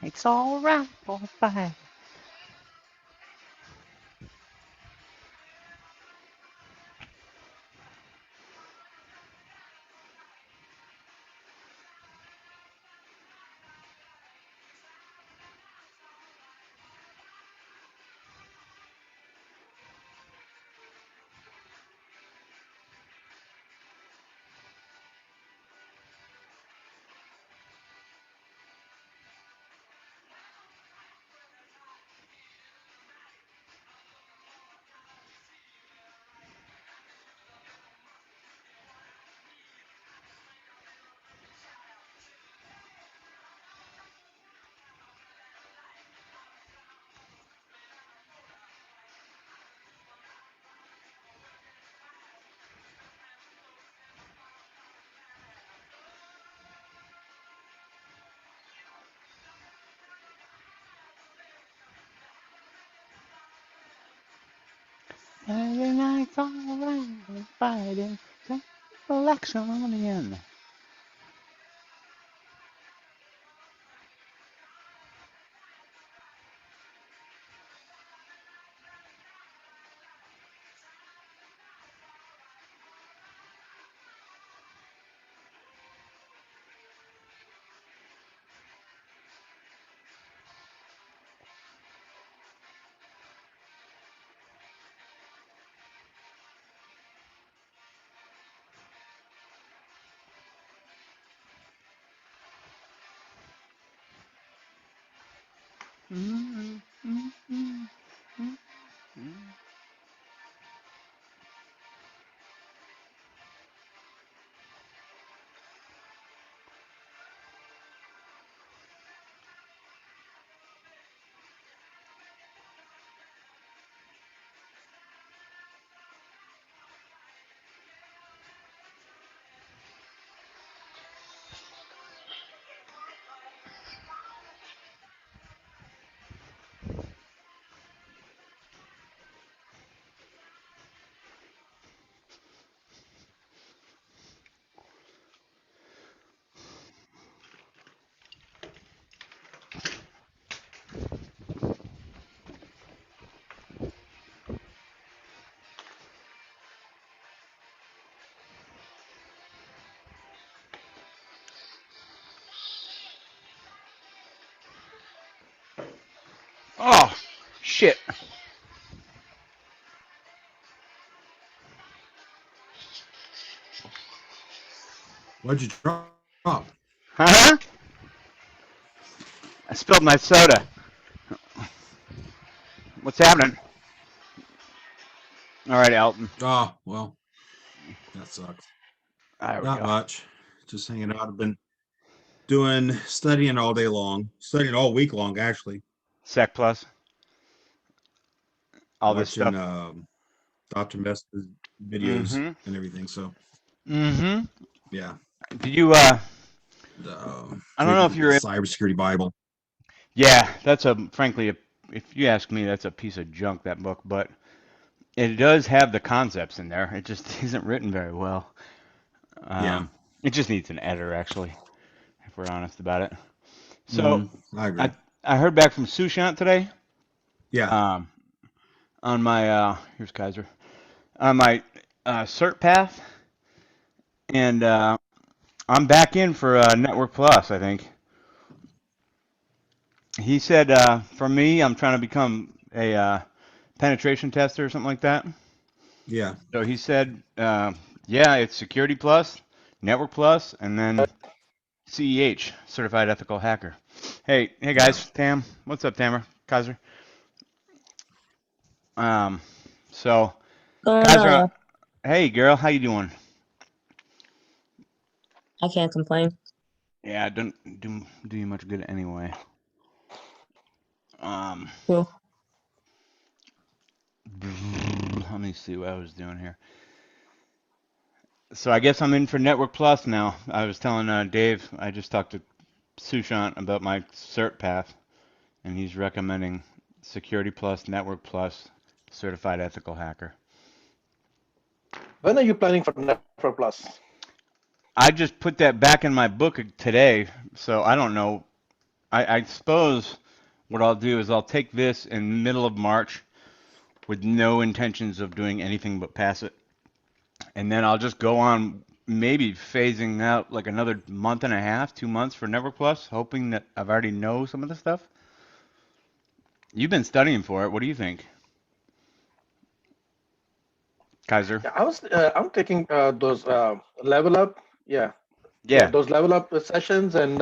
It's all right for five. Every night's all right for fighting. Election on the end. Mm, mm, mm, mm, mm. Oh, shit. What'd you drop? Huh? I spilled my soda. What's happening? All right, Elton. Oh, well, that sucks. There we Not go. much. Just hanging out. I've been studying all day long, studying all week long, actually, Sec Plus, all this watching stuff. Dr. Mess's videos Mm-hmm. and everything. So, Mm-hmm. yeah, Did you, the I don't know reading if the you're, Cybersecurity Bible. yeah, that's frankly, if you ask me, that's a piece of junk, that book, but it does have the concepts in there. It just isn't written very well. Yeah, Um, it just needs an editor, actually, if we're honest about it. So, hmm I I, agree. I heard back from Sushant today, Yeah, um, on my, here's Kaiser, on my, cert path, and, I'm back in for, Network Plus, I think. He said, for me, I'm trying to become a, penetration tester or something like that. yeah. So he said, yeah, it's Security Plus, Network Plus, and then CEH, Certified Ethical Hacker. Hey Yeah. guys, Tam, what's up, Tamer? Kaiser. Um, so Going Kaiser, on? hey girl, how you doing? I can't complain. Yeah, it doesn't do you much good anyway. Um, Cool. let me see what I was doing here. So I guess I'm in for Network Plus now. I was telling Dave, I just talked to Sushant about my cert path, and he's recommending Security Plus, Network Plus, Certified Ethical Hacker. When are you planning for Network Plus? I just put that back in my book today, so I don't know. I suppose what I'll do is I'll take this in the middle of March with no intentions of doing anything but pass it. And then I'll just go on maybe phasing out like another month and a half, 2 months for Network Plus, hoping that I've already know some of the stuff. You've been studying for it. What do you think, Kaiser? Yeah, I'm taking those level up. Yeah, yeah, Yeah. those level up sessions, and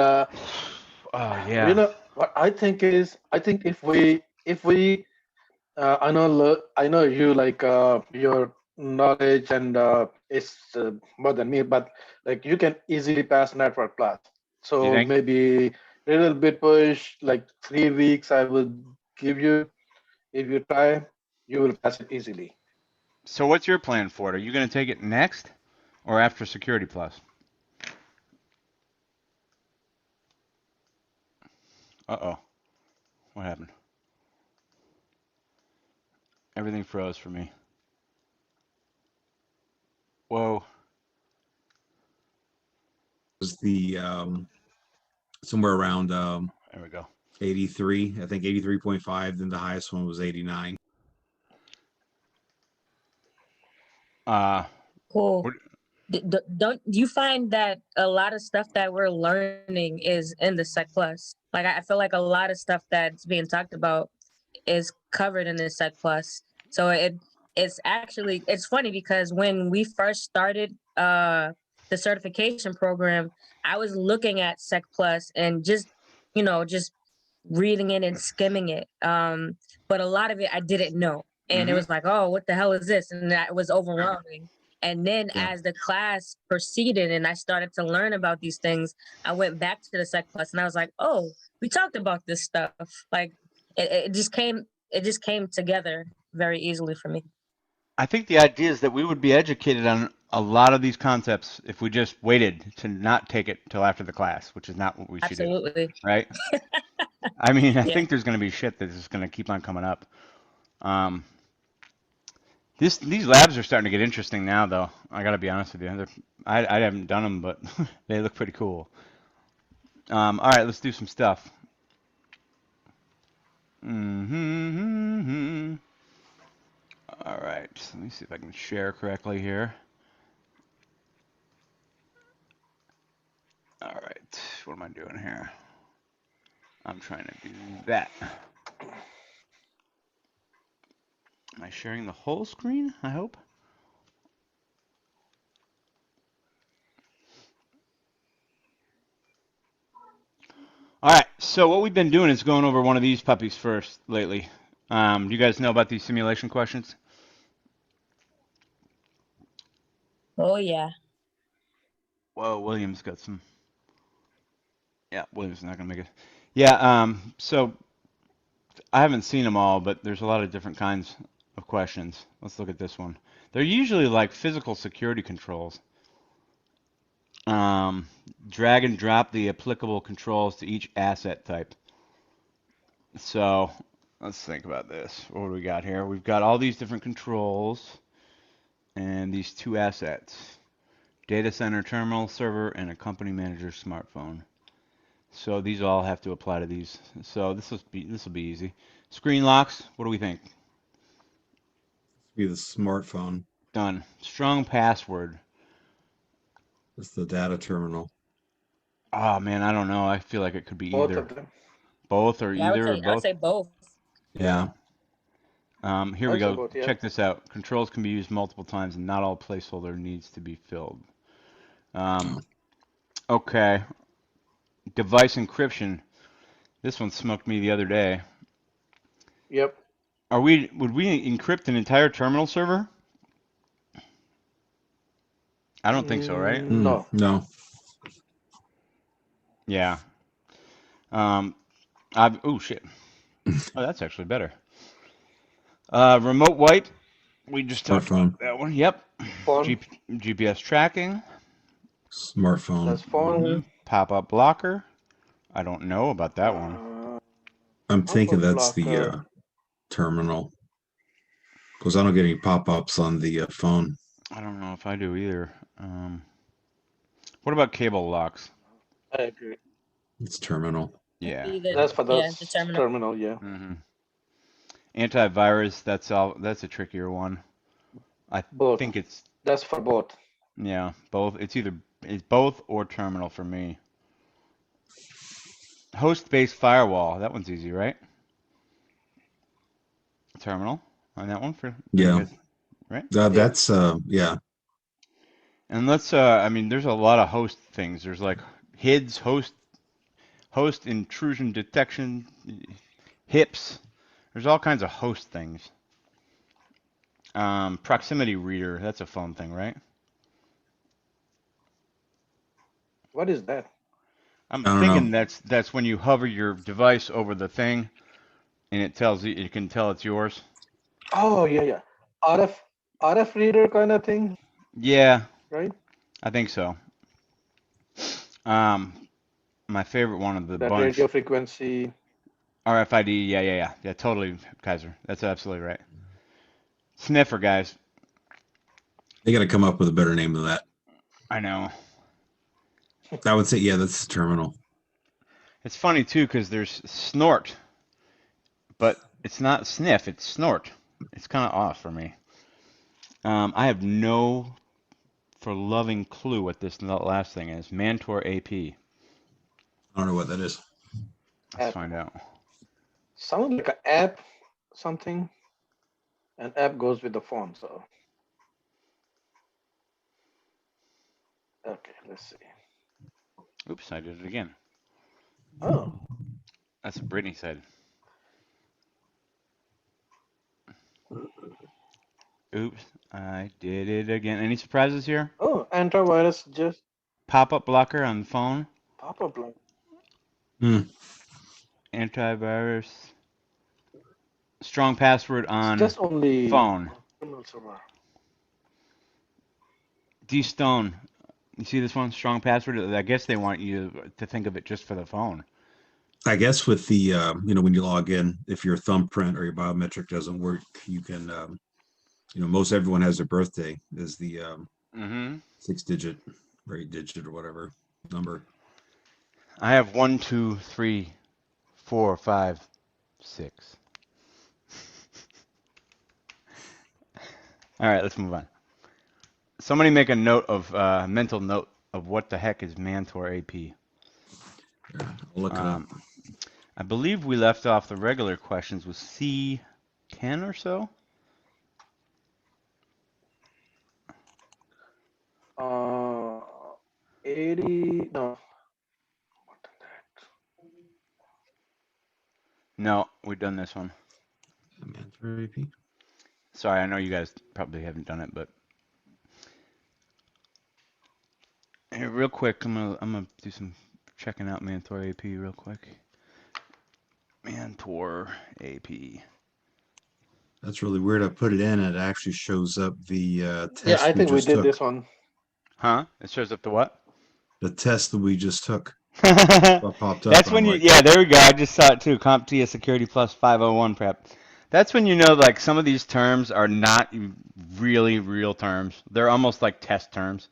Oh you yeah. know what I think is, I think if we I know you like your knowledge and is more than me, but like you can easily pass Network Plus. You So think? maybe a little bit push, like 3 weeks, I will give you. If you try, you will pass it easily. So what's your plan for it? Are you going to take it next or after Security Plus? Uh-oh. What happened? Everything froze for me. Whoa. Was the somewhere around There we go. 83, I think 83.5. Then the highest one was 89. Uh, Cool. what, Don't you find that a lot of stuff that we're learning is in the Sec Plus? Like I feel like a lot of stuff that's being talked about is covered in the Sec Plus. So it's actually it's funny because when we first started the certification program, I was looking at Sec Plus and just reading it and skimming it. But a lot of it I didn't know. And it Mhm. was like, oh, what the hell is this? And that was overwhelming. And then Yeah. as the class proceeded and I started to learn about these things, I went back to the Sec Plus and I was like, oh, we talked about this stuff. Like it just came together very easily for me. I think the idea is that we would be educated on a lot of these concepts if we just waited to not take it till after the class, which is not what we should do, Absolutely. right? I mean, I Yeah. think there's going to be shit that's just going to keep on coming up. Um, these labs are starting to get interesting now, though. I got to be honest with you. I haven't done them, but they look pretty cool. All right, let's do some stuff. Mm-hmm. All right, let me see if I can share correctly here. All right, what am I doing here? I'm trying to do that. Am I sharing the whole screen? I hope. All right, so what we've been doing is going over one of these puppies first lately. Do you guys know about these simulation questions? Oh yeah. Whoa, William's got some. Yeah, William's not gonna make it. Yeah, so I haven't seen them all, but there's a lot of different kinds of questions. Let's look at this one. They're usually like physical security controls. Um, Drag and drop the applicable controls to each asset type. So let's think about this. What do we got here? We've got all these different controls and these two assets. Data center terminal server and a company manager smartphone. So these all have to apply to these. So this will be easy. Screen locks, what do we think? Be the smartphone. Done. Strong password. That's the data terminal. Oh man, I don't know. I feel like it could be Both either. of them. Both or Yeah, either or I would both. say both. Yeah. Here we Also go. both, yeah. Check this out. Controls can be used multiple times and not all placeholder needs to be filled. Okay. Device encryption. This one smoked me the other day. Yep. Would we encrypt an entire terminal server? I don't think so, right? No. No. Yeah. Oh shit. Oh, that's actually better. Remote wipe. We just talked about Smartphone. that one. Yep. Phone. GPS tracking. Smartphone. That's phone. Pop-up blocker. I don't know about that one. I'm thinking Pop-up that's the blocker. terminal because I don't get any pop-ups on the phone. I don't know if I do either. What about cable locks? I agree. It's terminal. Yeah. Be the That's for the the terminal. terminal. Yeah, hmm Antivirus, that's all. That's a trickier one. I both. think it's That's for both. yeah, both. It's both or terminal for me. Host-based firewall. That one's easy, right? Terminal on that one for you Yeah, guys, right? Yeah. that's yeah. And let's I mean there's a lot of host things. There's like HIDS, host intrusion detection, HIPS. There's all kinds of host things. Proximity reader, that's a phone thing, right? What is that? I'm I don't thinking know. that's when you hover your device over the thing and it tells you can tell it's yours. Oh yeah, yeah. RF reader kind of thing, Yeah, right? I think so. Um, my favorite one of the That bunch, radio frequency. RFID. Yeah, totally, Kaiser. That's absolutely right. Sniffer, guys. They got to come up with a better name than that. I know. I would say, yeah, that's the terminal. It's funny too because there's snort, but it's not sniff. It's snort. It's kind of off for me. I have no for loving clue what this last thing is. Mantor AP. I don't know what that is. Let's App. find out. Sounds like an app, something. An app goes with the phone. So okay, let's see. Oops, I did it again. Oh, That's what Brittany said. Oops, I did it again. Any surprises here? oh, antivirus just Pop-up blocker on the phone. pop up like. Hmm. Antivirus. Strong password It's on just only phone. on terminal server. D-Stone. You see this one? Strong password. I guess they want you to think of it just for the phone. I guess with the when you log in, if your thumbprint or your biometric doesn't work, you can most everyone has their birthday as the Mm-hmm. 6-digit or 8-digit or whatever number. I have 1, 2, 3, 4, 5, 6. All right, let's move on. Somebody make a note of mental note of what the heck is Mantor AP. Here, I'll look it up. I believe we left off the regular questions with C10 or so. 80. No. What the heck? No, we've done this one. Mantor AP. Sorry, I know you guys probably haven't done it, but here, real quick, I'm gonna do some checking out Mantor AP real quick. Mantor AP. That's really weird. I put it in and it actually shows up the test Yeah, I we think we just did took. this one. Huh? It shows up the what? The test that we just took. What popped up. That's when I'm you, like, yeah, there we go. I just saw it too. CompTIA Security Plus 501 prep. That's when you know, like, some of these terms are not really real terms. They're almost like test terms.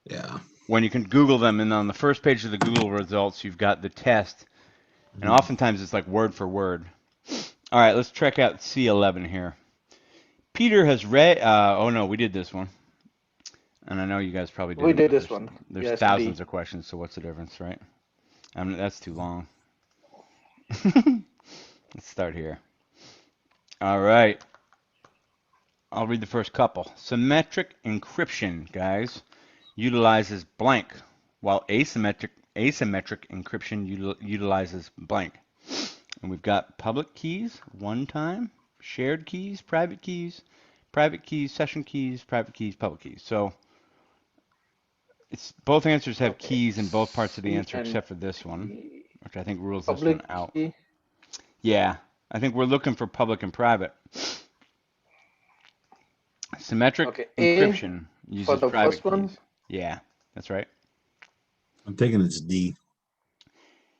yeah. When you can Google them, and on the first page of the Google results, you've got the test, and oftentimes it's like word for word. All right, let's check out C11 here. Peter has read. Oh no, we did this one, and I know you guys probably did. We did this one. There's Yes, thousands D. of questions, so what's the difference, right? That's too long. Let's start here. All right. I'll read the first couple. Symmetric encryption, guys, utilizes blank, while asymmetric encryption utilizes blank. And we've got public keys, one time, shared keys, private keys, session keys, private keys, public keys. So it's both answers have Okay. keys in both parts of the C answer and except for this one, P. which I think rules this Public one out. key. Yeah, I think we're looking for public and private. Symmetric Okay. A encryption for uses the private first one. keys. Yeah, that's right. I'm thinking it's D.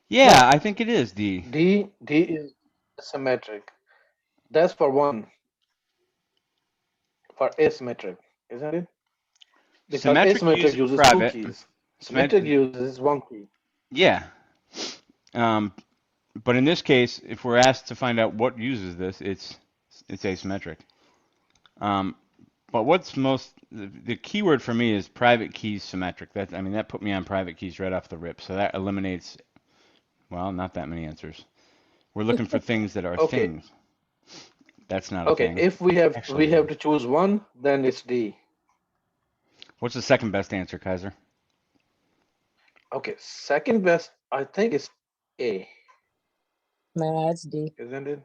Yeah, No, I think it is D. D is symmetric. That's for one. For asymmetric, isn't it? Because Symmetric asymmetric uses uses two private. keys. Symmetric uses one key. Yeah. But in this case, if we're asked to find out what uses this, it's asymmetric. Um, but what's the keyword for me is private keys symmetric. That put me on private keys right off the rip. So that eliminates, well, not that many answers. We're looking for things that are Okay. things. That's not a Okay. thing. If we have Actually, to choose one, then it's D. what's the second best answer, Kaiser? Okay. Second best, I think it's A, Nah, it's D. isn't it?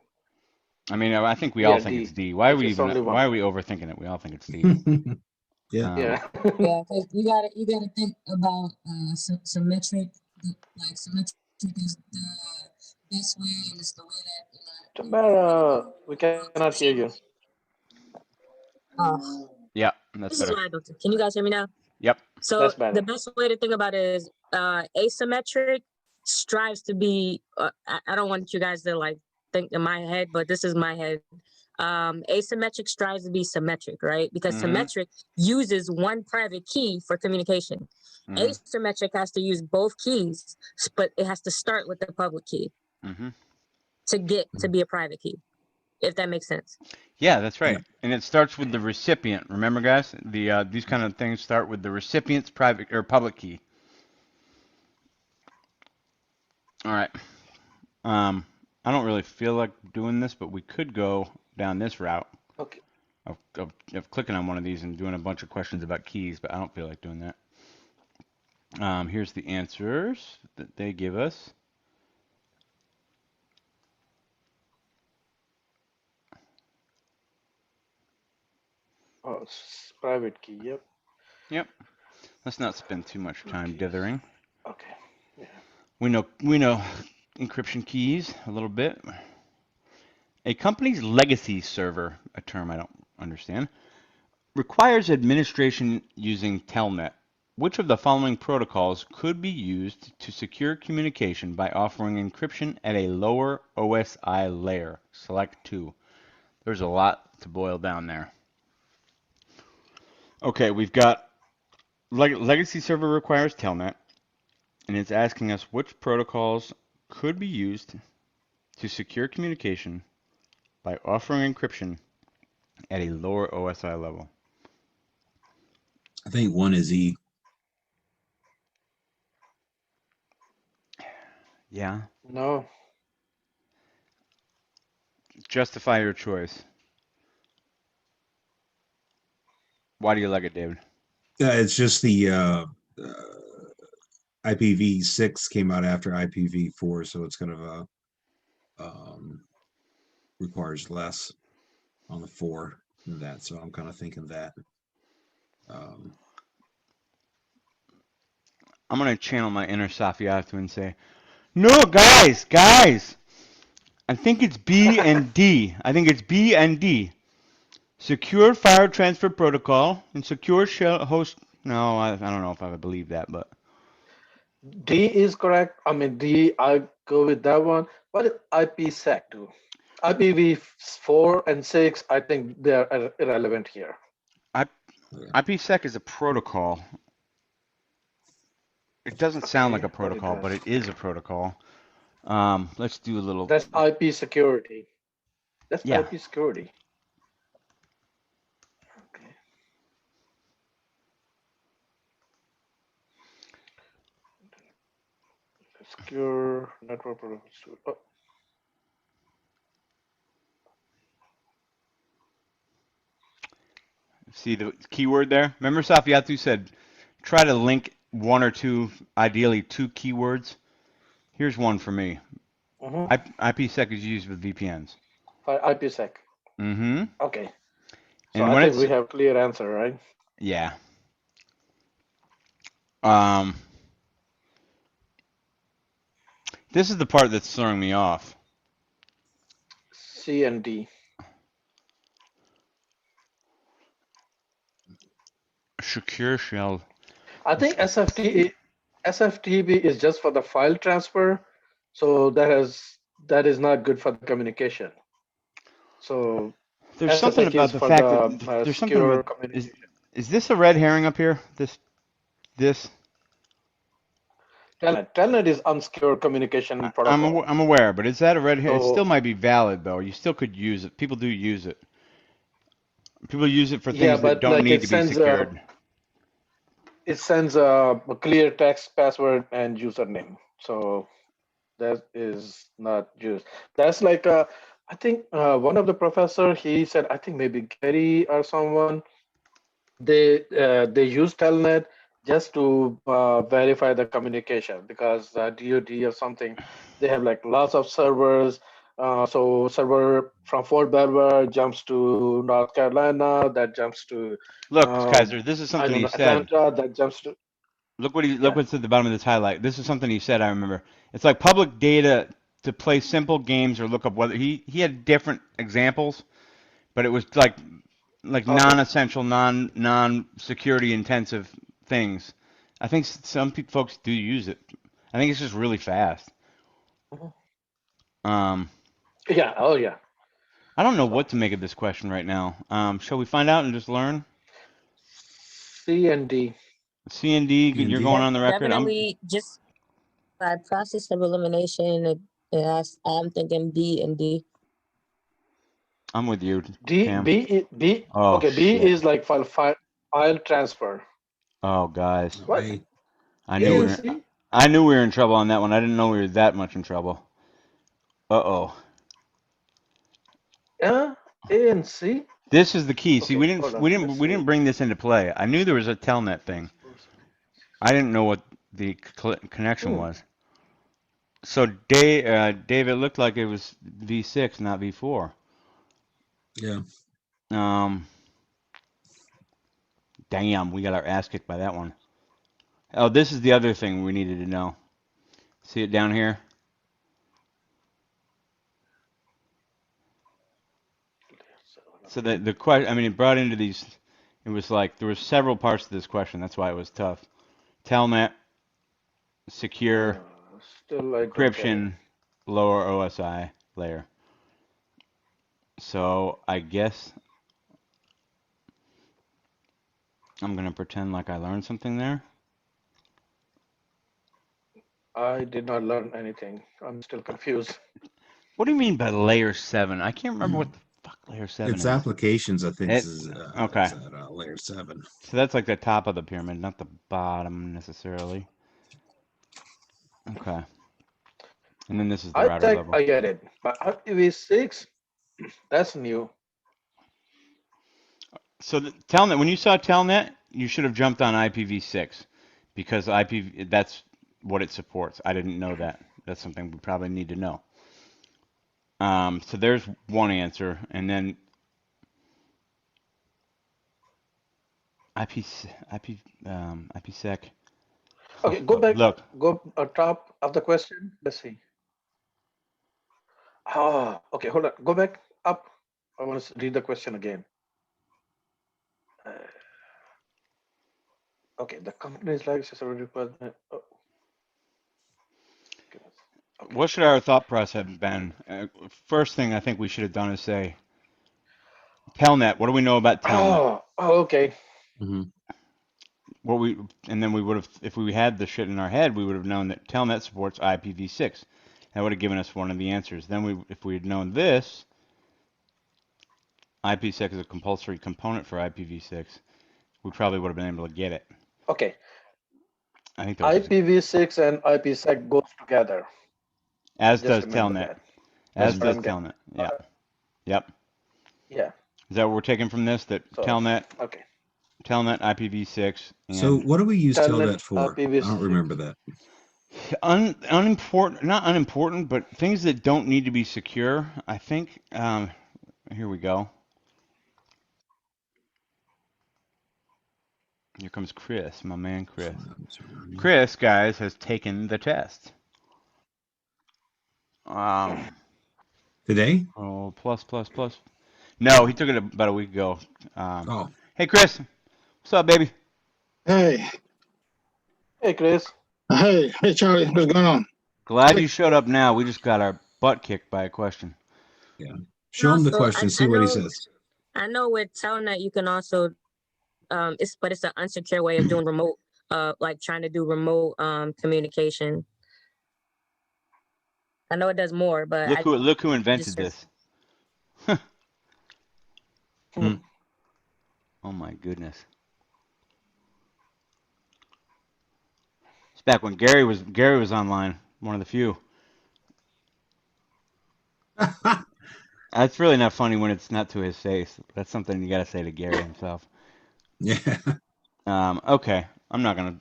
I think we all Yeah, think it's D. D. Why are we It's only one. why are we overthinking it? We all think it's D. Yeah. Yeah. Yeah, because you gotta think about symmetric. Symmetric is the best way, and it's the way that Tamara, we cannot hear you. Oh, Yeah, that's this is better. why I don't. Can you guys hear me now? Yep. So That's better. the best way to think about it is asymmetric strives to be. I don't want you guys to like think in my head, but this is my head. Asymmetric strives to be symmetric, right? Because Mhm. symmetric uses one private key for communication. Mhm. Asymmetric has to use both keys, but it has to start with the public key Mhm. to get to be a private key. If that makes sense. Yeah, that's right. And it starts with the recipient. Remember, guys, these kind of things start with the recipient's private or public key. All right. I don't really feel like doing this, but we could go down this route Okay. of clicking on one of these and doing a bunch of questions about keys, but I don't feel like doing that. Here's the answers that they give us. Oh, private key. Yep. Yep. Let's not spend too much time Okay. dithering. Okay. Yeah. We know encryption keys a little bit. A company's legacy server, a term I don't understand, requires administration using Telnet. Which of the following protocols could be used to secure communication by offering encryption at a lower OSI layer? Select 2. There's a lot to boil down there. Okay, we've got legacy server requires Telnet, and it's asking us which protocols could be used to secure communication by offering encryption at a lower OSI level. I think one is E. Yeah. No. Justify your choice. Why do you like it, David? It's just the IPv6 came out after IPv4, so it's kind of requires less on the 4 than that. So I'm kind of thinking that. I'm going to channel my inner Safiatu and say, no, guys, I think it's B and D. I think it's B and D. Secure file transfer protocol and secure shell host. No, I don't know if I believe that, but D is correct. I mean, D, I go with that one. What is IPsec do? IPv4 and 6, I think they are irrelevant here. IPsec is a protocol. It doesn't sound like a Okay, but it protocol, does. but it is a protocol. Let's do a little. That's IP security. That's Yeah. IP security. Okay. Secure network protocol. Oh, See the keyword there? Remember Safiatu said try to link one or two, ideally 2 keywords. Here's one for me. IPsec is used with VPNs. IPsec. Mm-hmm. Okay. So And I when think it's we have clear answer, right? yeah. This is the part that's throwing me off. C and D. Secure shell. I think SFTP is just for the file transfer, so that is not good for the communication. So There's something SSH about is the for fact the that there's something secure with communication. is this a red herring up here? This Telnet is unsecure communication protocol. I'm aware, but is that a red herring? It So still might be valid though. You still could use it. People do use it. People use it for yeah, things that but don't like need to be secured. it sends a clear text password and username. So that is not used. That's like I think one of the professor he said, I think maybe Gary or someone, they use Telnet just to verify the communication because DoD or something, they have like lots of servers. So server from Fort Belvoir jumps to North Carolina, that jumps to Look, um, Kaiser, this is I something don't he know, said. Atlanta, that jumps to Look yeah. what's at the bottom of this highlight. This is something he said, I remember. It's like public data to play simple games or look up weather. He had different examples, but it was like Okay. non-essential, non-security intensive things. I think some folks do use it. I think it's just really fast. Mhm. Um, Yeah. Oh yeah. I don't know So what to make of this question right now. Shall we find out and just learn? C and D. C and D, C and you're D. going on the record. Definitely just by process of elimination. I'm thinking B and D. I'm with you, D Tam. B B. Oh Okay, B shit. is like file transfer. Oh guys, No, What? I A knew we and were. C? I knew we were in trouble on that one. I didn't know we were that much in trouble. Uh-oh. A and C? This is the key. See, Okay, hold on. Let's we didn't see. bring this into play. I knew there was a Telnet thing. I didn't know what the connection Hmm. was. So Dave, it looked like it was V6, not V4. Yeah. Um, damn, we got our ass kicked by that one. Oh, this is the other thing we needed to know. See it down here? So the question, I mean, it brought into these. It was like there were several parts to this question. That's why it was tough. Telnet, secure, Still, I don't get it. encryption, lower OSI layer. So I guess I'm gonna pretend like I learned something there. I did not learn anything. I'm still confused. What do you mean by layer 7? I can't remember what the fuck layer 7 It's is. applications, I think, It okay. is at layer 7. So that's like the top of the pyramid, not the bottom necessarily. Okay. And then this is the I router think level. I get it. But IPv6, that's new. So Telnet, when you saw Telnet, you should have jumped on IPv6 because that's what it supports. I didn't know that. That's something we probably need to know. So there's one answer, and then IPsec. Okay, go back. Look, Go top of the question. Let's see. Ah, okay, hold on. Go back up. I want to read the question again. Uh, okay, the company is like accessibility requirement. Oh. Goodness. Okay. what should our thought process have been? First thing I think we should have done is say, Telnet. What do we know about Telnet? Oh, okay. Hmm. And then we would have, if we had the shit in our head, we would have known that Telnet supports IPv6. That would have given us one of the answers. Then if we had known this, IPsec is a compulsory component for IPv6, we probably would have been able to get it. Okay. I think those IPv6 and IPsec goes together. as Just does remember Telnet. that. As That's what does I'm getting. Telnet. Yeah. Yep. Yeah. Is that what we're taking from this? That So, Telnet, okay. IPv6, So and what do we use Telnet Telnet for? I IPv6. don't remember that. unimportant, not unimportant, but things that don't need to be secure. I think. Here we go. Here comes Chris, my man Chris. Chris, guys, has taken the test. Today? Oh, plus. No, he took it about a week ago. Oh, Hey, Chris, what's up, baby? Hey, Hey, Chris. hey, Charlie, what's going on? Glad you showed up now. We just got our butt kicked by a question. yeah. Show him the Also, question, see what he says. I know with Telnet you can also but it's an unsecure way of doing remote like trying to do remote communication. I know it does more, but Look who invented just- this. Hmm. Oh my goodness. It's back when Gary was online, one of the few. That's really not funny when it's not to his face. That's something you gotta say to Gary himself. Yeah. Okay, I'm not gonna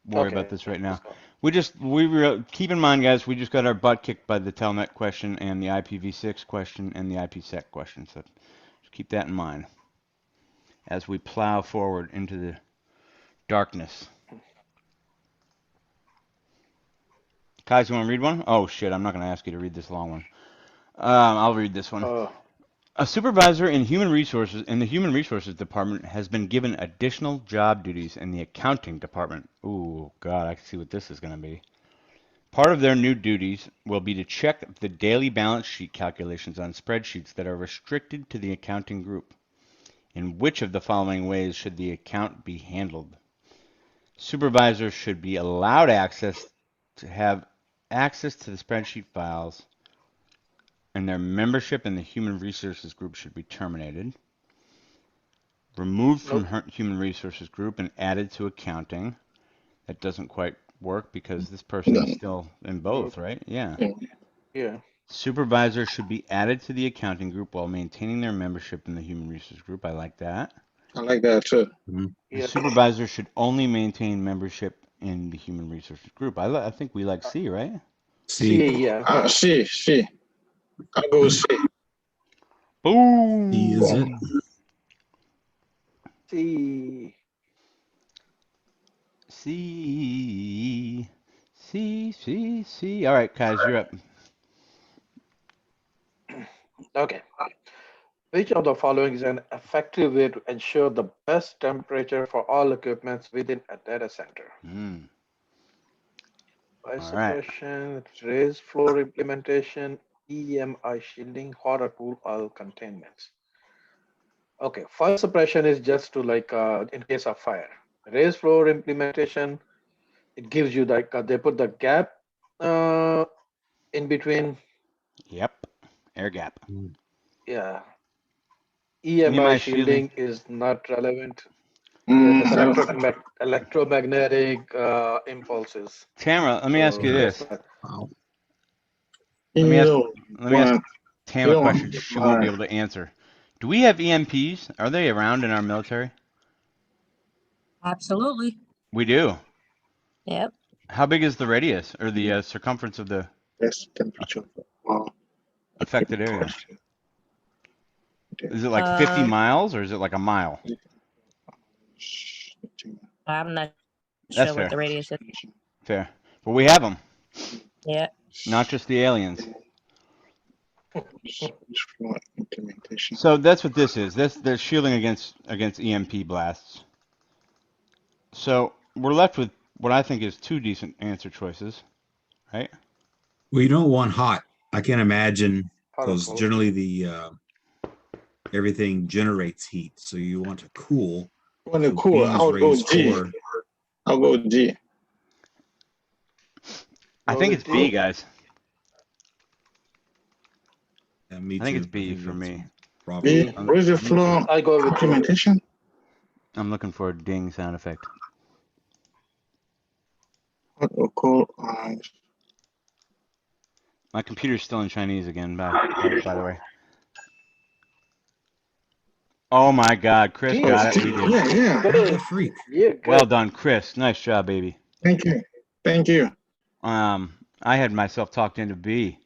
worry Okay, about this right now. let's go. Keep in mind, guys, we just got our butt kicked by the Telnet question and the IPv6 question and the IPsec question. So just keep that in mind as we plow forward into the darkness. Kais, you want to read one? Oh shit, I'm not gonna ask you to read this long one. I'll read this one. A supervisor in the Human Resources Department has been given additional job duties in the Accounting Department. Ooh, God, I can see what this is going to be. Part of their new duties will be to check the daily balance sheet calculations on spreadsheets that are restricted to the accounting group. In which of the following ways should the account be handled? Supervisors should be allowed access to the spreadsheet files, and their membership in the Human Resources Group should be terminated. Removed from Human Resources Group and added to accounting. That doesn't quite work because this person is still in both, right? Yeah. Yeah. Supervisors should be added to the accounting group while maintaining their membership in the Human Resources Group. I like that. I like that too. Yeah. Supervisors should only maintain membership in the Human Resources Group. I think we like C, right? C, C. yeah. C. I'll go with C. Boom. C is it? C. C. All right, guys, you're up. Okay. Which of the following is an effective way to ensure the best temperature for all equipments within a data center? Fire All right. suppression, raised floor implementation, EMI shielding, hot or cool oil containments. Okay, fire suppression is just to like in case of fire. Raised floor implementation, it gives you like they put the gap in between. Yep. Air gap. Yeah. EMI EMI shielding. shielding is not relevant. Mm, Yeah, that's electromagnetic impulses. Tamara, let me ask you this. Wow. Let me ask Well, Tam a you question know, she won't be able to answer. Do we have EMPs? Are they around in our military? Absolutely. We do. Yep. How big is the radius or the circumference of the That's temperature. Wow. affected area? Is it like 50 miles or is it like a mile? I'm not That's sure fair. what the radius is. Fair. But we have them, Yeah. not just the aliens. Implementation. So that's what this is. They're shielding against EMP blasts. So we're left with what I think is two decent answer choices, right? Well, you don't want hot. I can't imagine because Powerful. generally the everything generates heat. So you want to cool. Want to So cool? B is I'll go raised G. floor. I'll go G. I think it's B, guys. Yeah, me I think too. it's B for that's me. proper. B. Raise the floor. I go with Implementation. I'm looking for a ding sound effect. Hot or cool? My computer's still in Chinese again, by the way. Oh my God, Chris Jeez. got it. We did. Yeah. What a freak. Yeah, good. Well done, Chris. Nice job, baby. Thank you. I had myself talked into B.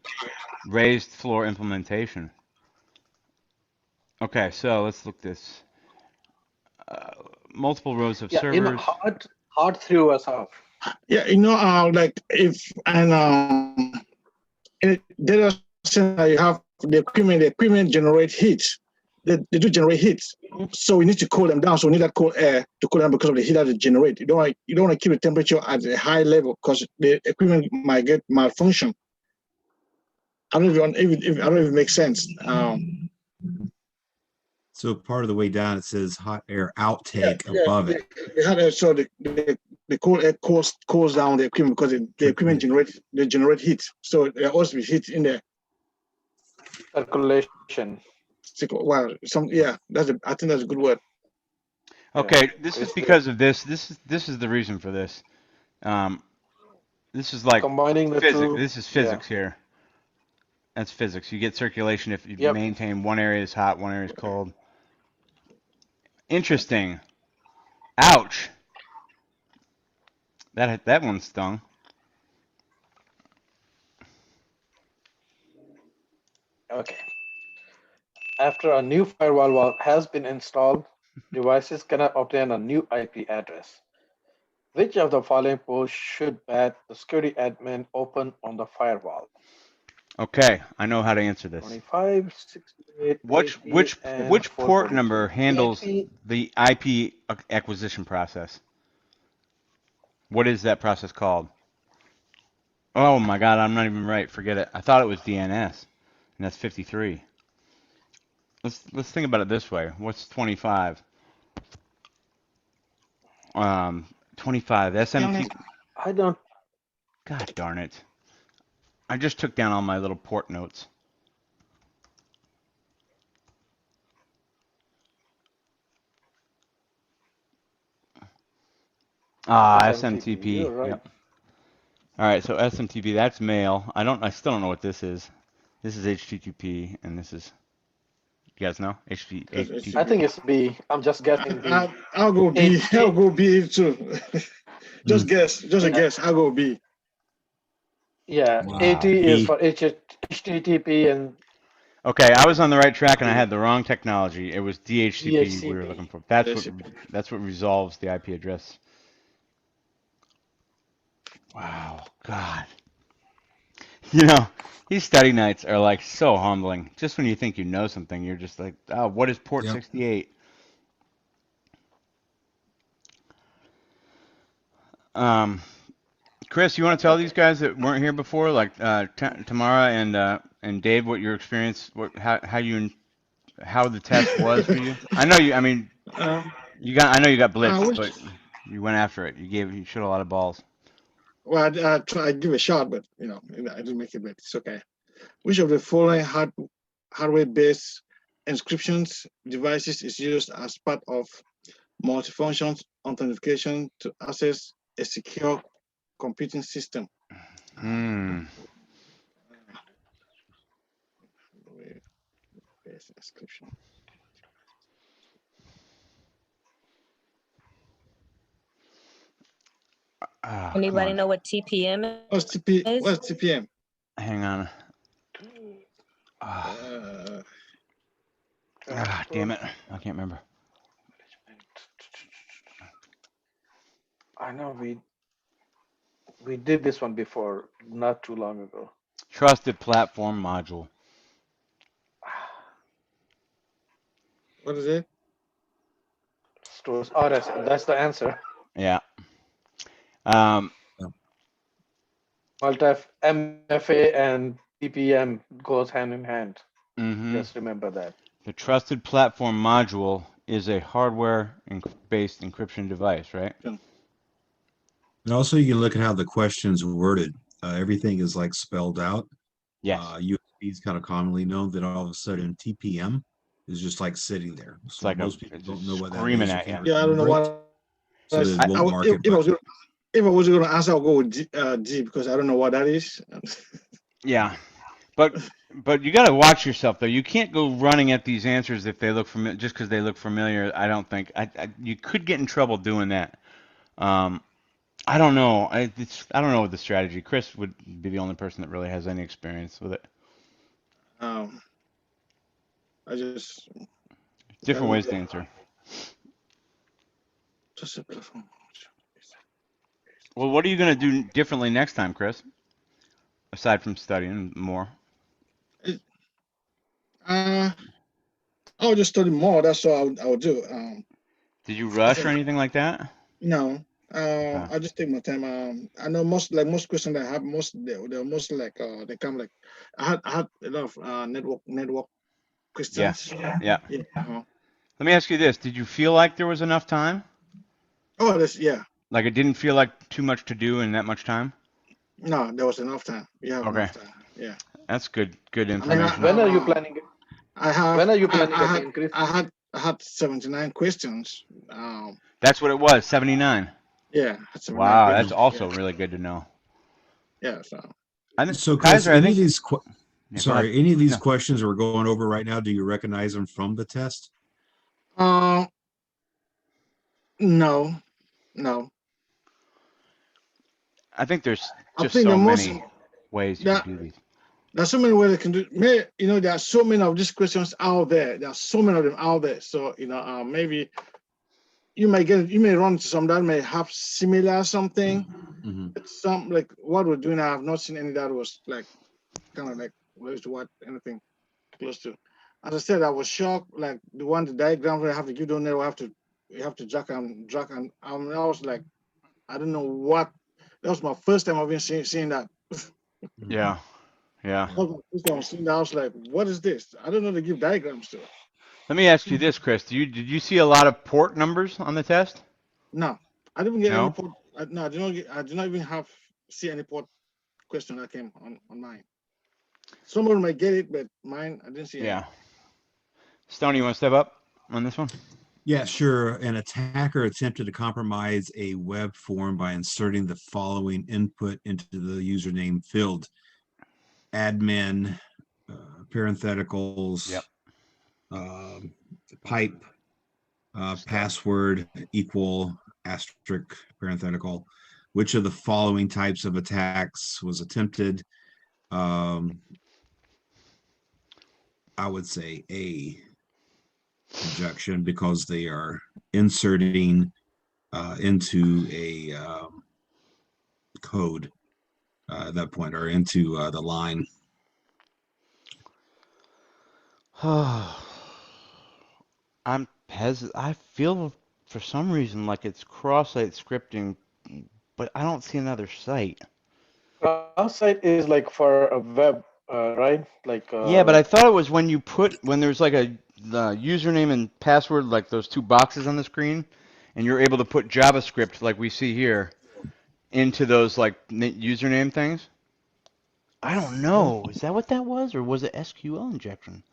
Raised floor implementation. Okay, so let's look this. Multiple rows of Yeah, you know, servers. hard threw us off. Yeah, like if in a data center you have the equipment generate heat. They do generate heat. So we need to cool them down. So we need that cold air to cool them because of the heat that they generate. You don't want to keep the temperature at a high level because the equipment might get malfunction. I don't know if it makes sense. So part of the way down, it says hot air outtake above it. They had so the cold air cools down the equipment because the equipment generate heat. So there also be heat in there. Circulation. Wow, I think that's a good word. Okay, this is It's because of this. This is the reason for this. This is like combining the physics. two. This is physics here. That's physics. You get circulation if you Yep. maintain one area is hot, one area is cold. Interesting. Ouch. That one stung. Okay. After a new firewall has been installed, devices cannot obtain a new IP address. Which of the following posts should bat the security admin open on the firewall? Okay, I know how to answer this. 25, 68, Which 80, which and which port 442. number handles PIP, the IP acquisition process? What is that process called? Oh my God, I'm not even right. Forget it. I thought it was DNS, and that's 53. Let's think about it this way. What's 25? 25 SMT. I don't. God darn it. I just took down all my little port notes. SMTP. You're right. Yep. All right, so SMTP, that's mail. I still don't know what this is. This is HTTP, and this is, you guys know? HTTP. I think it's B. I'm just guessing B. I'll go B. I'll go B too. Just Mm. guess. Just a guess. I'll go B. Yeah, Wow, 80 is B. for HTTP and Okay, I was on the right track and I had the wrong technology. It was DHCP we were DHCP. looking for. That's what resolves the IP address. Wow, God. You know, these study nights are like so humbling. Just when you think you know something, you're just like, oh, what is port Yep. 68? Chris, you want to tell these guys that weren't here before, like Tamara and Dave, what your experience, how the test was for you? I know you. I mean, Uh, I know you got blitzed, which, but you went after it. You showed a lot of balls. well, I tried to give a shot, but I didn't make it. But it's okay. Which of the following hardware-based encryption devices is used as part of multifunction authentication to access a secure computing system? Hmm. Based encryption. Come Anybody on. know what TPM is? What's TPM? Hang on. Damn it. I can't remember. I know we did this one before, not too long ago. Trusted platform module. What is it? Stores RS. That's the answer. Yeah. MFA and TPM goes hand in hand. Mm-hmm. Just remember that. The trusted platform module is a hardware-based encryption device, right? And also, you can look at how the question's worded. Everything is like spelled out. Yes. USB is kind of commonly known. That all of a sudden TPM is just like sitting there. It's So like most people it's don't know what that screaming is. at can't Yeah, I don't know remember it. what. So they won't mark it. If I was going to answer, I'll go with D because I don't know what that is. Yeah. But you got to watch yourself though. You can't go running at these answers if they look familiar, just because they look familiar. I don't think you could get in trouble doing that. I don't know. I don't know the strategy. Chris would be the only person that really has any experience with it. I just Different ways to answer. just a platform. Well, what are you going to do differently next time, Chris? Aside from studying more. I'll just study more. That's all I would do. Did you rush or anything like that? No. I just take my time. I know most questions that I have they're mostly like they come like I had a lot of network questions. Yeah. Yeah. Let me ask you this. Did you feel like there was enough time? Oh, this, yeah. Like it didn't feel like too much to do in that much time? No, there was enough time. We have Okay. enough time. Yeah. That's good I mean, information. When are you planning it? I have. When are you planning I again, Chris? had 79 questions. That's what it was, 79. Yeah, I had 79 Wow, that's questions. also Yeah. really good to know. Yeah. So I think So Chris, Kaiser, I any of think these yeah, go ahead. any of these No. questions we're going over right now, do you recognize them from the test? no, no. I think there's I just think so the most many ways you that can do these. there's so many ways they can do. There are so many of these questions out there. There are so many of them out there. So maybe you may run into some that may have similar something. Mm-hmm. Some like what we're doing. I have not seen any that was like kind of like close to what anything close to. As I said, I was shocked. Like the diagram where I have to give down there, you have to drag and I was like, I don't know what. That was my first time I've been seeing that. Yeah. Yeah. That was my first time seeing that. I was like, what is this? I don't know to give diagrams to. Let me ask you this, Chris. Did you see a lot of port numbers on the test? No, I didn't get any No? port. No, I did not even see any port question that came on mine. Some of them might get it, but mine I didn't see any. Yeah. Stoney, you want to step up on this one? Yeah, sure. An attacker attempted to compromise a web form by inserting the following input into the username field: admin, parentheticals, Yep. pipe, password equal asterisk parenthetical. Which of the following types of attacks was attempted? I would say A, injection, because they are inserting into a code at that point, or into the line. I feel for some reason like it's cross-site scripting, but I don't see another site. Cross-site is like for a web, right? Like Yeah, but I thought it was when there's like the username and password, like those two boxes on the screen, and you're able to put JavaScript like we see here into those like username things. I don't know. Is that what that was, or was it SQL injection?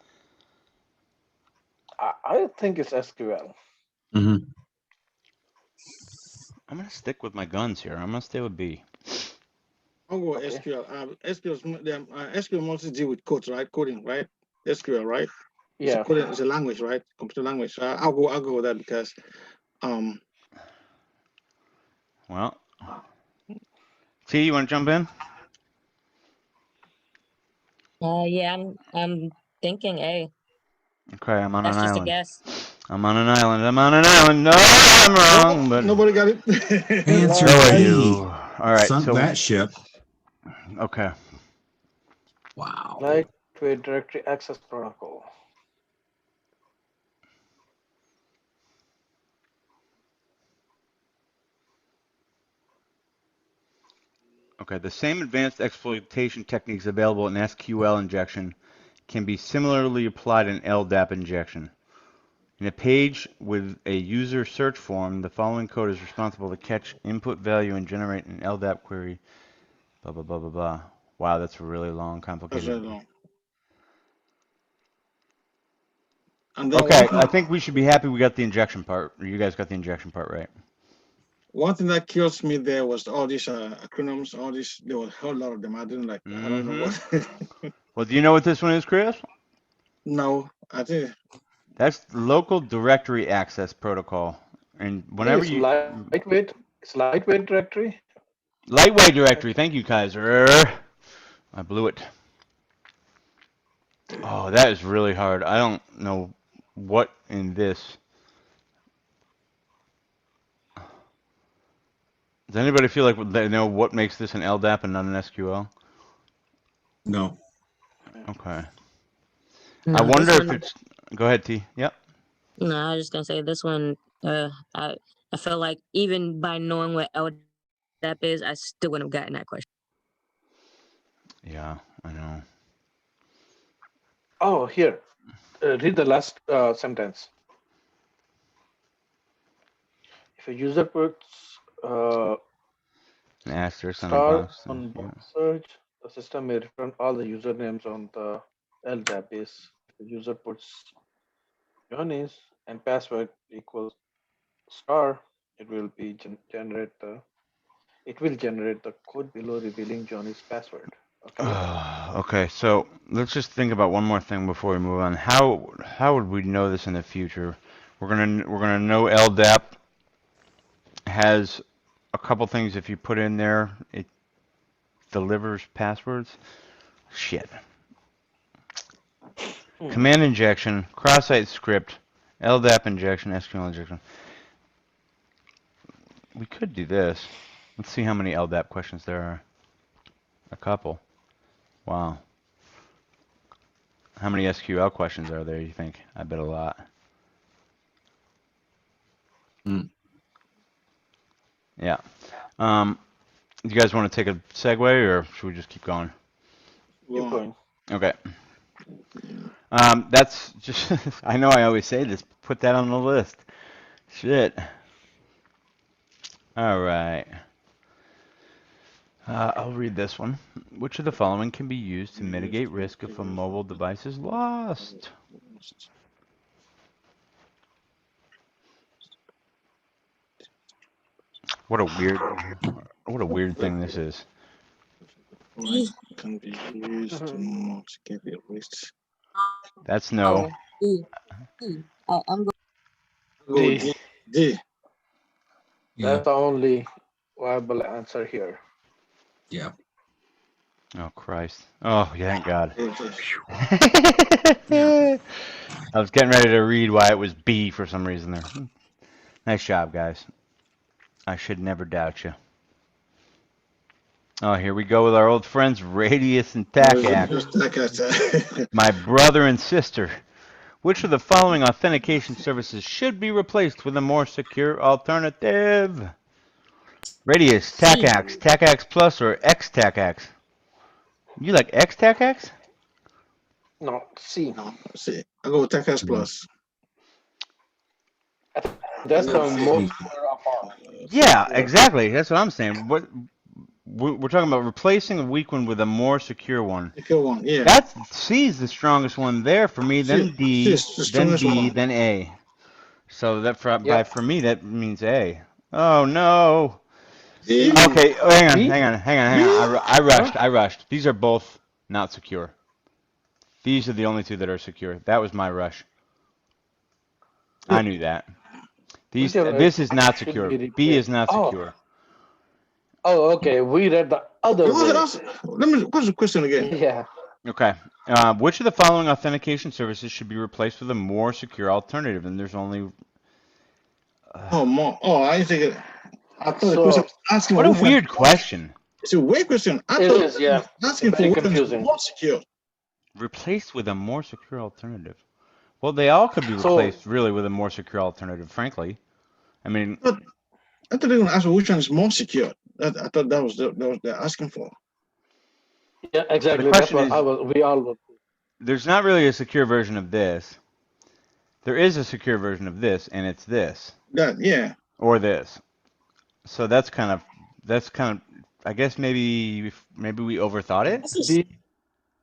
I think it's SQL. Mm-hmm. I'm gonna stick with my guns here. I'm gonna stay with B. I'll go Okay. SQL. SQL mostly deal with codes, right? Coding, right? SQL, right? It's a Yeah. coding. It's a language, right? Computer language. So I'll go with that because Well, T, you want to jump in? Yeah, I'm thinking A. Okay, I'm on an That's just a island. guess. I'm on an island. I'm on an island. No, I'm wrong, but nobody got it. Answer so are B. you. All right, Sunk so that ship. okay. Wow. Lightweight directory access protocol. Okay, the same advanced exploitation techniques available in SQL injection can be similarly applied in LDAP injection. In a page with a user search form, the following code is responsible to catch input value and generate an LDAP query. Blah, blah, blah, blah, blah. Wow, that's really long, That's complicated. very long. And then Okay, I think we should be happy we got the injection part. Or you guys got the injection part right. one thing that kills me there was all these acronyms, all these. There was a whole lot of them. I didn't like. I don't know what. Well, do you know what this one is, Chris? No, I think That's local directory access protocol. And whenever It's you lightweight. It's lightweight directory. lightweight directory, thank you, Kaiser. I blew it. Oh, that is really hard. I don't know what in this. Does anybody feel like they know what makes this an LDAP and not an SQL? No. Okay. No, I wonder this if one. it's. Go ahead, T. Yep. No, I was just gonna say this one. I feel like even by knowing what LDAP is, I still wouldn't have gotten that question. Yeah, I know. Oh, here. Read the last sentence. if a user puts An asterisk on the star box. on Yeah. box search, the system may return all the usernames on the LDAP base. If the user puts Johnny's and password equals star, it will be generate the code below revealing Johnny's password. Okay. Okay, so let's just think about one more thing before we move on. How would we know this in the future? We're gonna know LDAP has a couple things. If you put in there, it delivers passwords. Shit. Command injection, cross-site script, LDAP injection, SQL injection. We could do this. Let's see how many LDAP questions there are. A couple. Wow. How many SQL questions are there, you think? I bet a lot. Yeah. You guys want to take a segue, or should we just keep going? Keep going. Okay. That's just, I know I always say this, put that on the list. Shit. All right. I'll read this one. Which of the following can be used to mitigate risk if a mobile device is lost? What a weird thing this is. Can be used to mitigate risk. That's no. I'm D. D. Yeah, That's the only viable answer here. yeah. Oh, Christ. Oh, yeah, thank God. Yeah. I was getting ready to read why it was B for some reason there. Nice job, guys. I should never doubt you. Oh, here we go with our old friends Radius and TACAC. My brother and sister. Which of the following authentication services should be replaced with a more secure alternative? Radius, TACAX, TACAX Plus, or XTACAX? You like XTACAX? No, C. No, see, I go with TechX Plus. That's the C. most apart. Yeah, exactly. That's what I'm saying. We're talking about replacing a weak one with a more secure one. Secure one, yeah. That's C's the strongest one there for me. Then C D, is the then strongest B, one. then A. So that for Yep. for me that means A. Oh no. D. Okay, oh, hang B? on. I rushed. These are both not secure. These are the only two that are secure. That was my rush. I knew that. This is not secure. B is not secure. Oh, okay. We read the other way. What's the question again? Yeah. Okay. Which of the following authentication services should be replaced with a more secure alternative? And there's only. Oh, more. Oh, I think it. I thought the So, question was asking What a which one- weird question. It's a weird question. I It thought is, yeah. asking for Very which one is confusing. more secure. Replaced with a more secure alternative. Well, they all could be So- replaced really with a more secure alternative, frankly. I mean, I thought they were going to ask me which one is more secure. I thought that was they're asking for. Yeah, exactly. The That's question what we all were. there's not really a secure version of this. There is a secure version of this, and it's this. That, yeah. Or this. So that's kind of I guess maybe we overthought it. B,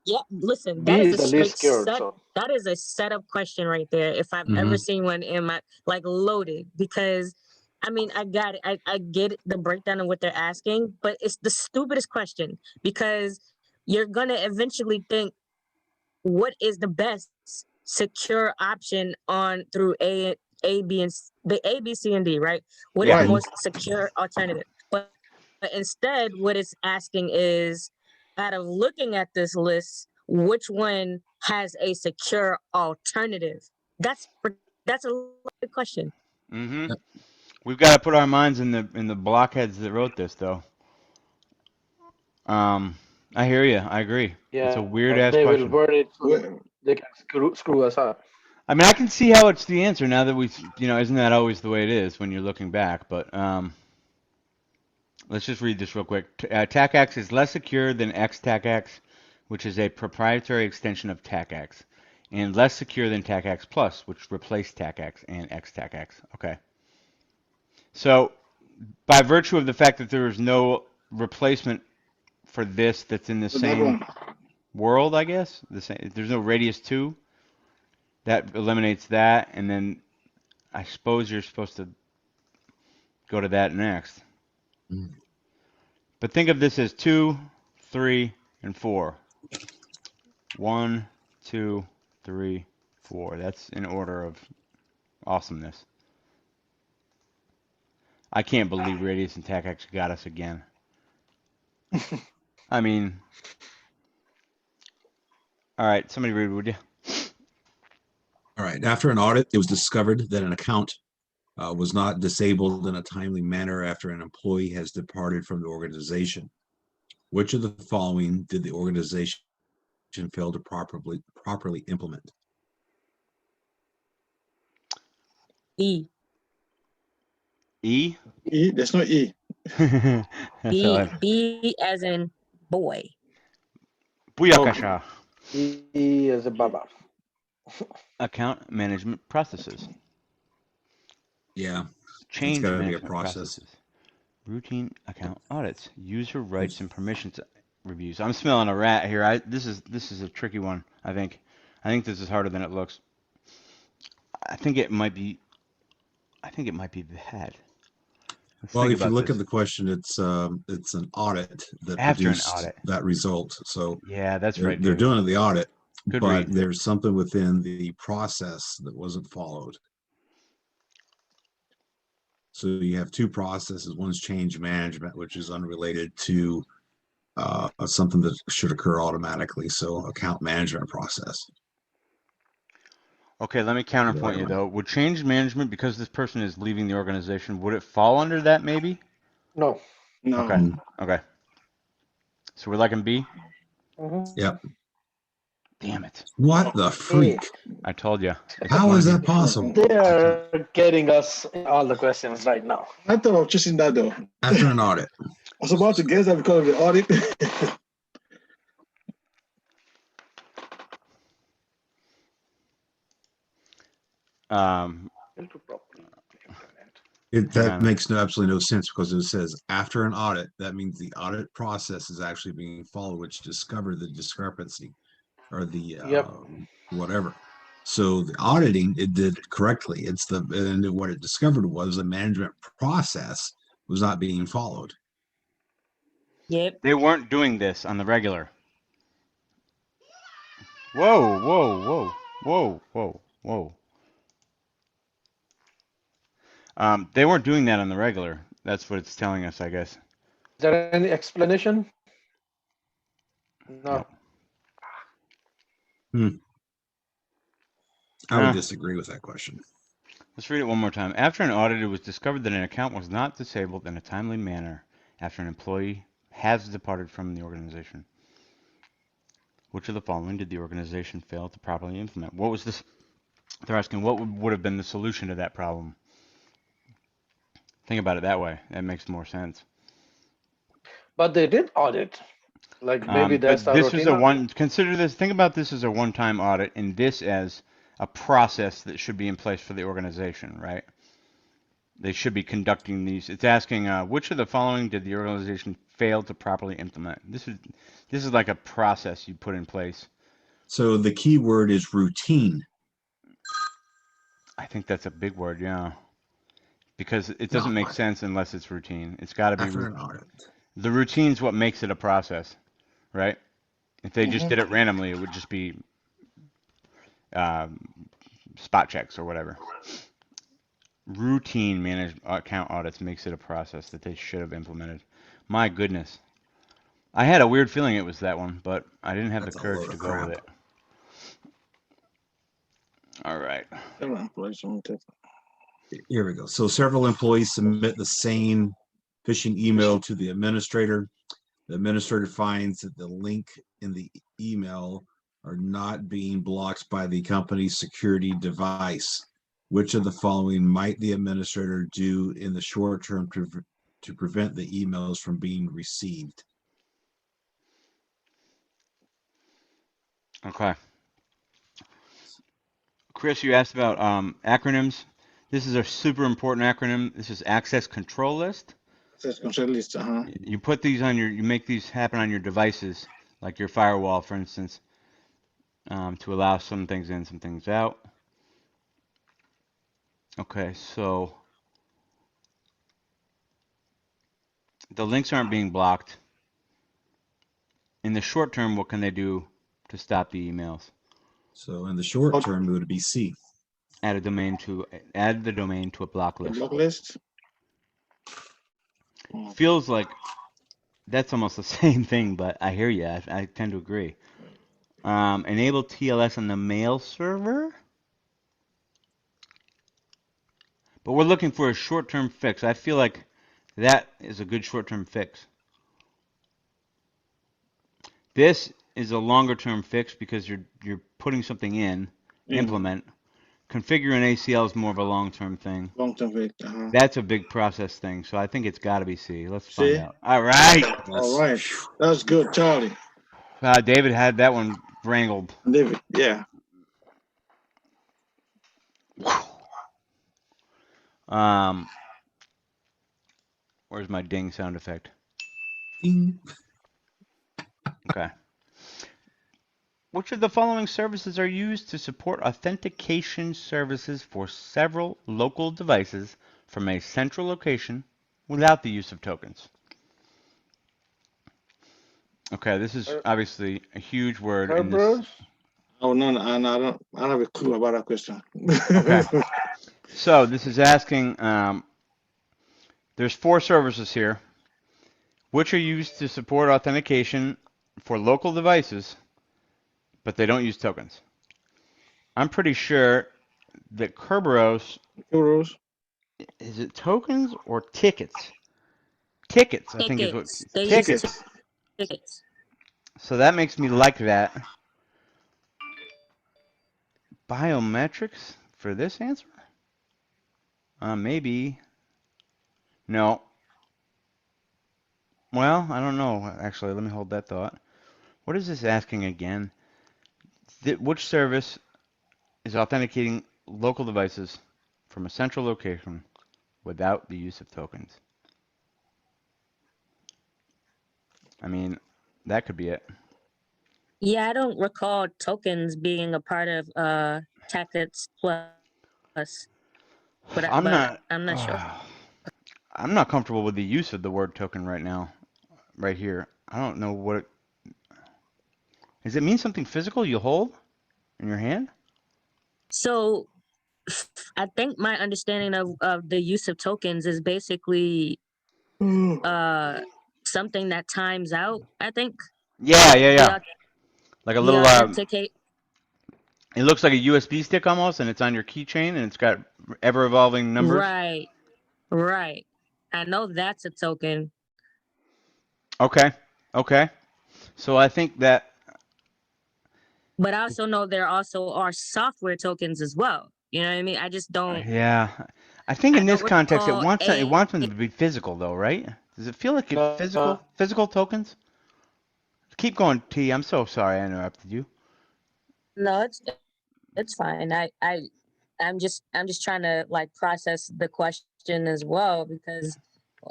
Yeah, listen, B that is is the a straight least scared. set. So That is a setup question right there. If I've ever seen one in my like loaded, because I mean I got it. I get the breakdown of what they're asking, but it's the stupidest question because you're gonna eventually think, what is the best secure option on through A, B, and the A, B, C, and D, right? What is Yeah. the most secure alternative? But instead, what it's asking is, out of looking at this list, which one has a secure alternative? That's a good question. Mm-hmm. We've got to put our minds in the blockheads that wrote this, though. I hear you. I agree. yeah, It's a weird ass they will question. word it so Well, they can screw us up. I mean, I can see how it's the answer now that isn't that always the way it is when you're looking back? But let's just read this real quick. TACAX is less secure than XTACAX, which is a proprietary extension of TACAX, and less secure than TACAX Plus, which replaced TACAX and XTACAX. Okay. So, by virtue of the fact that there is no replacement for this that's in the So that same one. world, I guess, there's no Radius 2, that eliminates that, and then I suppose you're supposed to go to that next. Mm. But think of this as 2, 3, and 4. 1, 2, 3, 4. That's in order of awesomeness. I can't believe Radius and TAC actually got us again. I mean, all right, somebody read, would you? All right. After an audit, it was discovered that an account was not disabled in a timely manner after an employee has departed from the organization. Which of the following did the organization fail to properly implement? E. E? E, there's no E. That's all I... B as in boy. Booyakasha. E as a Baba. Account management processes. Yeah, Change gotta be a management process. processes. Routine account audits. User rights and permissions reviews. I'm smelling a rat here. This is a tricky one, I think. I think this is harder than it looks. I think it might be bad. Let's Well, think if you about look this. at the question, it's an audit that After an produced audit. that result. So Yeah, that's they're, right. they're David. doing the audit, Good but read. there's something within the process that wasn't followed. So you have two processes. One's change management, which is unrelated to something that should occur automatically. So account management process. Okay, let me counterpoint you though. Would change management, because this person is leaving the organization, would it fall under that maybe? No. No. Okay. Okay. So we're liking B? Mhm. Yep. Damn it. What the freak? I told you. How is that possible? They are getting us all the questions right now. I thought of choosing that though. After an audit. I was about to guess that because of the audit. Um, That makes absolutely no sense because it says after an audit, that means the audit process is actually being followed, which discovered the discrepancy or the Yep. whatever. So the auditing, it did correctly. And what it discovered was the management process was not being followed. Yep. They weren't doing this on the regular. Whoa, whoa, whoa, whoa, whoa, whoa. They weren't doing that on the regular. That's what it's telling us, I guess. Is there any explanation? No. Nope. I would disagree with that question. Let's read it one more time. After an audit, it was discovered that an account was not disabled in a timely manner after an employee has departed from the organization. Which of the following did the organization fail to properly implement? What was this? They're asking what would have been the solution to that problem. Think about it that way. That makes more sense. But they did audit. Like maybe that's but our this is routine. a one. Consider this. Think about this as a one-time audit, and this as a process that should be in place for the organization, right? They should be conducting these. It's asking which of the following did the organization fail to properly implement? This is like a process you put in place. So the key word is routine. I think that's a big word, yeah. Because it doesn't make sense unless it's routine. It's got to be After an audit. The routine's what makes it a process, right? If they just did it randomly, it would just be spot checks or whatever. Routine managed account audits makes it a process that they should have implemented. My goodness. I had a weird feeling it was that one, but I didn't have the courage to go with it. All right. Here we go. So several employees submit the same phishing email to the administrator. The administrator finds that the link in the email are not being blocked by the company's security device. Which of the following might the administrator do in the short term to prevent the emails from being received? Okay. Chris, you asked about acronyms. This is a super important acronym. This is Access Control List. Access control list. You put these on you make these happen on your devices, like your firewall, for instance, to allow some things in, some things out. Okay, so the links aren't being blocked. In the short term, what can they do to stop the emails? So in the short term, it would be C. Add the domain to a block The list. block list. Feels like that's almost the same thing, but I hear you. I tend to agree. Enable TLS on the mail server. But we're looking for a short-term fix. I feel like that is a good short-term fix. This is a longer-term fix because you're putting something in, implement. Configure an ACL is more of a long-term thing. Long-term fix. That's a big process thing, so I think it's got to be C. Let's C? find out. All right. All right. That's good, Charlie. David had that one wrangled. David. Yeah. Where's my ding sound effect? Ding. Okay. Which of the following services are used to support authentication services for several local devices from a central location without the use of tokens? Okay, this is obviously a huge word in this. Kerberos? Oh no, no, I don't have a clue about that question. Okay. So this is asking, there's 4 services here, which are used to support authentication for local devices, but they don't use tokens. I'm pretty sure that Kerberos, Euros. is it tokens or tickets? Tickets, I think is what, Tickets. They use tickets. tickets. So that makes me like that. Biometrics for this answer? Maybe. No. Well, I don't know. Actually, let me hold that thought. What is this asking again? Which service is authenticating local devices from a central location without the use of tokens? I mean, that could be it. Yeah, I don't recall tokens being a part of Tackets Plus, but I'm not. I'm not sure. I'm not comfortable with the use of the word token right now, right here. I don't know what. Does it mean something physical you hold in your hand? So I think my understanding of the use of tokens is basically something that times out, I think. Yeah, yeah, The, yeah. au- Like a the little. authenticate. It looks like a USB stick almost, and it's on your keychain, and it's got ever-evolving numbers. Right, right. I know that's a token. Okay, okay. So I think that. But I also know there also are software tokens as well. You know what I mean? I just don't. Yeah, I think I in this don't context, recall it wants them to be physical, though, right? Does it feel like it's physical tokens? Keep going, T. I'm so sorry I interrupted you. No, it's fine. I'm just trying to like process the question as well because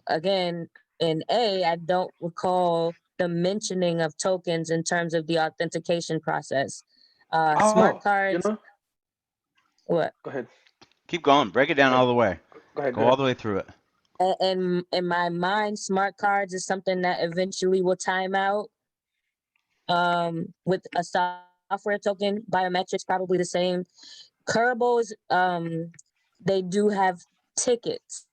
again in A I don't recall the mentioning of tokens in terms of the authentication process. Smart You cards. know, What? go ahead. Keep going. Break it down all the way. Go ahead. Go all the way through it. And in my mind, smart cards is something that eventually will time out. With a software token, biometrics probably the same. Kerbos, they do have tickets,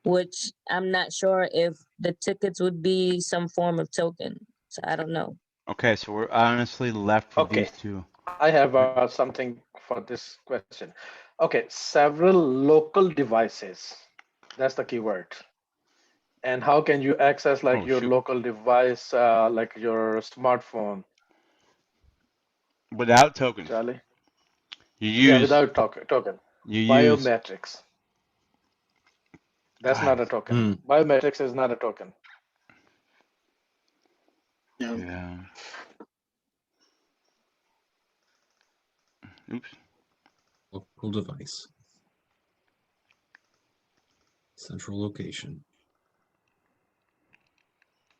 which I'm not sure if the tickets would be some form of token. So I don't know. Okay, so we're honestly left with Okay. these two. I have something for this question. Okay, several local devices. That's the keyword. And how can you access like your shoot. local device, like your smartphone, Without tokens. Charlie? You Yeah, use. without token. You use. Biometrics. That's not a token. Hmm. Biometrics is not a token. Yeah. Oops. Local device. Central location.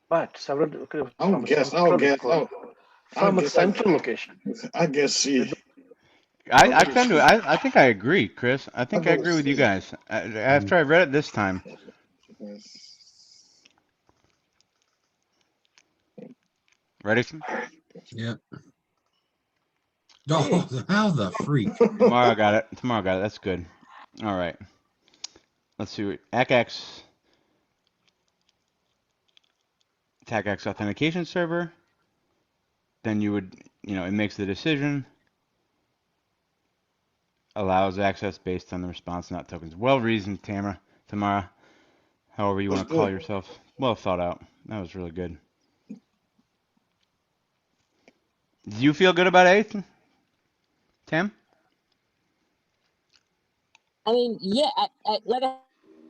But several okay, I'll from a guess. central I'll from a guess. central location. I guess C. I tend to. I think I agree, Chris. I think I I'll go agree with you C. guys. After I read it this time, ready? Yep. Oh, how the freak? Tomorrow got it. Tomorrow got it. That's good. All right. Let's see. TACAX authentication server. Then you would, it makes the decision. Allows access based on the response, not tokens. Well reasoned, Tamara. However you want to call yourself. Well thought out. That was really good. Do you feel good about A, Tam? I mean, yeah, like I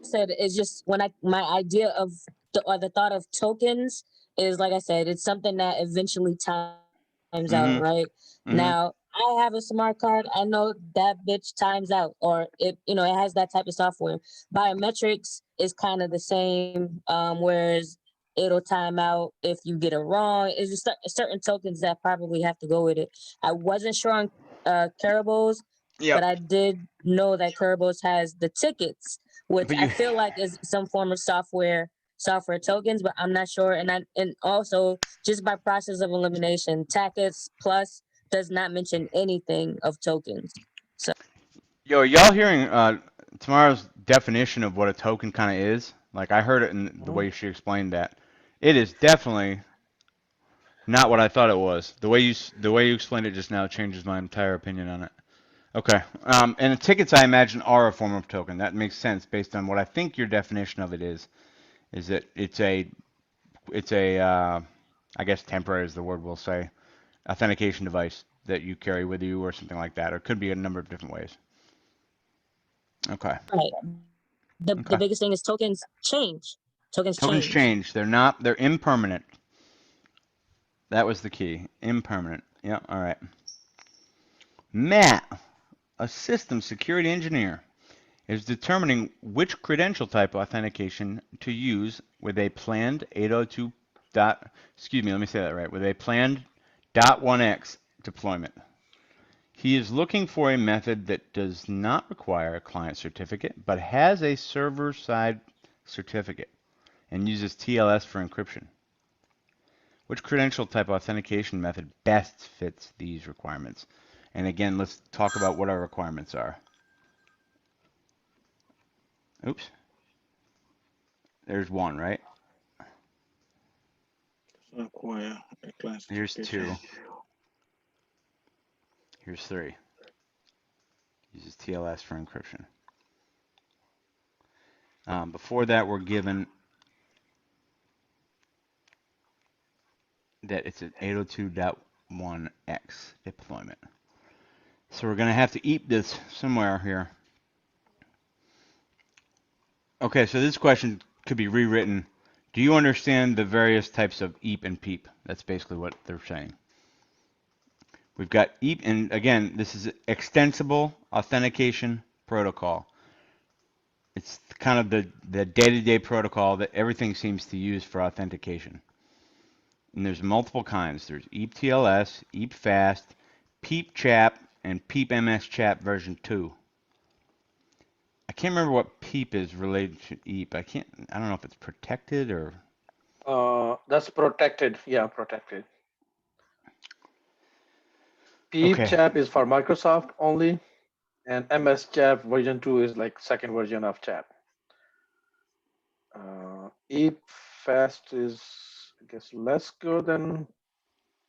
said, it's just my idea of the thought of tokens is, like I said, it's something that eventually times out, right? Now, I have a smart card. I know that bitch times out, or it has that type of software. Biometrics is kind of the same, whereas it'll time out if you get it wrong. It's just certain tokens that probably have to go with it. I wasn't sure on Caribou's, but I did know that Kerbos has the tickets, which I feel like is some form of software tokens, but I'm not sure. And also just by process of elimination, Tackets Plus does not mention anything of tokens. Yo, are y'all hearing tomorrow's definition of what a token kind of is? Like I heard it in the way she explained that. It is definitely not what I thought it was. The way you explained it just now changes my entire opinion on it. Okay. And the tickets, I imagine, are a form of token. That makes sense based on what I think your definition of it is. Is that it's a I guess temporary is the word we'll say, authentication device that you carry with you or something like that. Or it could be a number of different ways. Okay. Right. The biggest thing is tokens change. Tokens change. They're impermanent. That was the key. Impermanent. Yeah, all right. Matt, a system security engineer, is determining which credential type authentication to use with a planned 802 with a planned .1x deployment. He is looking for a method that does not require a client certificate, but has a server-side certificate and uses TLS for encryption. Which credential type authentication method best fits these requirements? And again, let's talk about what our requirements are. Oops. There's one, right? Here's two. Here's three. Uses TLS for encryption. Before that, we're given that it's an 802.1x deployment. So we're going to have to eat this somewhere here. Okay, so this question could be rewritten. Do you understand the various types of EAP and PEEP? That's basically what they're saying. We've got EAP, and again, this is extensible authentication protocol. It's kind of the day-to-day protocol that everything seems to use for authentication. And there's multiple kinds. There's EAP TLS, EAP Fast, PEEP CHAP, and PEEP MS CHAP version 2. I can't remember what PEEP is related to EAP. I don't know if it's protected or. That's protected. Yeah, protected. PEEP CHAP is for Microsoft only, and MS CHAP version 2 is like second version of CHAP. EAP Fast is, I guess, less good than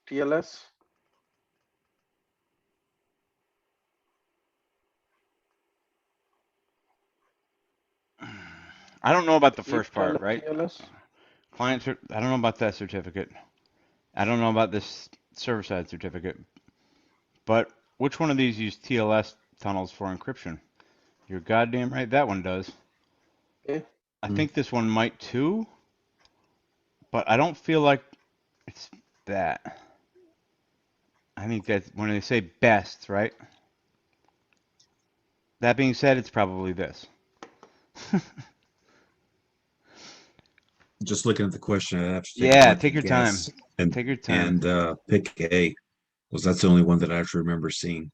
TLS. I don't know about the first part, right? TLS? I don't know about that certificate. I don't know about this server-side certificate. But which one of these use TLS tunnels for encryption? You're goddamn right, that one does. Okay. I think this one might too, but I don't feel like it's that. I think that when they say best, right? That being said, it's probably this. just looking at the question, I'd have to Yeah, a take your time. guess and Take your time. pick A, because that's the only one that I actually remember seeing.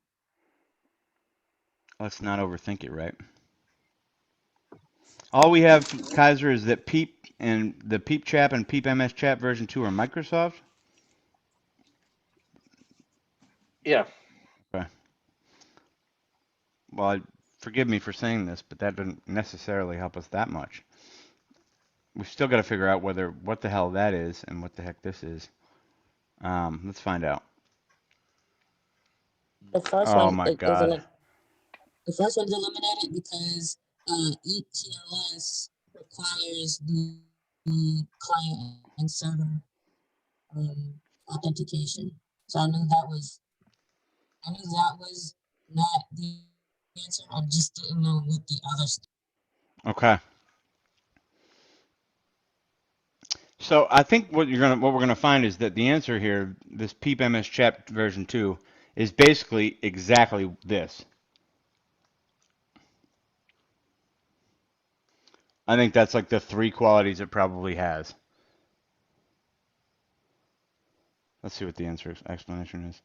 Let's not overthink it, right? All we have, Kaiser, is that Peep and the Peep Chap and Peep MS Chat version 2 are Microsoft. Yeah. Okay. Well, forgive me for saying this, but that doesn't necessarily help us that much. We've still got to figure out what the hell that is and what the heck this is. Let's find out. The first Oh one my is God. the first one's eliminated because ETLS requires the client and server authentication. So I knew that was not the answer. I just didn't know what the other stuff. Okay. So I think what we're gonna find is that the answer here, this Peep MS Chat version 2, is basically exactly this. I think that's like the 3 qualities it probably has. Let's see what the explanation is.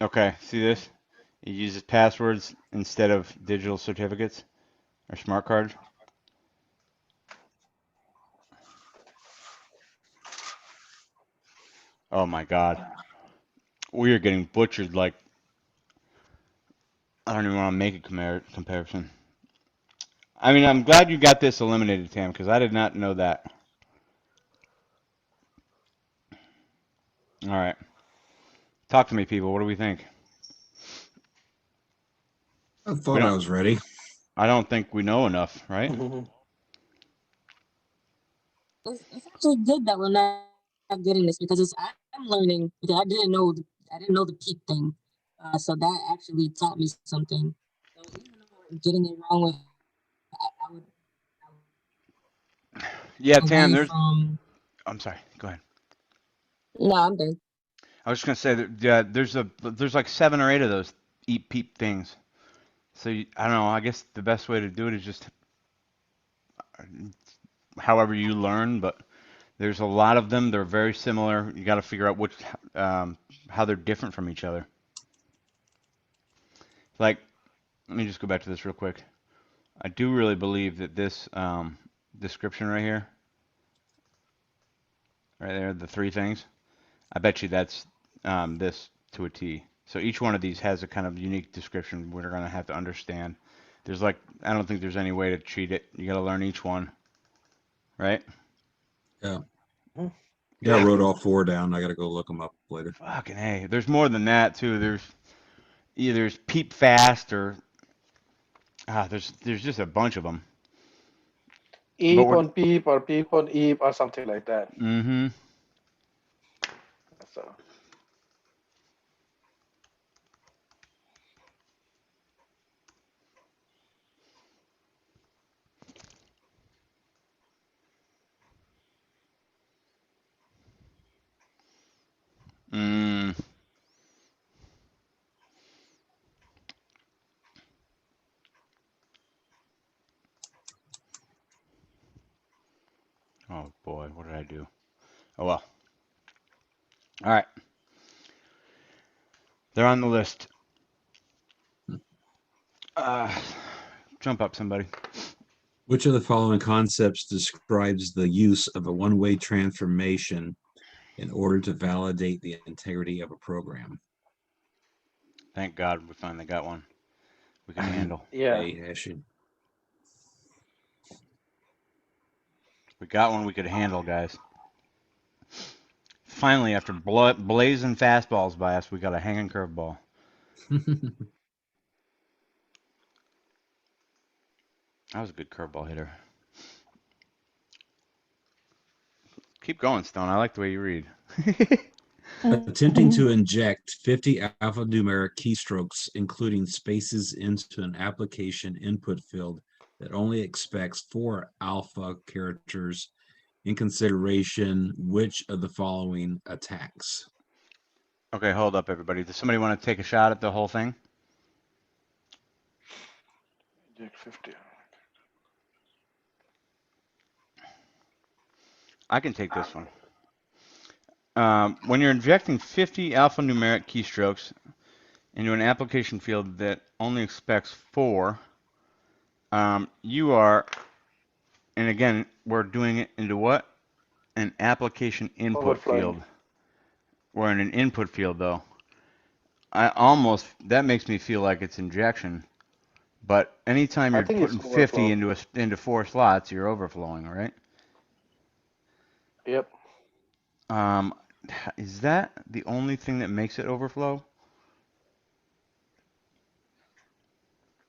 Okay, see this? It uses passwords instead of digital certificates or smart cards. Oh my God. We are getting butchered like I don't even want to make a comparison. I mean, I'm glad you got this eliminated, Tam, because I did not know that. All right. Talk to me, people. What do we think? I thought I was ready. I don't think we know enough, right? Mhm. It's actually good that we're not getting this because I'm learning because I didn't know the peak thing, so that actually taught me something. So even though we're getting it wrong with, I would Yeah, Tam, away there's. from. I'm sorry. Go ahead. No, I'm done. I was just gonna say that yeah, there's like 7 or 8 of those eat peep things. So I don't know. I guess the best way to do it is just however you learn, but there's a lot of them. They're very similar. You got to figure out how they're different from each other. Like, let me just go back to this real quick. I do really believe that this description right here, right there, the 3 things, I bet you that's this to a T. So each one of these has a kind of unique description we're going to have to understand. There's like, I don't think there's any way to cheat it. You got to learn each one, right? Yeah. Mhm. Yeah, I wrote all 4 down. I got to go look them up later. Fucking hey, there's more than that too. There's peep fast or there's just a bunch of them. But Eep we're on peep or peep on eep or something like that. mm-hmm. So Mm. Oh boy, what did I do? Oh well. All right. They're on the list. Jump up, somebody. Which of the following concepts describes the use of a one-way transformation in order to validate the integrity of a program? Thank God we finally got one we can handle. yeah. A, hashing. We got one we could handle, guys. Finally, after blazing fastballs by us, we got a hanging curveball. That was a good curveball hitter. Keep going, Stone. I like the way you read. Attempting to inject 50 alphanumeric keystrokes, including spaces, into an application input field that only expects 4 alpha characters in consideration, which of the following attacks? Okay, hold up, everybody. Does somebody want to take a shot at the whole thing? Jack 50. I can take this one. When you're injecting 50 alphanumeric keystrokes into an application field that only expects 4, you are, and again, we're doing it into what? An application input Overflowing. field. We're in an input field, though. That makes me feel like it's injection. But anytime I you're think it's putting 50 overflow. into 4 slots, you're overflowing, right? Yep. Is that the only thing that makes it overflow?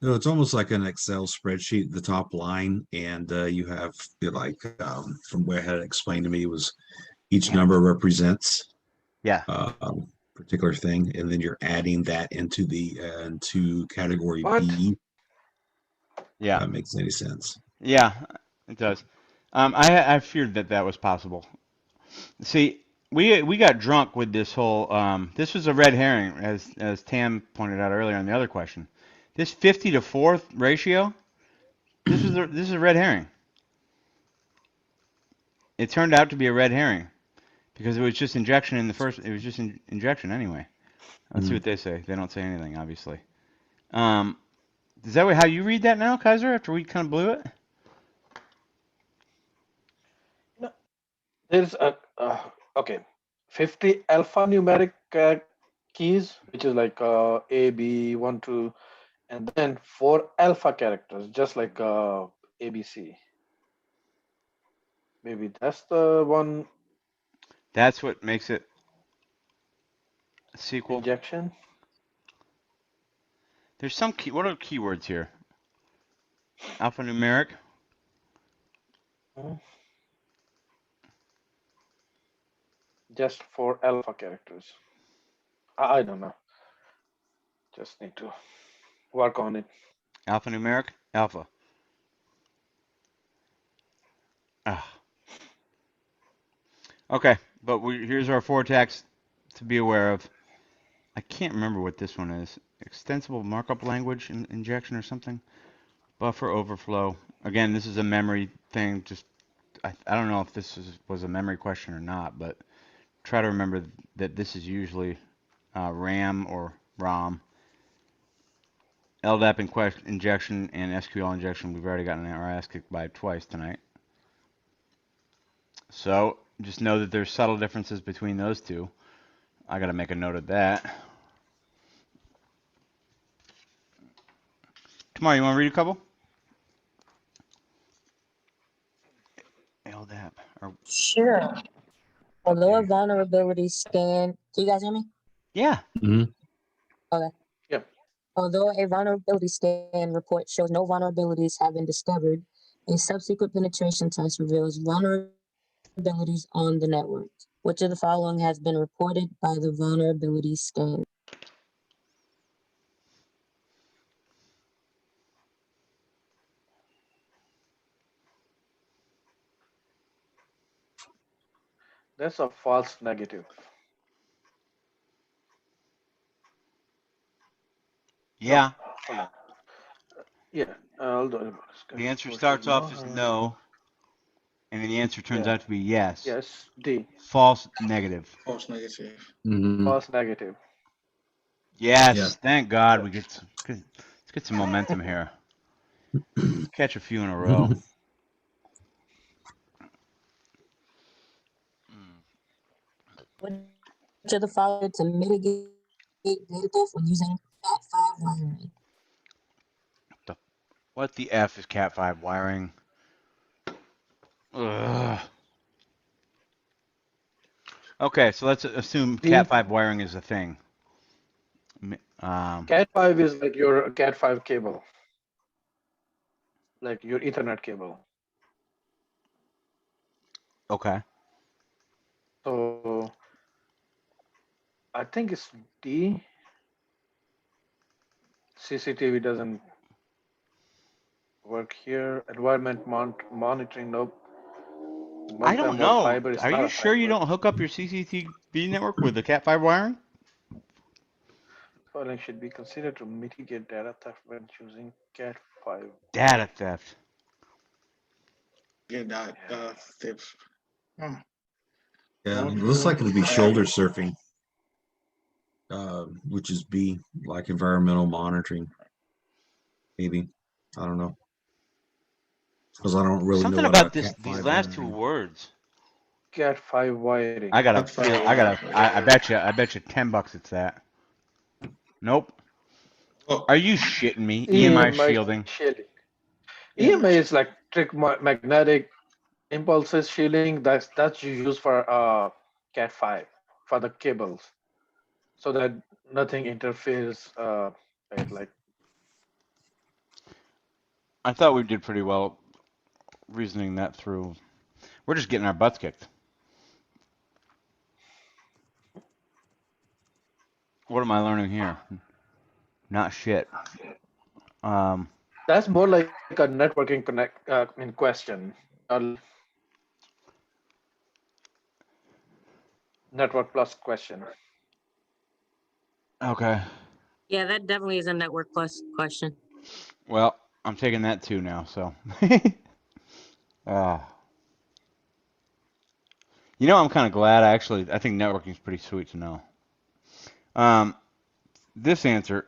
No, it's almost like an Excel spreadsheet, the top line, and you have from where it had explained to me was each Yeah. number represents Yeah. particular thing, and then you're adding that into the into category What? B. Yeah. If that makes any sense. Yeah, it does. I feared that was possible. See, we got drunk with this whole. This was a red herring, as Tam pointed out earlier on the other question. This 50 to 4 ratio. This is a red herring. It turned out to be a red herring because it was just injection in the first. It was just injection anyway. Let's see what they say. They don't say anything, obviously. Is that how you read that now, Kaiser? After we kind of blew it. No, there's a okay, 50 alphanumeric keys, which is like A, B, 1, 2, and then 4 alpha characters, just like ABC. Maybe that's the one That's what makes it a sequel. injection. There's some key. What are keywords here? Alphanumeric. Mhm. Just 4 alpha characters. I don't know. Just need to work on it. Alphanumeric. Alpha. Ah. Okay, but here's our four-tax to be aware of. I can't remember what this one is. Extensible markup language injection or something. Buffer overflow. Again, this is a memory thing. Just I don't know if this was a memory question or not, but try to remember that this is usually RAM or ROM. LDAP injection and SQL injection, we've already gotten our ass kicked by twice tonight. So just know that there's subtle differences between those two. I got to make a note of that. Tomorrow, you want to read a couple? LDAP. Sure. Although a Okay. vulnerability scan, can you guys hear me? Yeah. Okay. Yep. Although a vulnerability scan report shows no vulnerabilities have been discovered, a subsequent penetration test reveals vulnerabilities on the network. Which of the following has been reported by the vulnerability scan? That's a false negative. Yeah. Hold on. Yeah. Hold on. The answer starts off as no, and then the answer turns Yeah. out to be yes. Yes. D. False negative. False negative. False negative. Yes. Yeah. Thank God Yep. we let's get some momentum here. Let's catch a few in a row. Which of the following to mitigate data theft when using Cat5 wiring? What the F is Cat5 wiring? Ugh. Okay, so let's assume D. Cat5 wiring is a thing. Cat5 is like your Cat5 cable, like your Ethernet cable. Okay. So I think it's D. CCTV doesn't work here. Environment monitoring, nope. I don't Multi-mode know. fiber is Are not you a sure you fiber. don't hook up your CCTV network with the Cat5 wiring? Filing should be considered to mitigate data theft when choosing Cat5. Data theft. Yeah, that tips. Hmm. Yeah, it Okay. looks like it'll be shoulder surfing, which is B, like environmental monitoring. Maybe. I don't know. Because I don't really know Something what a about these Cat5 last two wiring. words. Cat5 wiring. I gotta That's fine. feel. I bet you $10 it's that. Nope. Oh, Are you shitting me? EMI EMI shielding. shielding. yeah. EMI is like magnetic impulses shielding. That's you use for Cat5 for the cables, so that nothing interferes. Right, like I thought we did pretty well reasoning that through. We're just getting our butts kicked. What am I learning here? Not shit. Um, that's more like a networking connect in question. Network plus question. okay. Yeah, that definitely is a network plus question. Well, I'm taking that too now. So, uh, I'm kind of glad. I think networking is pretty sweet to know. Um, this answer,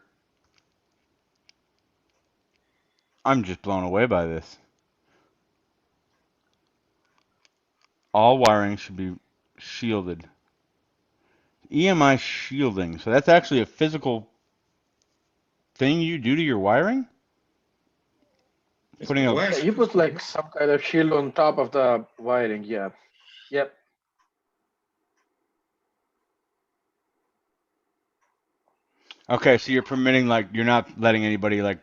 I'm just blown away by this. All wiring should be shielded. EMI shielding. So that's actually a physical thing you do to your wiring? It's Putting a Yeah, glass. you put like some kind of shield on top of the wiring. Yeah. Yep. Okay, so you're permitting you're not letting anybody like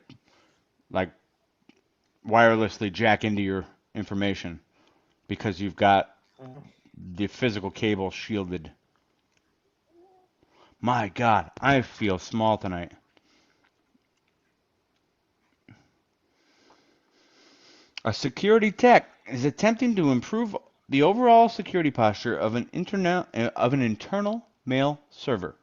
wirelessly jack into your information because you've got Mhm. the physical cable shielded. My God, I feel small tonight. A security tech is attempting to improve the overall security posture of an internal mail server.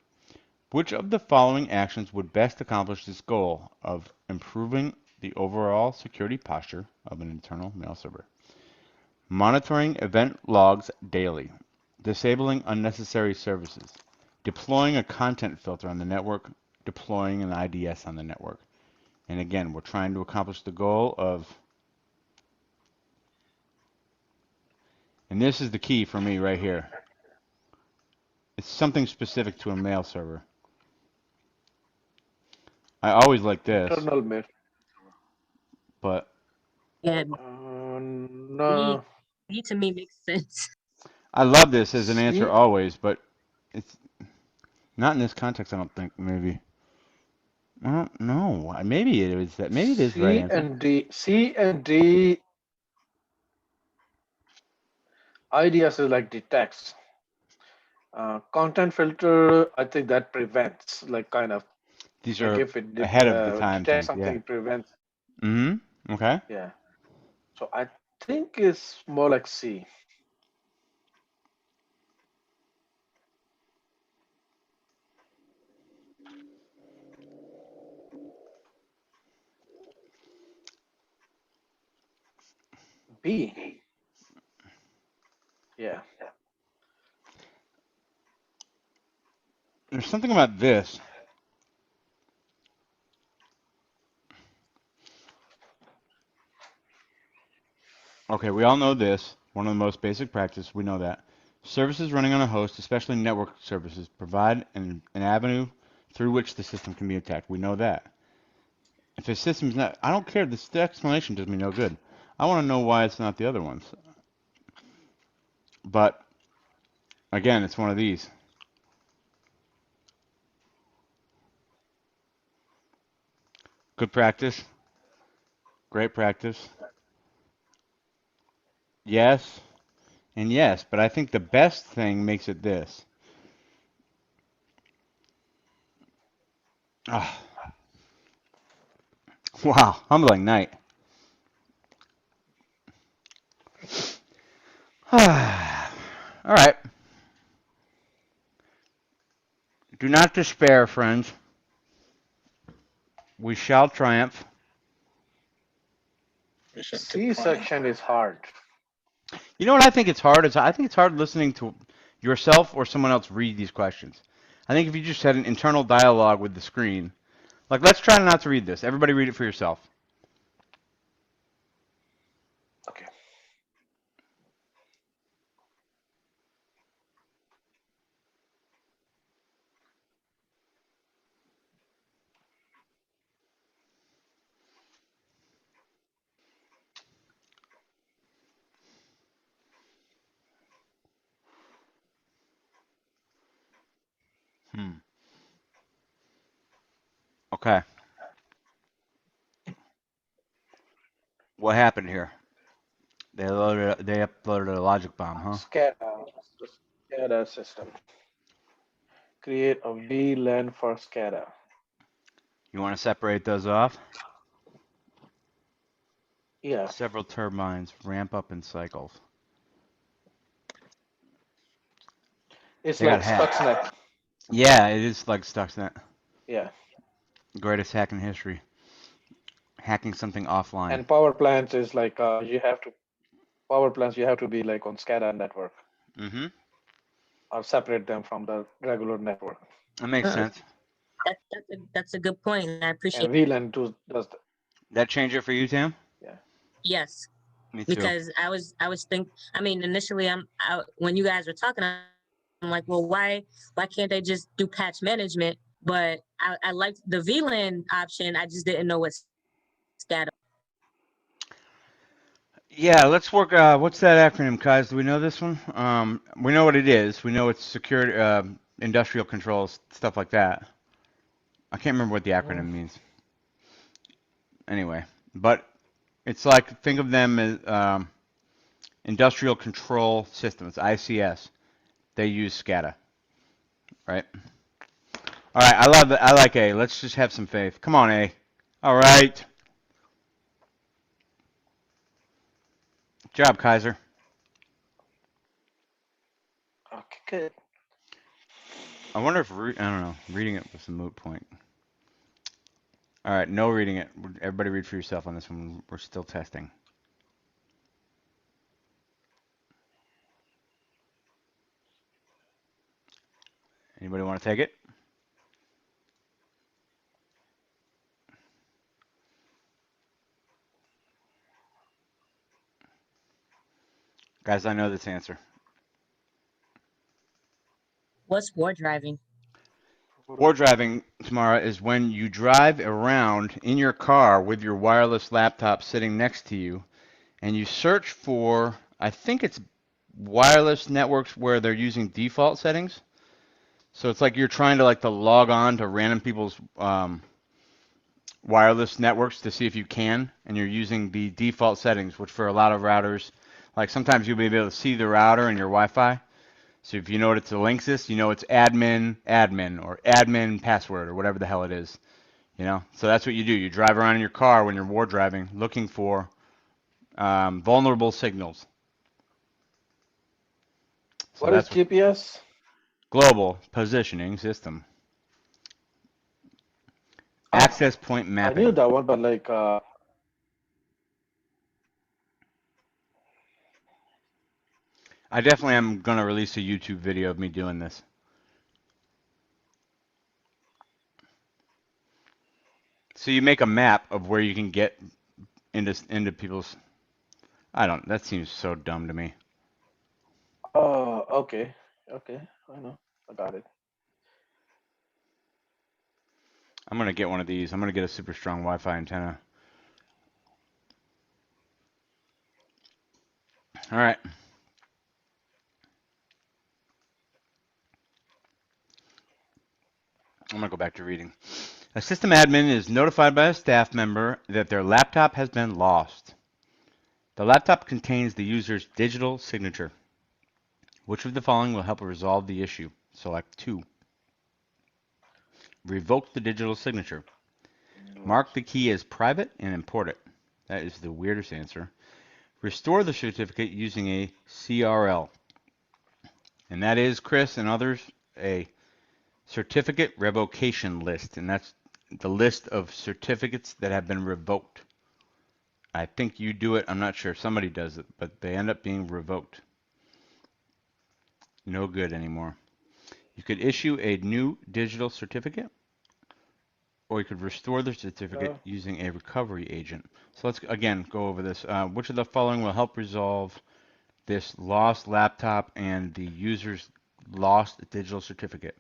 Which of the following actions would best accomplish this goal of improving the overall security posture of an internal mail server? Monitoring event logs daily, disabling unnecessary services, deploying a content filter on the network, deploying an IDS on the network. And again, we're trying to accomplish the goal of, and this is the key for me right here. It's something specific to a mail server. I always like this, Internal mail. but Yeah, B, No. B to me makes sense. I love this as an answer C always, but it's not in this context, I don't think, maybe. I don't know. Maybe it is that. Maybe it is the right C answer. and D. C and D. IDS is like detects. Content filter. I think that prevents, like kind of These like are if it ahead of the time detects things, yeah. something, it prevents. Mm-hmm. Okay. Yeah. So I think it's more like C. B. Yeah. There's something about this. Okay, we all know this. One of the most basic practice, we know that. Services running on a host, especially network services, provide an avenue through which the system can be attacked. We know that. If a system's not, I don't care. This the explanation does me no good. I want to know why it's not the other ones. But again, it's one of these. Good practice. Great practice. Yes and yes, but I think the best thing makes it this. Ah, wow, humbling night. All right. Do not despair, friends. We shall triumph. C section is hard. You know what I think it's hard is I think it's hard listening to yourself or someone else read these questions. I think if you just had an internal dialogue with the screen, like let's try not to read this. Everybody read it for yourself. Okay. Okay. What happened here? They uploaded a logic bomb, huh? SCADA system. Create a VLAN for SCADA. You want to separate those off? Yeah. Several turbines ramp up in cycles. It's They like got hacked. Stuxnet. Yeah, it is like Stuxnet. Yeah. Greatest hack in history. Hacking something offline. And power plants is like you have to be like on SCADA network Mm-hmm. or separate them from the regular network. That makes Uh, sense. That's a good point. And I appreciate And VLAN does that. That change it for you, Tam? yes. Me too. Because I was initially when you guys were talking, I'm like, well, why can't they just do patch management? But I liked the VLAN option. I just didn't know what SCADA. Yeah, let's work. What's that acronym, Kais? Do we know this one? We know what it is. We know it's security, industrial controls, stuff like that. I can't remember what the acronym means. Anyway, but it's like, think of them as industrial control systems, ICS. They use SCADA, right? All right, I love it. I like A. Let's just have some faith. Come on, A. All right. Good job, Kaiser. Okay, good. I wonder if, I don't know, reading it was a moot point. All right, no reading it. Everybody read for yourself on this one. We're still testing. Anybody want to take it? Guys, I know this answer. What's war driving? War driving, Tamara, is when you drive around in your car with your wireless laptop sitting next to you, and you search for, I think it's wireless networks where they're using default settings. So it's like you're trying to log on to random people's wireless networks to see if you can, and you're using the default settings, which for a lot of routers, like sometimes you'll be able to see the router and your Wi-Fi. So if you know what it's a Linksys, you know it's admin, or admin password, or whatever the hell it is. You know, so that's what you do. You drive around in your car when you're war driving, looking for vulnerable signals. So What is that's GPS? global positioning system. Access point I mapping. knew that one, but like I definitely am going to release a YouTube video of me doing this. So you make a map of where you can get into people's. That seems so dumb to me. oh, okay. Okay, I know. I got it. I'm going to get one of these. I'm going to get a super strong Wi-Fi antenna. All right. I'm going to go back to reading. A system admin is notified by a staff member that their laptop has been lost. The laptop contains the user's digital signature. Which of the following will help resolve the issue? Select 2. Revoke the digital signature. Mark the key as private and import it. That is the weirdest answer. Restore the certificate using a CRL. And that is, Chris and others, a certificate revocation list. And that's the list of certificates that have been revoked. I think you do it. I'm not sure. Somebody does it, but they end up being revoked. No good anymore. You could issue a new digital certificate, or you could restore the certificate using a recovery agent. So let's again go over this. Which of the following will help resolve this lost laptop and the user's lost digital certificate?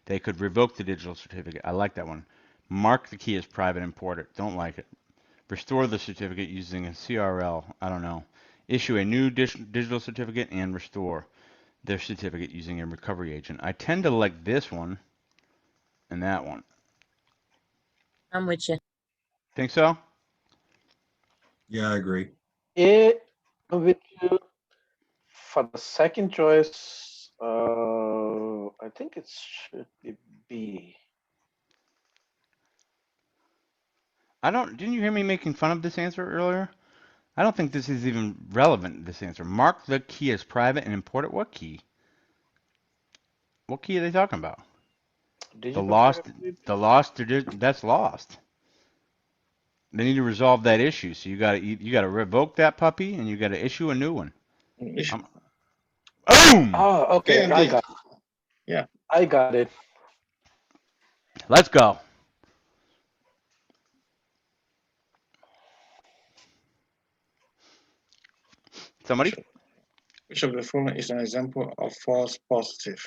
They could revoke the digital certificate. I like that one. Mark the key as private and import it. Don't like it. Restore the certificate using a CRL. I don't know. Issue a new digital certificate and restore their certificate using a recovery agent. I tend to like this one and that one. I'm with you. Think so? Yeah, I agree. I'm with you. For the second choice, I think it should be B. Didn't you hear me making fun of this answer earlier? I don't think this is even relevant, this answer. Mark the key as private and import it. What key? What key are they talking about? Digital certificate? That's lost. They need to resolve that issue. So you gotta revoke that puppy and you gotta issue a new one. Boom! Oh, okay. I got it. Yeah. I got it. Let's go. Somebody? Which of the following is an example of false positive?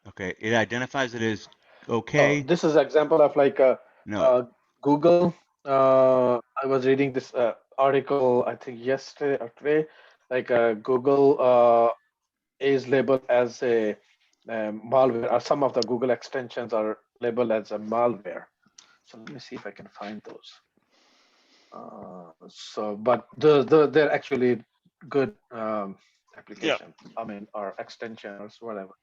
Okay, it identifies it as okay. This is example of like No, Google. I was reading this article, I think yesterday or today. Like Google is labeled as a malware, or some of the Google extensions are labeled as a malware. So let me see if I can find those. But they're actually good application. I mean, or extensions, whatever.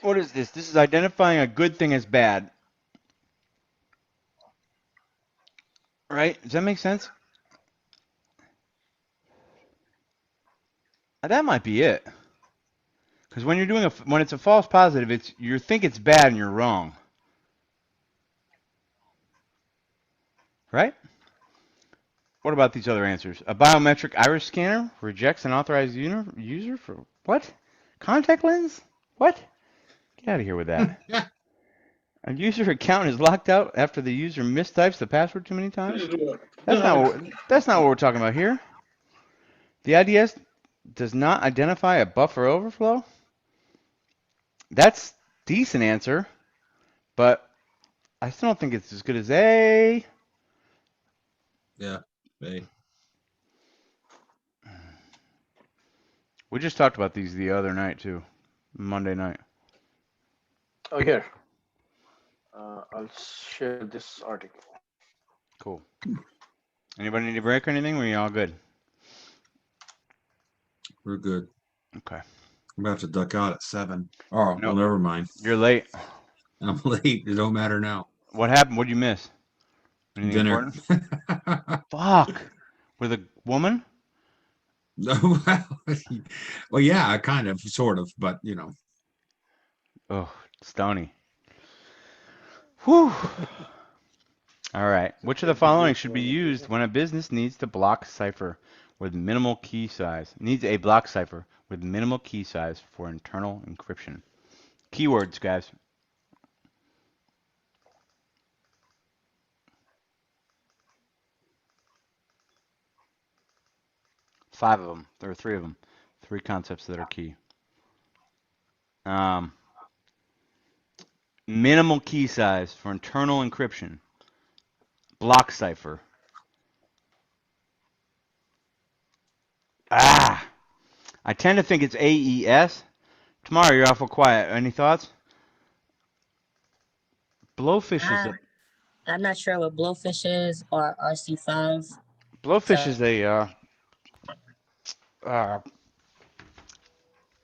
what is this? This is identifying a good thing as bad. Right? Does that make sense? That might be it. Because when you're doing when it's a false positive, you think it's bad and you're wrong. Right? What about these other answers? A biometric iris scanner rejects an authorized user for what? Contact lens? What? Get out of here with that. A user account is locked out after the user mistypes the password too many times? That's not what we're talking about here. The IDS does not identify a buffer overflow? That's decent answer, but I still don't think it's as good as A. Yeah. A. We just talked about these the other night too, Monday night. Oh, here. I'll share this article. Cool. Anybody need a break or anything? Or are you all good? We're good. Okay. I'm about to duck out at 7. Oh, well, Nope. never mind. You're late. I'm late. It don't matter now. What happened? What'd you miss? Anything Dinner. important? Fuck. With a woman? No, well, yeah, kind of, sort of, but you know. Oh, Stony. Whew. All right. Which of the following should be used when a business needs to block cipher with minimal key size? Needs a block cipher with minimal key size for internal encryption. Keywords, guys. Five of them. There are three of them. Three concepts that are key. Minimal key size for internal encryption. Block cipher. I tend to think it's AES. Tomorrow, you're awful quiet. Any thoughts? Blowfish is a I'm not sure what Blowfish is or RC5. blowfish So- is a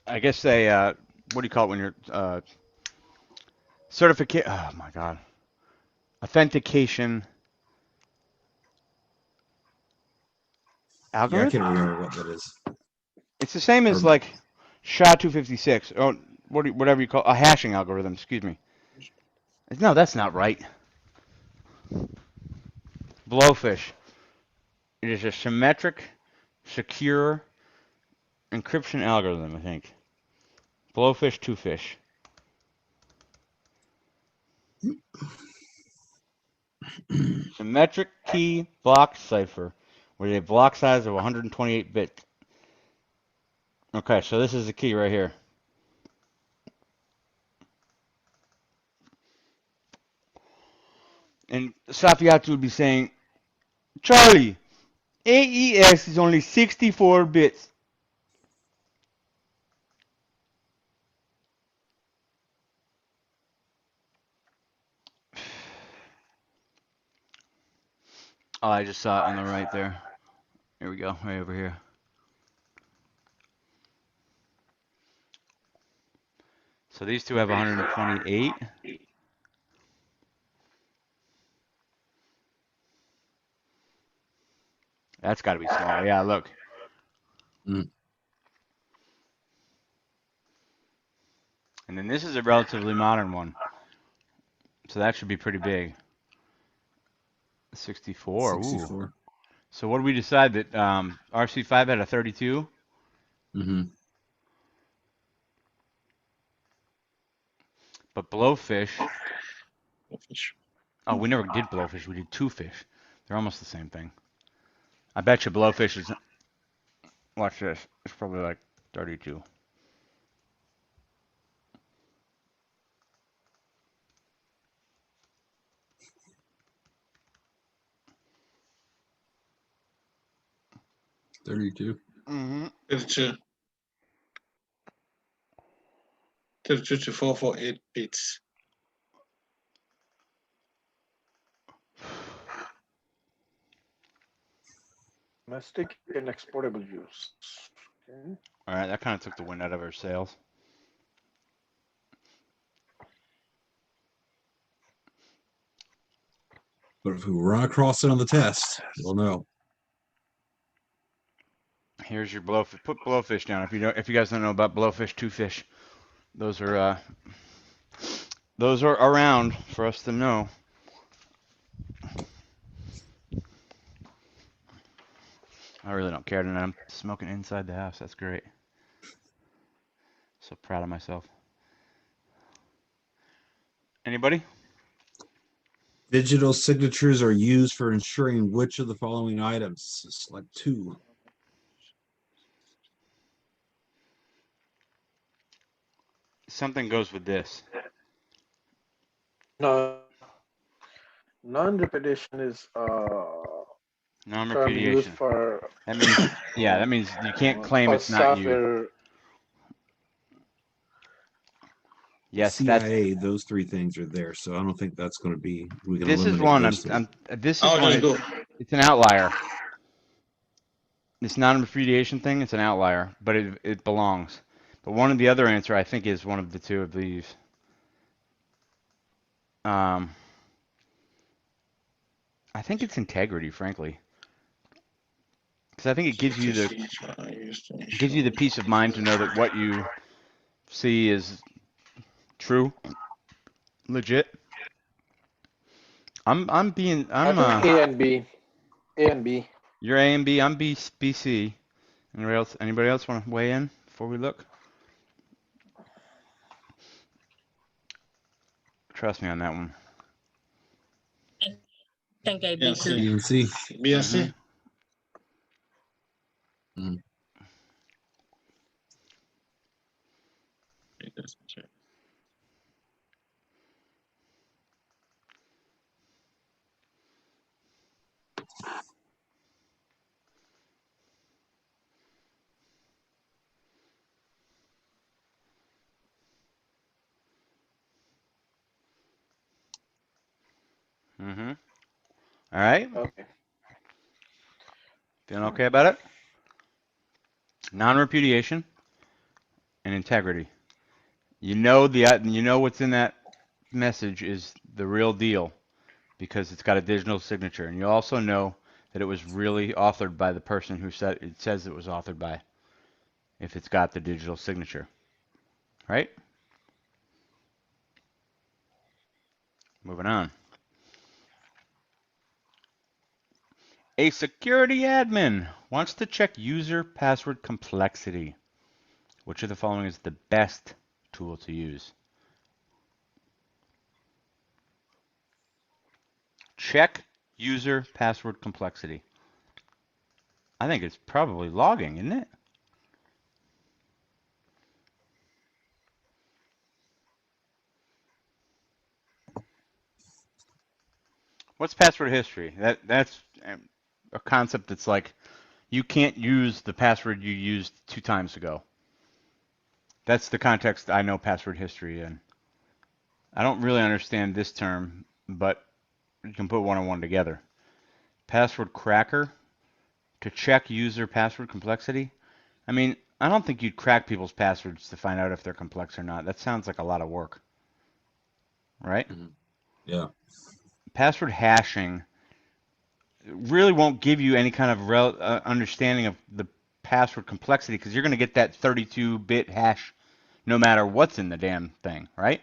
I guess a what do you call it when you're certificate? Oh my god, authentication. Yeah, I algorithm? can't remember what that is. It's the same as Or- like SHA-256 or whatever you call a hashing algorithm. Excuse me. No, that's not right. Blowfish. It is a symmetric, secure encryption algorithm, I think. Blowfish, two fish. Symmetric key block cipher with a block size of 128 bits. Okay, so this is the key right here. And Safiatou would be saying, Charlie, AES is only 64 bits. Oh, I just saw it on the right there. Here we go, right over here. So these two have 128. That's got to be small. Yeah, look. Mm. And then this is a relatively modern one. So that should be pretty big. 64. Ooh. 64. So what did we decide that RC5 had a 32? Mm-hmm. But Blowfish. Oh, we never did Blowfish. We did two fish. They're almost the same thing. I bet you Blowfish is. Watch this. It's probably like 32. Mm-hmm. 32. 32 to 448 bits. Domestic and exportable use. Okay. All right, that kind of took the wind out of our sails. But if we run across it on the test, we'll know. Here's your Blowfish. Put Blowfish down if you guys don't know about Blowfish, two fish. Those are around for us to know. I really don't care tonight. I'm smoking inside the house. That's great. So proud of myself. Anybody? Digital signatures are used for ensuring which of the following items. Select two. Something goes with this. No. Non-repetition is term used Non-repudiation. for That means, yeah, that means you can't claim for it's not you. software. Yes, that's. CIA, those three things are there, so I don't think that's going to be. We can This is eliminate one. those three. This is I'll one. just go. It's an outlier. This non-repudiation thing, it's an outlier, but it belongs. But one of the other answer, I think, is one of the two of these. I think it's integrity, frankly, because I think it gives you the peace of mind to know that what you see is true, legit. I think A and B. A and B. You're A and B. I'm BC. Anybody else want to weigh in before we look? Trust me on that one. I think A, B Yes. too. BNC. BSC. Mm-hmm. All right. Okay. Feeling okay about it? Non-repudiation and integrity. You know what's in that message is the real deal because it's got a digital signature, and you also know that it was really authored by the person who said it says it was authored by, if it's got the digital signature, right? Moving on. A security admin wants to check user password complexity. Which of the following is the best tool to use? Check user password complexity. I think it's probably logging, isn't it? What's password history? That's a concept that's like you can't use the password you used 2 times ago. That's the context I know password history in. I don't really understand this term, but you can put one and one together. Password cracker to check user password complexity. I mean, I don't think you'd crack people's passwords to find out if they're complex or not. That sounds like a lot of work, right? Yeah. Password hashing really won't give you any kind of understanding of the password complexity because you're going to get that 32-bit hash no matter what's in the damn thing, right?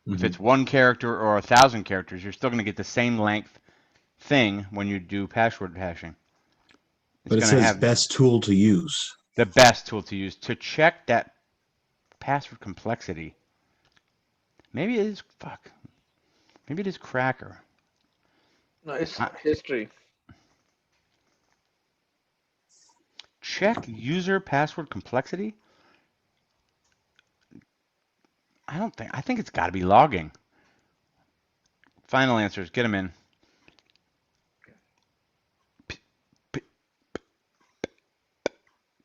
If it's 1 character or 1,000 characters, you're still going to get the same length thing when you do password hashing. But it going to says have best tool to use. the best tool to use to check that password complexity. Maybe it is Maybe it is cracker. No, it's history. Check user password complexity? I think it's got to be logging. Final answers, get them in.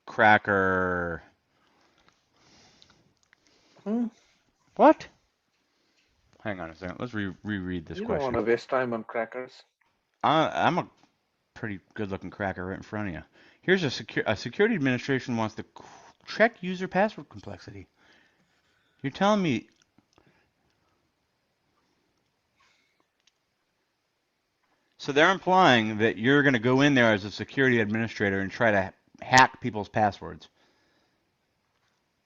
Cracker. What? Hang on a second. Let's reread this You don't want question. to waste time on crackers. I'm a pretty good-looking cracker right in front of you. Here's a security administration wants to check user password complexity. You're telling me so they're implying that you're going to go in there as a security administrator and try to hack people's passwords.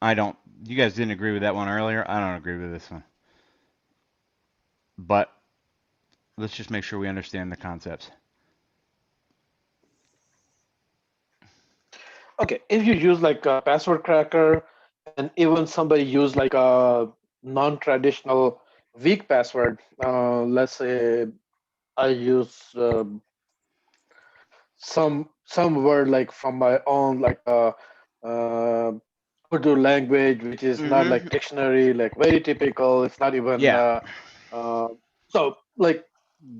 You guys didn't agree with that one earlier. I don't agree with this one. But let's just make sure we understand the concepts. Okay, if you use like a password cracker, and even somebody use like a non-traditional weak password, let's say I use some word like from my own like Urdu language, which is not like dictionary, like very typical. It's not even so like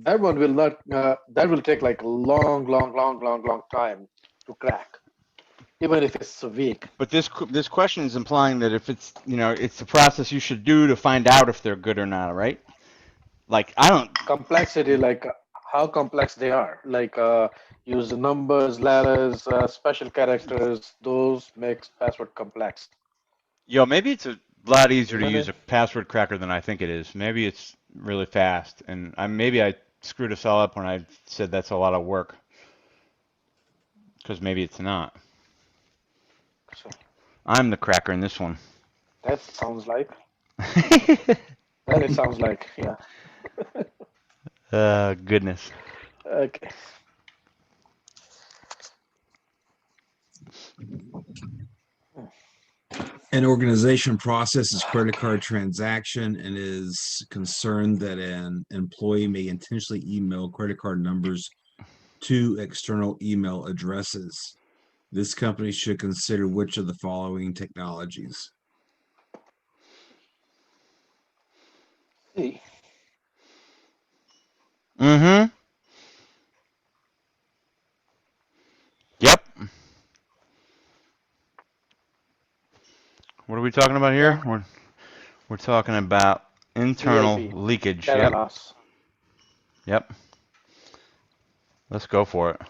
that one will not that will take like a long time to crack, even if it's weak. But this question is implying that if it's it's the process you should do to find out if they're good or not, right? Like I don't Complexity, like how complex they are, like use numbers, letters, special characters. Those makes password complex. maybe it's a lot easier to Isn't use it? a password cracker than I think it is. Maybe it's really fast, and maybe I screwed us all up when I said that's a lot of work. Because maybe it's not. So I'm the cracker in this one. that sounds like. That it sounds like, yeah. Goodness. Okay. An organization processes credit card transaction and is concerned that an employee may intentionally email credit card numbers to external email addresses. This company should consider which of the following technologies. See. Mm-hmm. Yep. What are we talking about here? We're talking about internal DLP, leakage. data loss. Yep. Let's go for it.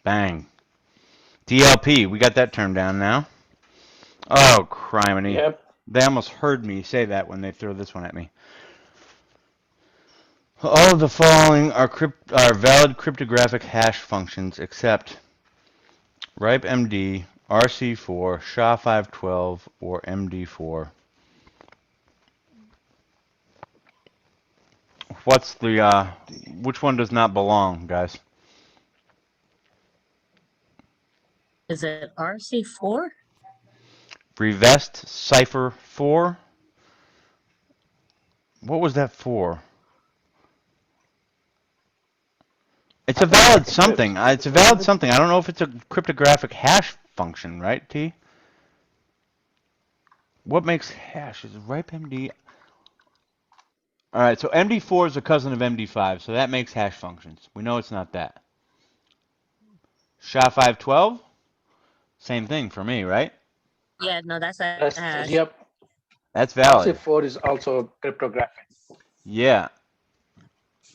Bang. DLP. We got that term down now. Oh, criminy. Yep. They almost heard me say that when they threw this one at me. All of the following are valid cryptographic hash functions except RIPE-MD, RC4, SHA-512, or MD4. What's the which one does not belong, guys? Is it RC4? Revest Cipher 4. What was that for? It's a valid something. It's a valid something. I don't know if it's a cryptographic hash function, right, T? What makes hash? Is it RIPE-MD? All right, so MD4 is a cousin of MD5, so that makes hash functions. We know it's not that. SHA-512? Same thing for me, right? Yeah, no, that's a That's hash. yep. That's valid. RC4 is also cryptographic. Yeah.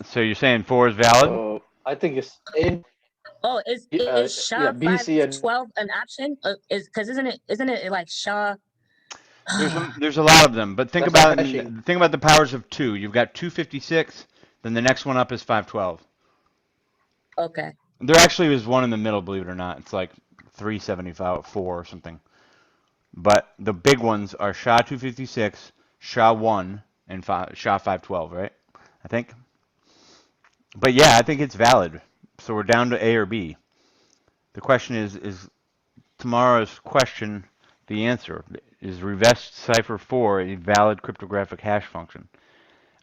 So you're saying 4 is valid? So I think it's in Oh, is yeah, BC and 512 an option? Is because isn't it like SHA? There's a lot of them, but think that's a about hashing. think about the powers of 2. You've got 256, then the next one up is 512. Okay. There actually is one in the middle, believe it or not. It's like 375 4 or something. But the big ones are SHA-256, SHA-1, and SHA-512, right? I think. But yeah, I think it's valid. So we're down to A or B. The question is tomorrow's question the answer? Is Revest Cipher 4 a valid cryptographic hash function?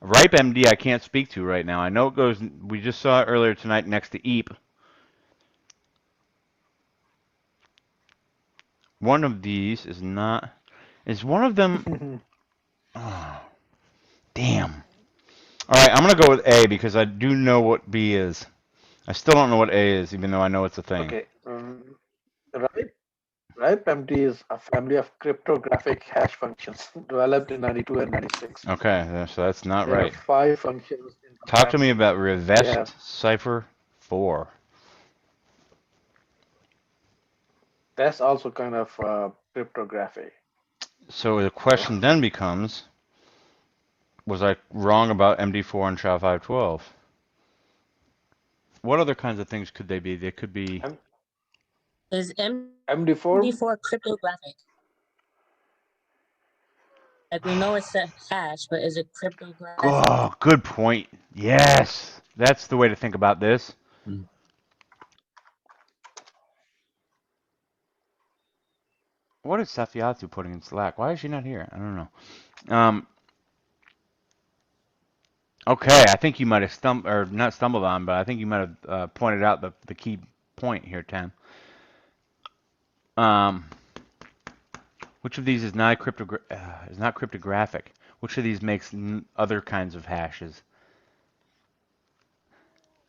RIPE-MD I can't speak to right now. I know it goes, we just saw it earlier tonight next to EAP. One of these is not, is one of them, oh, damn. All right, I'm going to go with A because I do know what B is. I still don't know what A is, even though I know it's a thing. Okay. RIPE-MD is a family of cryptographic hash functions developed in 92 and 96. Okay, so that's not There are right. 5 functions in the Talk to me class. about Yeah. Revest Cipher 4. That's also kind of cryptographic. So the question then becomes, was I wrong about MD4 and SHA-512? What other kinds of things could they be? They could be, Is MD4 MD4 cryptographic? Like we know it's a hash, but is it cryptographic? oh, good point. Yes, that's the way to think about this. Mm. What is Safiatu putting in Slack? Why is she not here? I don't know. Okay, I think you might have not stumbled on, but I think you might have pointed out the key point here, Tan. Which of these is not cryptographic? Which of these makes other kinds of hashes?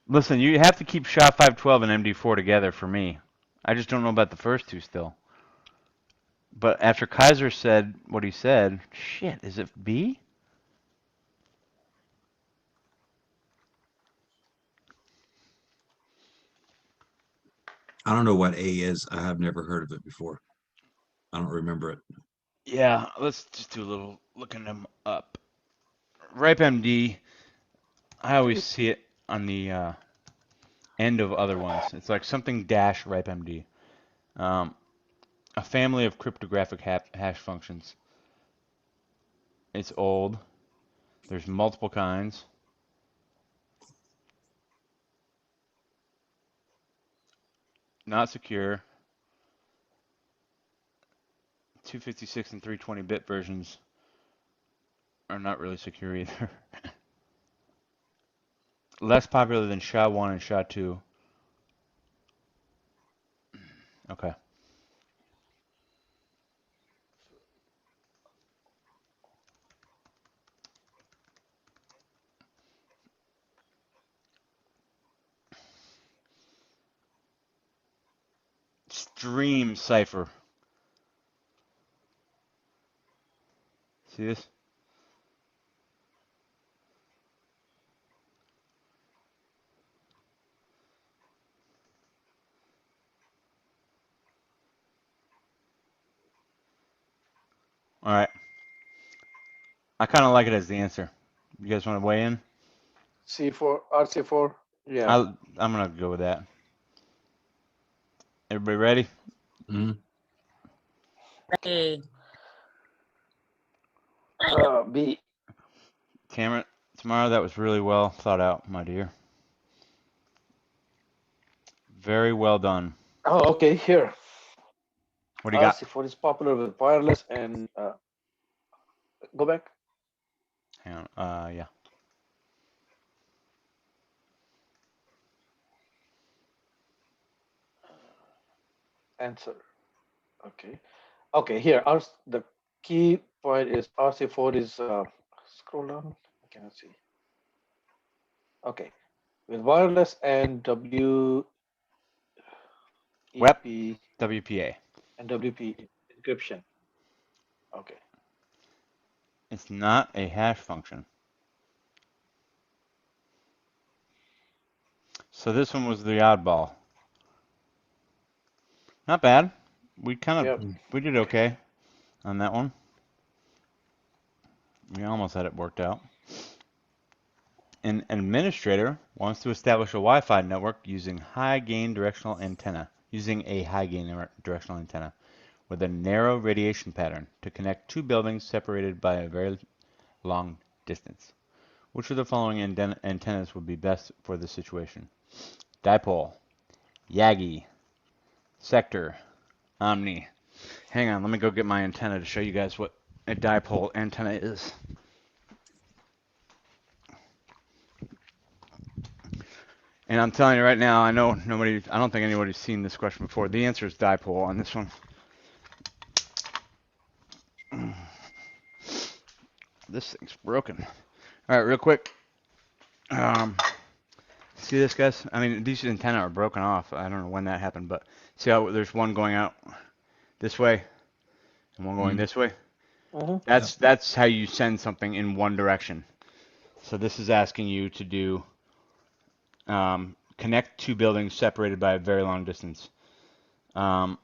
Listen, you have to keep SHA-512 and MD4 together for me. I just don't know about the first two still. But after Kaiser said what he said, shit, is it B? I don't know what A is. I have never heard of it before. I don't remember it. Yeah, let's just do a little looking them up. RIPE-MD, I always see it on the end of other ones. It's like something dash RIPE-MD. A family of cryptographic hash functions. It's old. There's multiple kinds. Not secure. 256 and 320-bit versions are not really secure either. Less popular than SHA-1 and SHA-2. Okay. Stream cipher. See this? All right. I kind of like it as the answer. You guys want to weigh in? C4, RC4. Yeah. I'm gonna go with that. Everybody ready? Mhm. Hey, B. Cameron, tomorrow that was really well thought out, my dear. Very well done. Oh, okay. Here, What do you got? RC4 is popular with wireless and go back. Hang on. Yeah. Answer. Okay. Okay. Here, the key point is RC4 is scroll down. I cannot see. Okay. With wireless and WEP WEP, WPA. and WP encryption. Okay. It's not a hash function. So this one was the oddball. Not bad. We Yep. did okay on that one. We almost had it worked out. An administrator wants to establish a Wi-Fi network using a high-gain directional antenna with a narrow radiation pattern to connect two buildings separated by a very long distance. Which of the following antennas would be best for this situation? Dipole, Yagi, Sector, Omni. Hang on, let me go get my antenna to show you guys what a dipole antenna is. And I'm telling you right now, I don't think anybody's seen this question before. The answer is dipole on this one. This thing's broken. All right, real quick. See this, guys? I mean, these antennae are broken off. I don't know when that happened, but see how there's one going out this way and one going this way? That's how you send something in one direction. So this is asking you to do connect two buildings separated by a very long distance. No,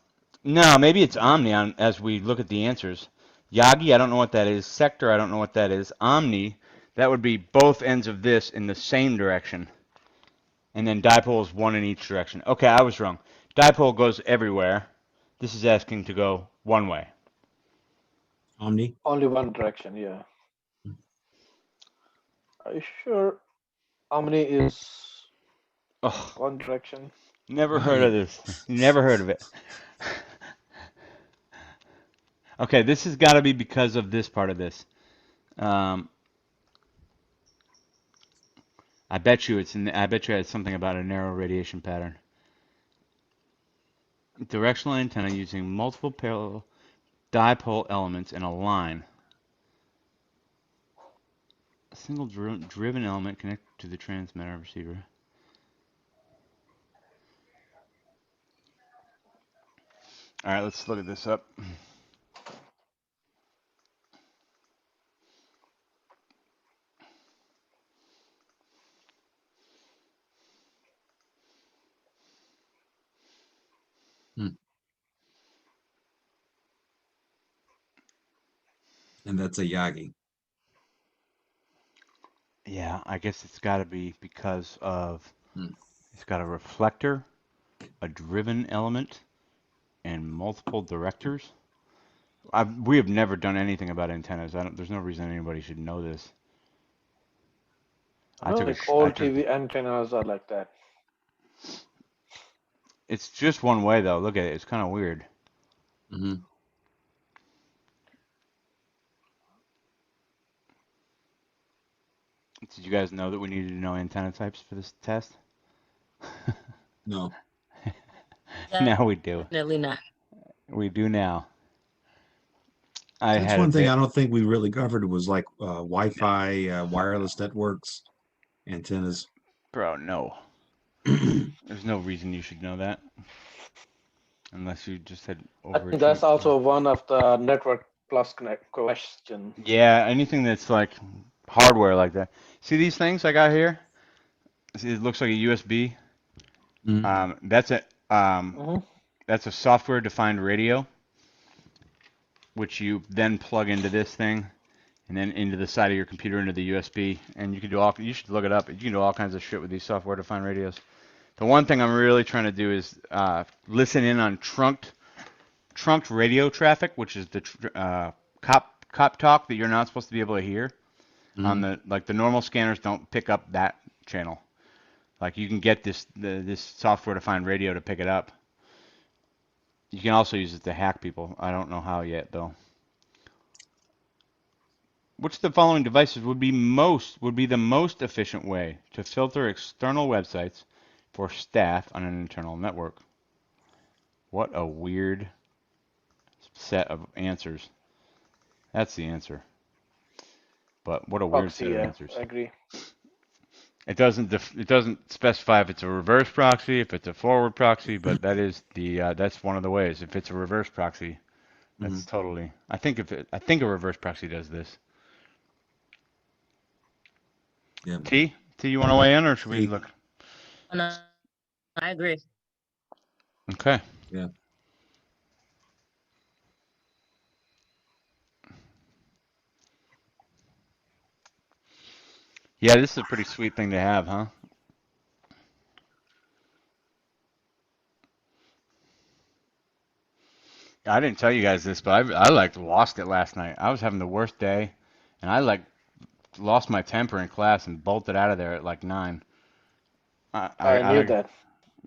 maybe it's Omni as we look at the answers. Yagi, I don't know what that is. Sector, I don't know what that is. Omni, that would be both ends of this in the same direction. And then dipole is one in each direction. Okay, I was wrong. Dipole goes everywhere. This is asking to go one way. Omni. Only one direction. Yeah. Are you sure Omni is Oh, one direction? never heard of this. Never heard of it. Okay, this has got to be because of this part of this. I bet you I bet you it's something about a narrow radiation pattern. Directional antenna using multiple parallel dipole elements in a line. A single driven element connected to the transmitter or receiver. All right, let's look at this up. And that's a Yagi. Yeah, I guess it's got to be because of it's got a reflector, a driven element, and multiple directors. We have never done anything about antennas. There's no reason anybody should know this. I know, like all TV antennas are like that. It's just one way though. Look at it. It's kind of weird. Mm-hmm. Did you guys know that we needed to know antenna types for this test? No. Now we do. definitely not. We do now. That's one thing I don't think we really covered was like Wi-Fi, wireless networks, antennas. Bro, no. There's no reason you should know that. Unless you just had I think that's also one of the network plus connect question. Yeah, anything that's like hardware like that. See these things I got here? See, it looks like a USB. That's a software-defined radio, which you then plug into this thing, and then into the side of your computer into the USB. And you can do all. You should look it up. You can do all kinds of shit with these software-defined radios. The one thing I'm really trying to do is listen in on trunked radio traffic, which is the cop talk that you're not supposed to be able to hear. On the normal scanners don't pick up that channel. Like you can get this software-defined radio to pick it up. You can also use it to hack people. I don't know how yet though. Which of the following devices would be the most efficient way to filter external websites for staff on an internal network? What a weird set of answers. That's the answer. But what a weird set of answers. I agree. It doesn't specify if it's a reverse proxy, if it's a forward proxy, but that is that's one of the ways. If it's a reverse proxy, that's totally. I think a reverse proxy does this. Yeah. T, you want to weigh in, or should we T. look? No, I agree. Okay. Yeah. Yeah, this is a pretty sweet thing to have, huh? I didn't tell you guys this, but I like lost it last night. I was having the worst day, and I like lost my temper in class and bolted out of there at like 9. I knew that.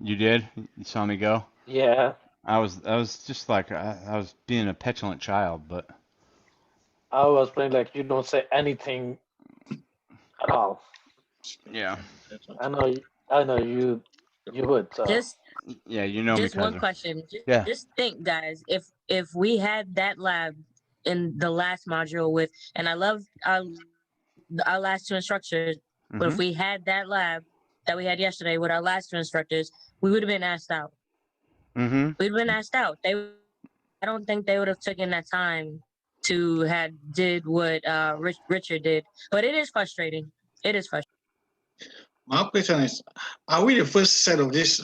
You did? You saw me go? Yeah, I was just like I was being a petulant child, but I was playing like you don't say anything at all. yeah. I know you would. So Just Yeah, you know me, just one Kaiser. question. Yeah. Just think, guys, if we had that lab in the last module with, and I love our last two instructors, but if Mhm. we had that lab that we had yesterday with our last two instructors, we would have been asked out. Mhm. We'd been asked out. I don't think they would have taken that time to had did what Richard did. But it is frustrating. It is frustrating. My question is, are we the first set of this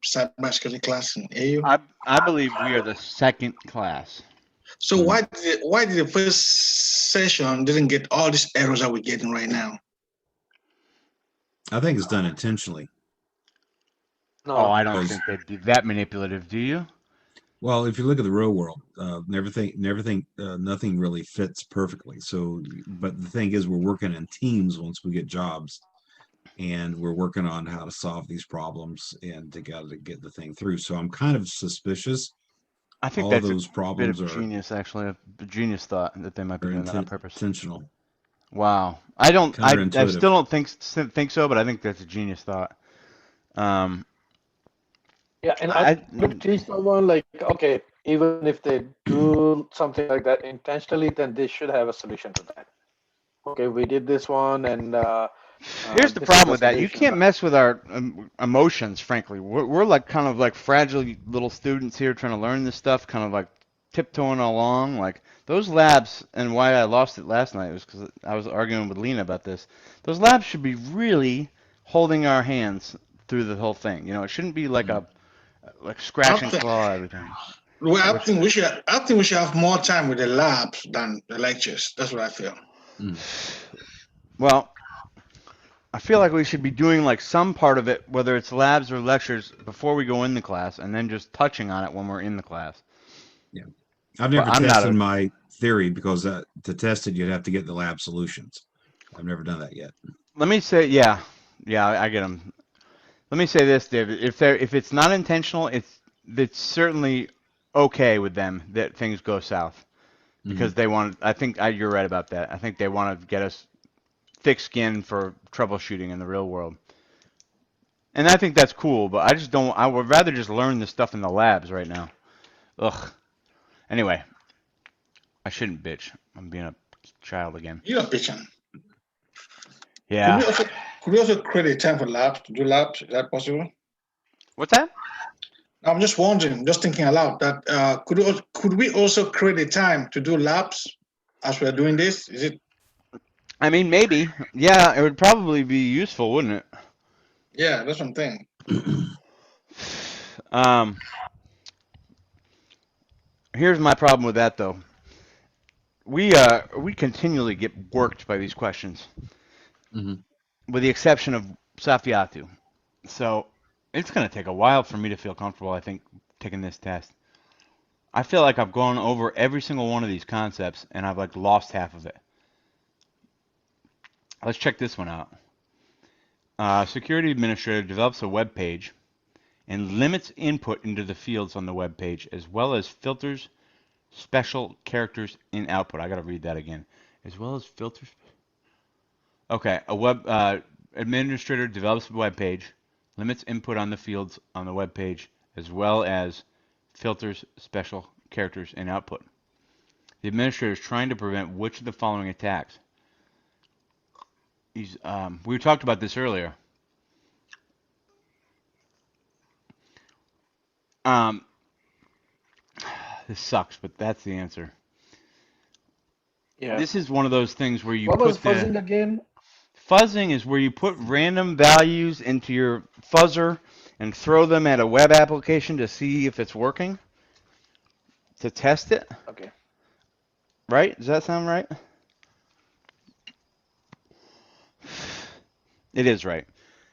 cybersecurity class in AU? I believe we are the second class. So why did the first session didn't get all these errors that we're getting right now? I think it's done intentionally. no, Oh, I don't Because- think they'd be that manipulative, do you? Well, if you look at the real world, nothing really fits perfectly. So, but the thing is, we're working in teams once we get jobs, and we're working on how to solve these problems and to get the thing through. So I'm kind of suspicious. I think All that's those a bit problems of are genius, actually, a genius thought that they might be doing that on purpose. intentional. Wow. I Counterintuitive. still don't think so, but I think that's a genius thought. yeah, and I would teach someone like, okay, even if they do something like that intentionally, then they should have a solution to that. Okay, we did this one, and Here's the this is problem the with that. You solution. can't mess with our emotions, frankly. We're like kind of like fragile little students here trying to learn this stuff, kind of like tiptoeing along. Like those labs, and why I lost it last night was because I was arguing with Lena about this. Those labs should be really holding our hands through the whole thing. You know, it shouldn't be like like scratch and claw everything. Well, I think we should have more time with the labs than the lectures. That's what I feel. Well, I feel like we should be doing like some part of it, whether it's labs or lectures, before we go in the class, and then just touching on it when we're in the class. Yeah, I've never I'm not tested a- my theory because to test it, you'd have to get the lab solutions. I've never done that yet. Let me say, yeah, I get them. Let me say this, David. If it's not intentional, it's certainly okay with them that things go south because they want. I think you're right about that. I think they want to get us thick skin for troubleshooting in the real world, and I think that's cool. But I just don't. I would rather just learn this stuff in the labs right now. Ugh. Anyway, I shouldn't bitch. I'm being a child again. You're pitching. Yeah. Could we also create a time for labs to do labs? Is that possible? What's that? I'm just wondering, just thinking aloud, that could we also create a time to do labs as we're doing this? Is it? I mean, maybe. Yeah, it would probably be useful, wouldn't it? Yeah, that's one thing. Here's my problem with that, though. we continually get worked by these questions, Mhm. with the exception of Safiatu. So it's gonna take a while for me to feel comfortable, I think, taking this test. I feel like I've gone over every single one of these concepts and I've like lost half of it. Let's check this one out. Security administrator develops a web page and limits input into the fields on the web page, as well as filters special characters in output. I gotta read that again. As well as filters. Okay, a web administrator develops a web page, limits input on the fields on the web page, as well as filters special characters in output. The administrator is trying to prevent which of the following attacks? We talked about this earlier. Um, this sucks, but that's the answer. Yeah. This is one of those things where you What was put the fuzzing again? fuzzing is where you put random values into your fuzzer and throw them at a web application to see if it's working, to test it, Okay. right? Does that sound right? It is right.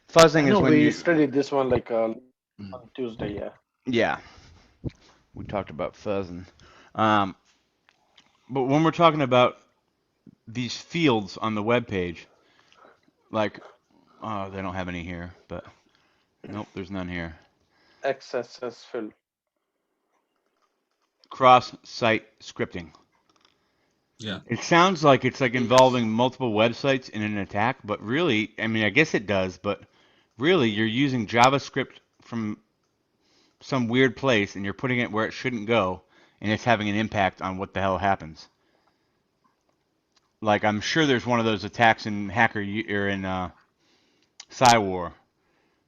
Fuzzing is No, when we you, studied this one like on Mhm. Tuesday. Yeah. yeah, we talked about fuzzing. Um, but when we're talking about these fields on the web page, like, oh, they don't have any here, but nope, there's none here. XSS fill. Cross-site scripting. Yeah. It sounds like it's like involving multiple websites in an attack, but really, I mean, I guess it does, but really, you're using JavaScript from some weird place and you're putting it where it shouldn't go, and it's having an impact on what the hell happens. Like, I'm sure there's one of those attacks in or in Cywar.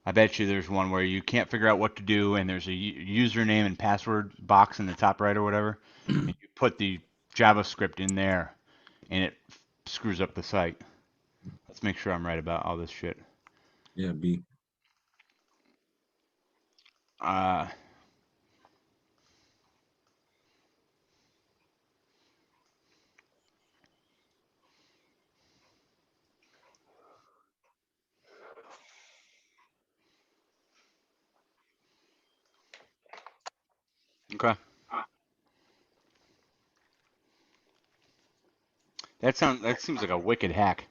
I bet you there's one where you can't figure out what to do, and there's a username and password box in the top right or whatever, and you put the JavaScript in there, and it screws up the site. Let's make sure I'm right about all this shit. Yeah. B. Uh, okay. That seems like a wicked hack.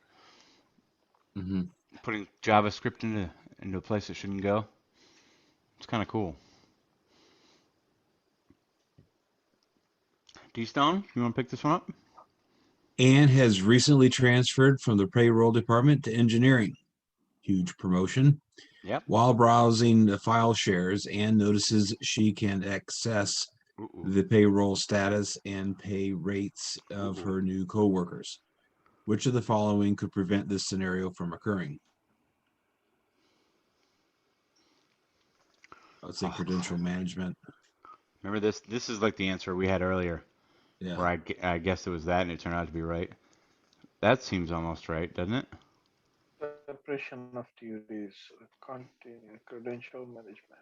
Hmm. Putting JavaScript into a place it shouldn't go. It's kind of cool. D-Stone, you want to pick this one up? Anne has recently transferred from the payroll department to engineering. Huge promotion. Yep. While browsing the file shares, Anne notices she can access Ooh. the payroll status and pay rates of her new coworkers. Which of the following could prevent this scenario from occurring? I would say credential management. Remember this? This is like the answer we had earlier, Yeah. where I guessed it was that, and it turned out to be right. That seems almost right, doesn't it? Separation of duties. Continue credential management.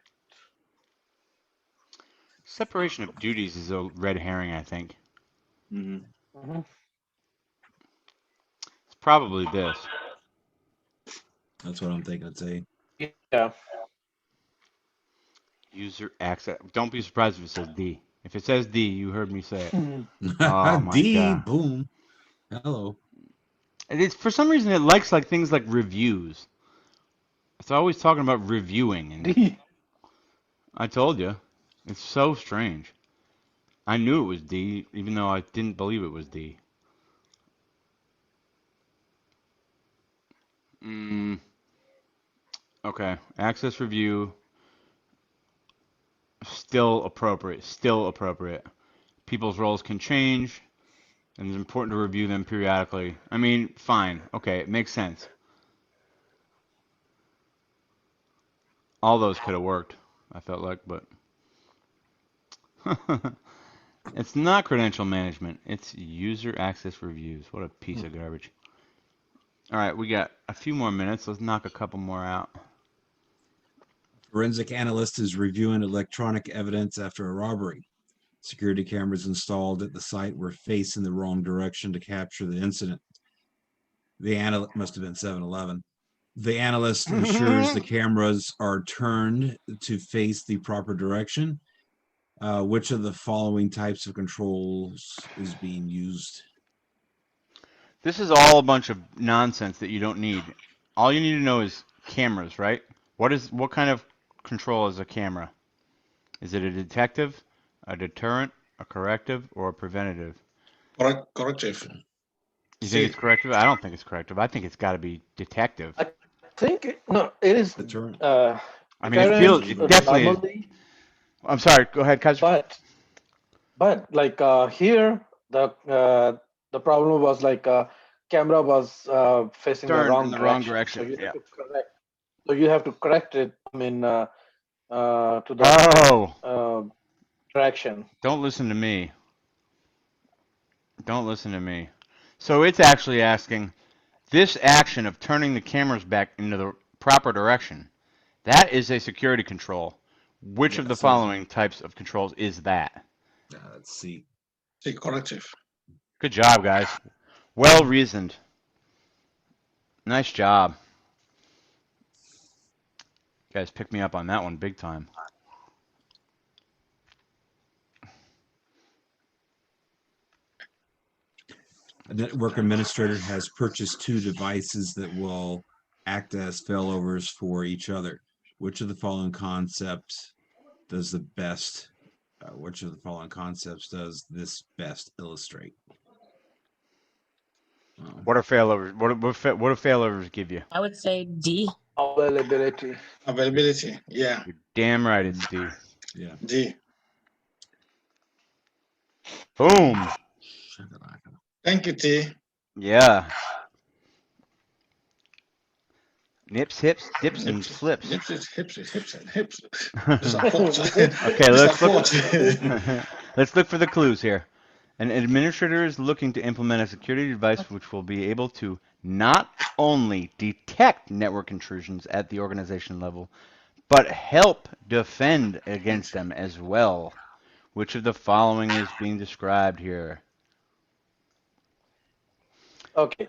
Separation of duties is a red herring, I think. Mm-hmm. Mm-hmm. It's probably this. That's what I'm thinking. I'd say. Yeah. User access. Don't be surprised if it says D. If it says D, you heard me say it. Mhm. Oh my D. God. Boom. Hello. It's for some reason it likes like things like reviews. It's always talking about reviewing, and D. I told you, it's so strange. I knew it was D, even though I didn't believe it was D. Okay, access review. Still appropriate. Still appropriate. People's roles can change, and it's important to review them periodically. I mean, fine. Okay, it makes sense. All those could have worked, I felt like, but it's not credential management. It's user access reviews. What a piece of garbage. All right, we got a few more minutes. Let's knock a couple more out. Forensic analyst is reviewing electronic evidence after a robbery. Security cameras installed at the site were facing the wrong direction to capture the incident. The analyst must have been 7-Eleven. The analyst ensures the cameras are turned to face the proper direction. Which of the following types of controls is being used? This is all a bunch of nonsense that you don't need. All you need to know is cameras, right? What kind of control is a camera? Is it a detective, a deterrent, a corrective, or a preventative? Corrective. You think it's corrective? I don't think it's corrective. I think it's got to be detective. I think it is. Deterrent. I mean, it definitely is. Normally, I'm sorry. Go ahead, Kaiser. but like here the problem was like camera was facing the Turned wrong in the direction. wrong direction. So you Yeah. have to correct. So you have to correct it. I mean, to the Oh, direction. don't listen to me. Don't listen to me. So it's actually asking this action of turning the cameras back into the proper direction. That is a security control. Which of the following types of controls is that? Let's see. Corrective. Good job, guys. Well reasoned. Nice job. You guys picked me up on that one big time. A network administrator has purchased 2 devices that will act as failovers for each other. Which of the following concepts does the best? Which of the following concepts does this best illustrate? What are failovers? What do failovers give you? I would say D. Availability. Availability. Yeah. You're damn right, it's D. Yeah. D. Boom. Thank you, T. Yeah. Nips, hips, dips, and slips. Hips, hips, and hips. Okay, let's look for the clues here. An administrator is looking to implement a security device which will be able to not only detect network intrusions at the organization level, but help defend against them as well. Which of the following is being described here? Okay.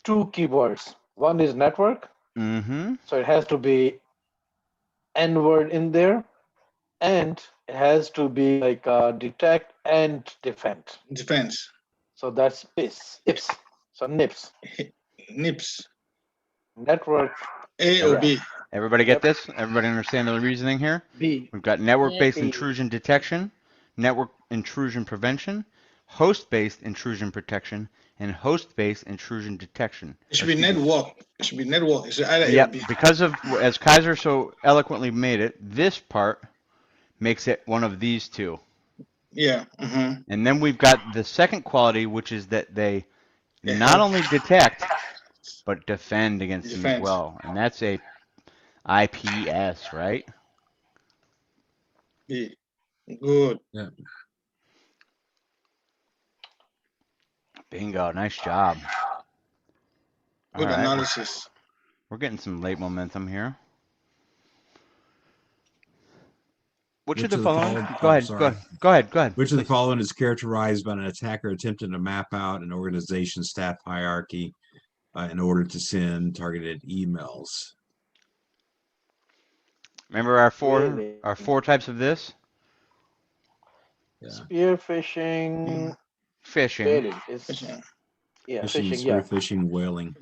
2 keywords. One is network. Mm-hmm. So it has to be N word in there, and it has to be like detect and defend. Defense. So that's IPS. So NIPS. NIPS. Network. A or B. Everybody get this? Everybody understand the reasoning here? B. We've got network-based Yeah. intrusion detection, network intrusion prevention, host-based intrusion protection, and host-based intrusion detection. It should be network. It should be network. It should either A or Yep, B. because of, as Kaiser so eloquently made it, this part makes it one of these two. Yeah. Mm-hmm. And then we've got the second quality, which is that they Yeah. not only detect, but defend against them as Defense. well. And that's a IPS, right? B. Good. Yeah. Bingo, nice job. Good All right, analysis. we're getting some late momentum here. Which of the following? Go ahead. Which of the please. following is characterized by an attacker attempting to map out an organization staff hierarchy in order to send targeted emails? Remember our Really? four types of this? Yeah. Spear phishing. Phishing. Whaling. It's, yeah, Phishing, phishing. Yeah. spear phishing, whaling.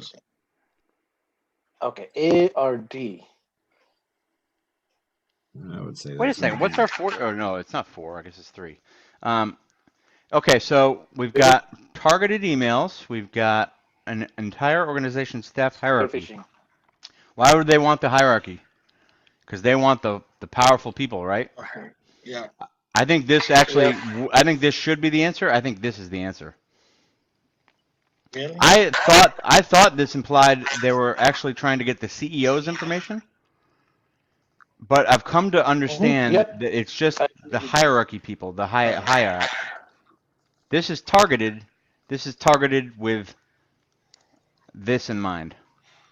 Okay. A or D. I would say. Wait a that's second. gonna What's be- our four? Oh no, it's not 4. I guess it's 3. Okay, so we've got targeted emails. We've got an entire organization staff Spear hierarchy. phishing. Why would they want the hierarchy? Because they want the powerful people, right? Yeah. I think this actually. I think this should be the answer. I think this is the answer. Really? I thought this implied they were actually trying to get the CEO's information, but I've come to understand Yep. that it's just the hierarchy people, the higher up. This is targeted. This is targeted with this in mind.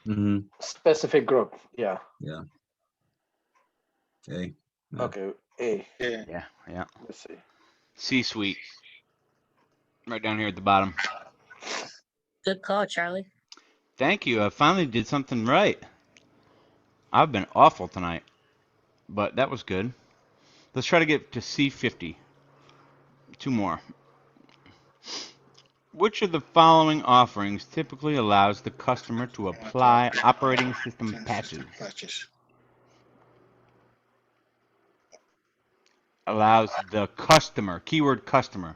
Mhm. Specific group. Yeah. Okay. Yeah. Okay. A. Yeah. Yeah. Let's see. C-suite. Right down here at the bottom. Good call, Charlie. Thank you. I finally did something right. I've been awful tonight, but that was good. Let's try to get to C50. 2 more. Which of the following offerings typically allows the customer to apply operating system patches? Allows the customer, keyword customer.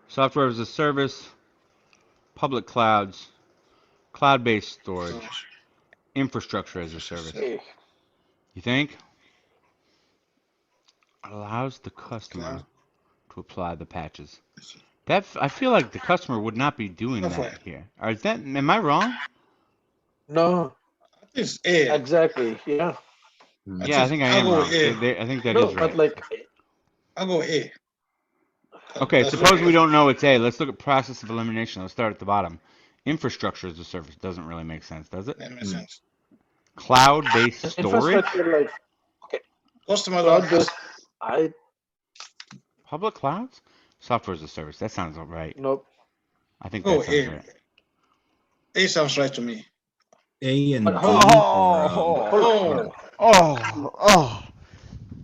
Software as a service, public clouds, cloud-based storage, infrastructure as a service. Okay. You think? Allows the customer to apply the patches. That I feel like the customer would not be doing that here. Or is that? Am I wrong? No, It's A. exactly. Yeah. Yeah, I think I am I'll go wrong. A. I think that No, is but right. like, I'll go A. Okay, That's suppose right. we don't know it's A. Let's look at process of elimination. Let's start at the bottom. Infrastructure as a service doesn't really make sense, does it? That makes sense. Cloud-based storage? infrastructure, like Customer cloud-based. I Public clouds? Software as a service. That sounds all right. nope. I think Oh, that sounds A. right. A sounds right to me. A and B. But hold Oh,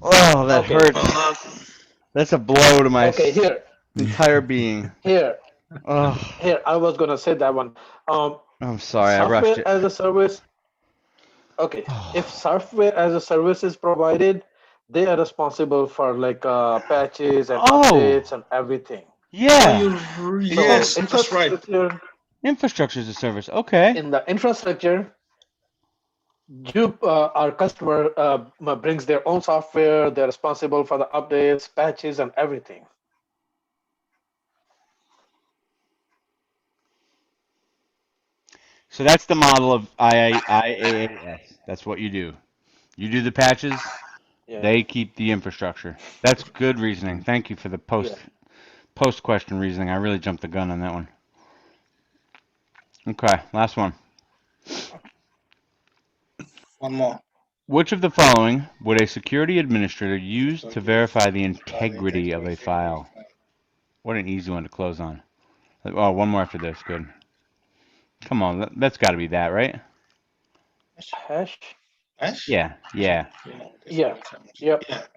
Oh, that Okay. hurts. That's a blow to my Okay, here, entire being. here, Oh, here. I was gonna say that one. I'm sorry, I rushed Software it. as a service. Okay, if software as a service is provided, they are responsible for like patches and Oh. updates and everything. Yeah, yes, So that's right. infrastructure, infrastructure as a service. Okay. in the infrastructure, our customer brings their own software. They're responsible for the updates, patches, and everything. So that's the model of IaaS. That's what you do. You do the patches, Yeah. they keep the infrastructure. That's good reasoning. Thank you for the post question reasoning. I really jumped the gun on that one. Okay, last one. One more. Which of the following would a security administrator use to verify the integrity of a file? What an easy one to close on. Oh, one more after this. Good. Come on, that's got to be that, right? Hash. Hash? Yeah. Yeah. Yep.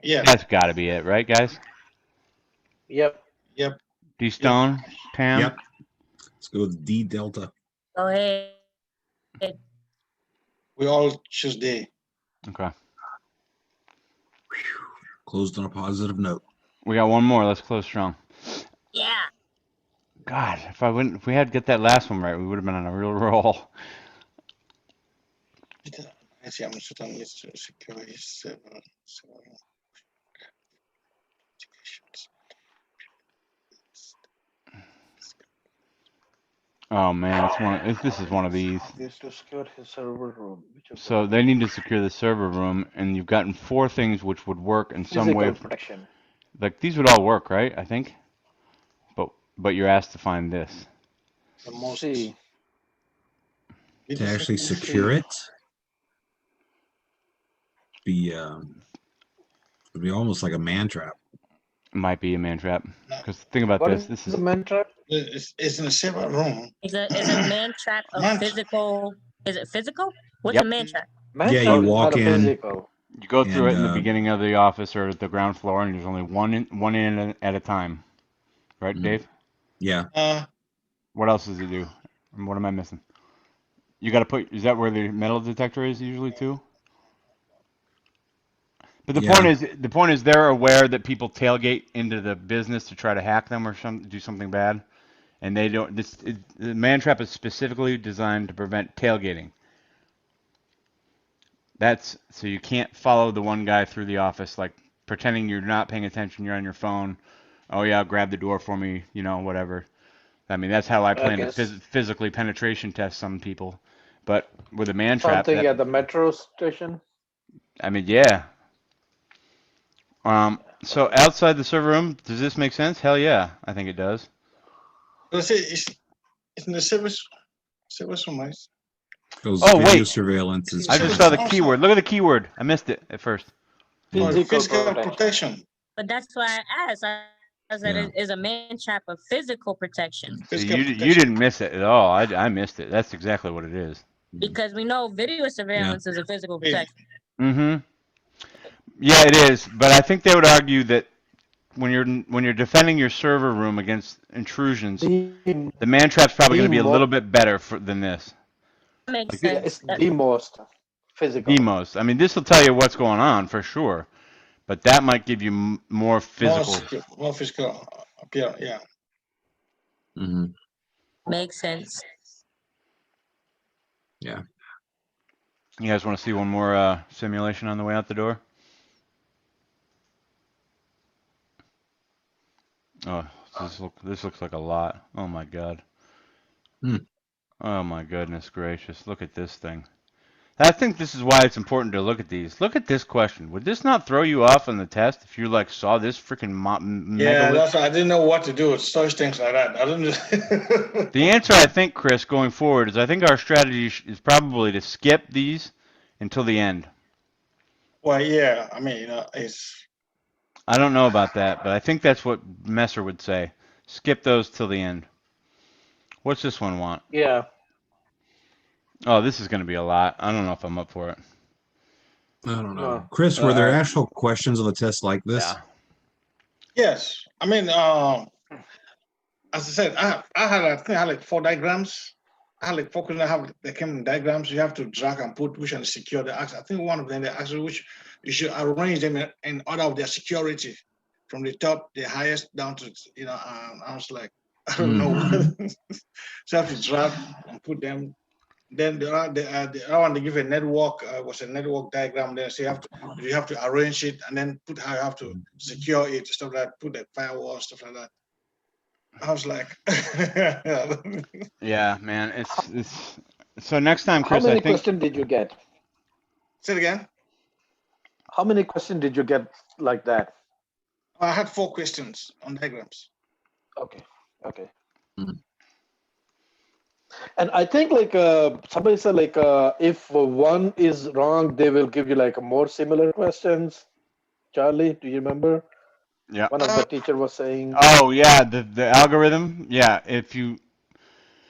Yeah. That's got to be it, right, guys? Yep. D Stone, Pam. Yep. Let's go with D Delta. Go ahead. We all choose D. Okay. Closed on a positive note. We got one more. Let's close strong. Yeah. God, if we had to get that last one right, we would have been on a real roll. I see. I'm certain it's security several. Oh man, this is one of these. Is to secure his server room. So they need to secure the server room, and you've gotten 4 things which would work in some way. Physical protection. Like these would all work, right? I think. But you're asked to find this. The most. See. To actually secure it, would be almost like a man trap. It might be a man trap. Because think about What this. is This the is man trap? It's in a separate room. Is a man trap a Man- physical? Is it physical? What's Yep. a man trap? Man Yeah, trap you is walk not a in. physical. you go through And, it in the beginning of the office or the ground floor, and there's only one in at a time. Right, Mhm. Dave? Yeah. What else does it do? And what am I missing? You got to put. Is that where the metal detector is usually too? But the Yeah. point is they're aware that people tailgate into the business to try to hack them or do something bad, and they don't. The man trap is specifically designed to prevent tailgating. That's so you can't follow the one guy through the office like pretending you're not paying attention. You're on your phone. Oh yeah, grab the door for me. Whatever. I mean, that's how I plan to guess. physically penetration test some people. But with a man trap, Something at the metro station. I mean, yeah. So outside the server room, does this make sense? Hell yeah, I think it does. Let's say it's in the service room, right? Those Oh, video wait. surveillance is. I just saw the keyword. Look at the keyword. I missed it at first. Oh, Physical physical protection. protection. But that's why I asked. that Yeah. it is a man trap of physical protection. So Physical you protection. didn't miss it at all. I missed it. That's exactly what it is. Because we know video surveillance is a physical Yeah. protection. Mm-hmm. Yeah, it is. But I think they would argue that when you're defending your server room against intrusions, The the man trap's probably the going to be a mo- little bit better than this. That makes yeah, sense. it's the most The physical. most. I mean, this will tell you what's going on for sure, but that might give you more More physical. secure, more physical appeal. Yeah. Hmm. Makes sense. Yeah. You guys want to see one more simulation on the way out the door? Oh, this looks like a lot. Oh my God. Hmm. Oh my goodness gracious. Look at this thing. I think this is why it's important to look at these. Look at this question. Would this not throw you off on the test if you like saw this freaking Yeah, megalith? that's why I didn't know what to do with such things like that. I didn't. The answer, I think, Chris, going forward, is I think our strategy is probably to skip these until the end. Well, yeah. I mean, it's I don't know about that, but I think that's what Messer would say. Skip those till the end. What's this one want? Yeah. Oh, this is going to be a lot. I don't know if I'm up for it. I don't know. No. Chris, were there Uh, actual questions on the test like this? Yeah. yes. I mean, as I said, I think I had like 4 diagrams. I had like 4 questions. I have they came in diagrams. You have to drag and put which one is secure. They ask, I think one of them they asked which you should arrange them in order of their security, from the top, the highest down to I was like, I don't know. So I have to drag and put them. Then the other one they give a network was a network diagram there. So you have to arrange it and then put how you have to secure it, stuff like that, put the firewall, stuff like that. I was like, Yeah, man. It's so next time, How Chris, many I think questions did you get? say it again. How many questions did you get like that? I had 4 questions on diagrams. Okay. Okay. Mhm. And I think like somebody said like if one is wrong, they will give you like more similar questions. Charlie, do you remember? Yeah. One of the teacher was saying. Oh yeah, the algorithm. Yeah, if you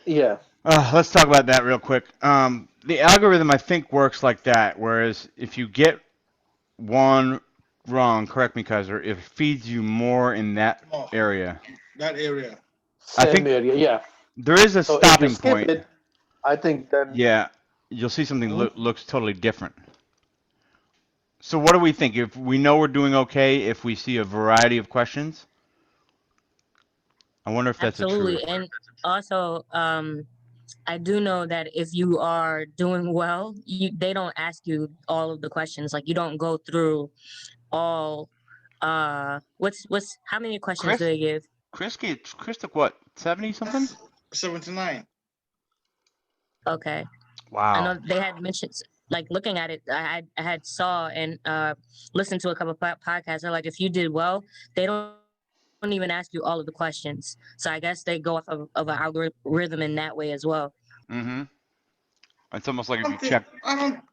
Yeah. let's talk about that real quick. The algorithm I think works like that. Whereas if you get one wrong, correct me, Kaiser, it feeds you more in that Oh, area. that area. I Same think area. Yeah. there is a So if you stopping skip point. it, I think then Yeah, you'll see something Mhm. looks totally different. So what do we think? If we know we're doing okay, if we see a variety of questions, I wonder if that's a Absolutely. truth. And also, I do know that if you are doing well, they don't ask you all of the questions. Like you don't go through all what's how many questions do Chris, they give? Chris took what, 70 something? 79. Okay. I Wow. know they had mentioned like looking at it, I had saw and listened to a couple of podcasts. They're like if you did well, they don't even ask you all of the questions. So I guess they go off of an algorithm in that way as well. Mm-hmm. It's almost like I if you don't think check.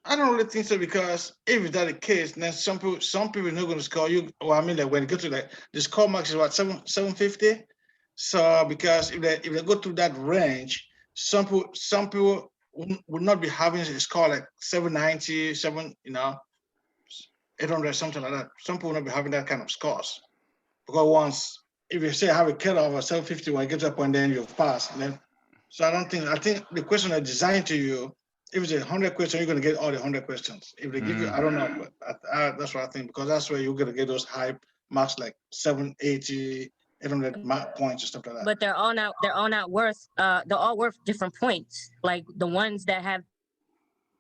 I don't really think so, because if that the case, then some people are not going to score you. Well, I mean, like when you go to like the score max is what 750. So because if they go to that range, some people would not be having a score like 790, 800, something like that. Some people will not be having that kind of scores, because once if you say I have a cutoff of 750, when you get to a point, then you pass. And then so I think the question are designed to you. If it's 100 questions, you're going to get all the 100 questions. If they give you, I don't know, but that's what I think, because that's where you're going to get those high marks like 780, 800 points and stuff like that. But they're all not worth they're all worth different points. Like the ones that have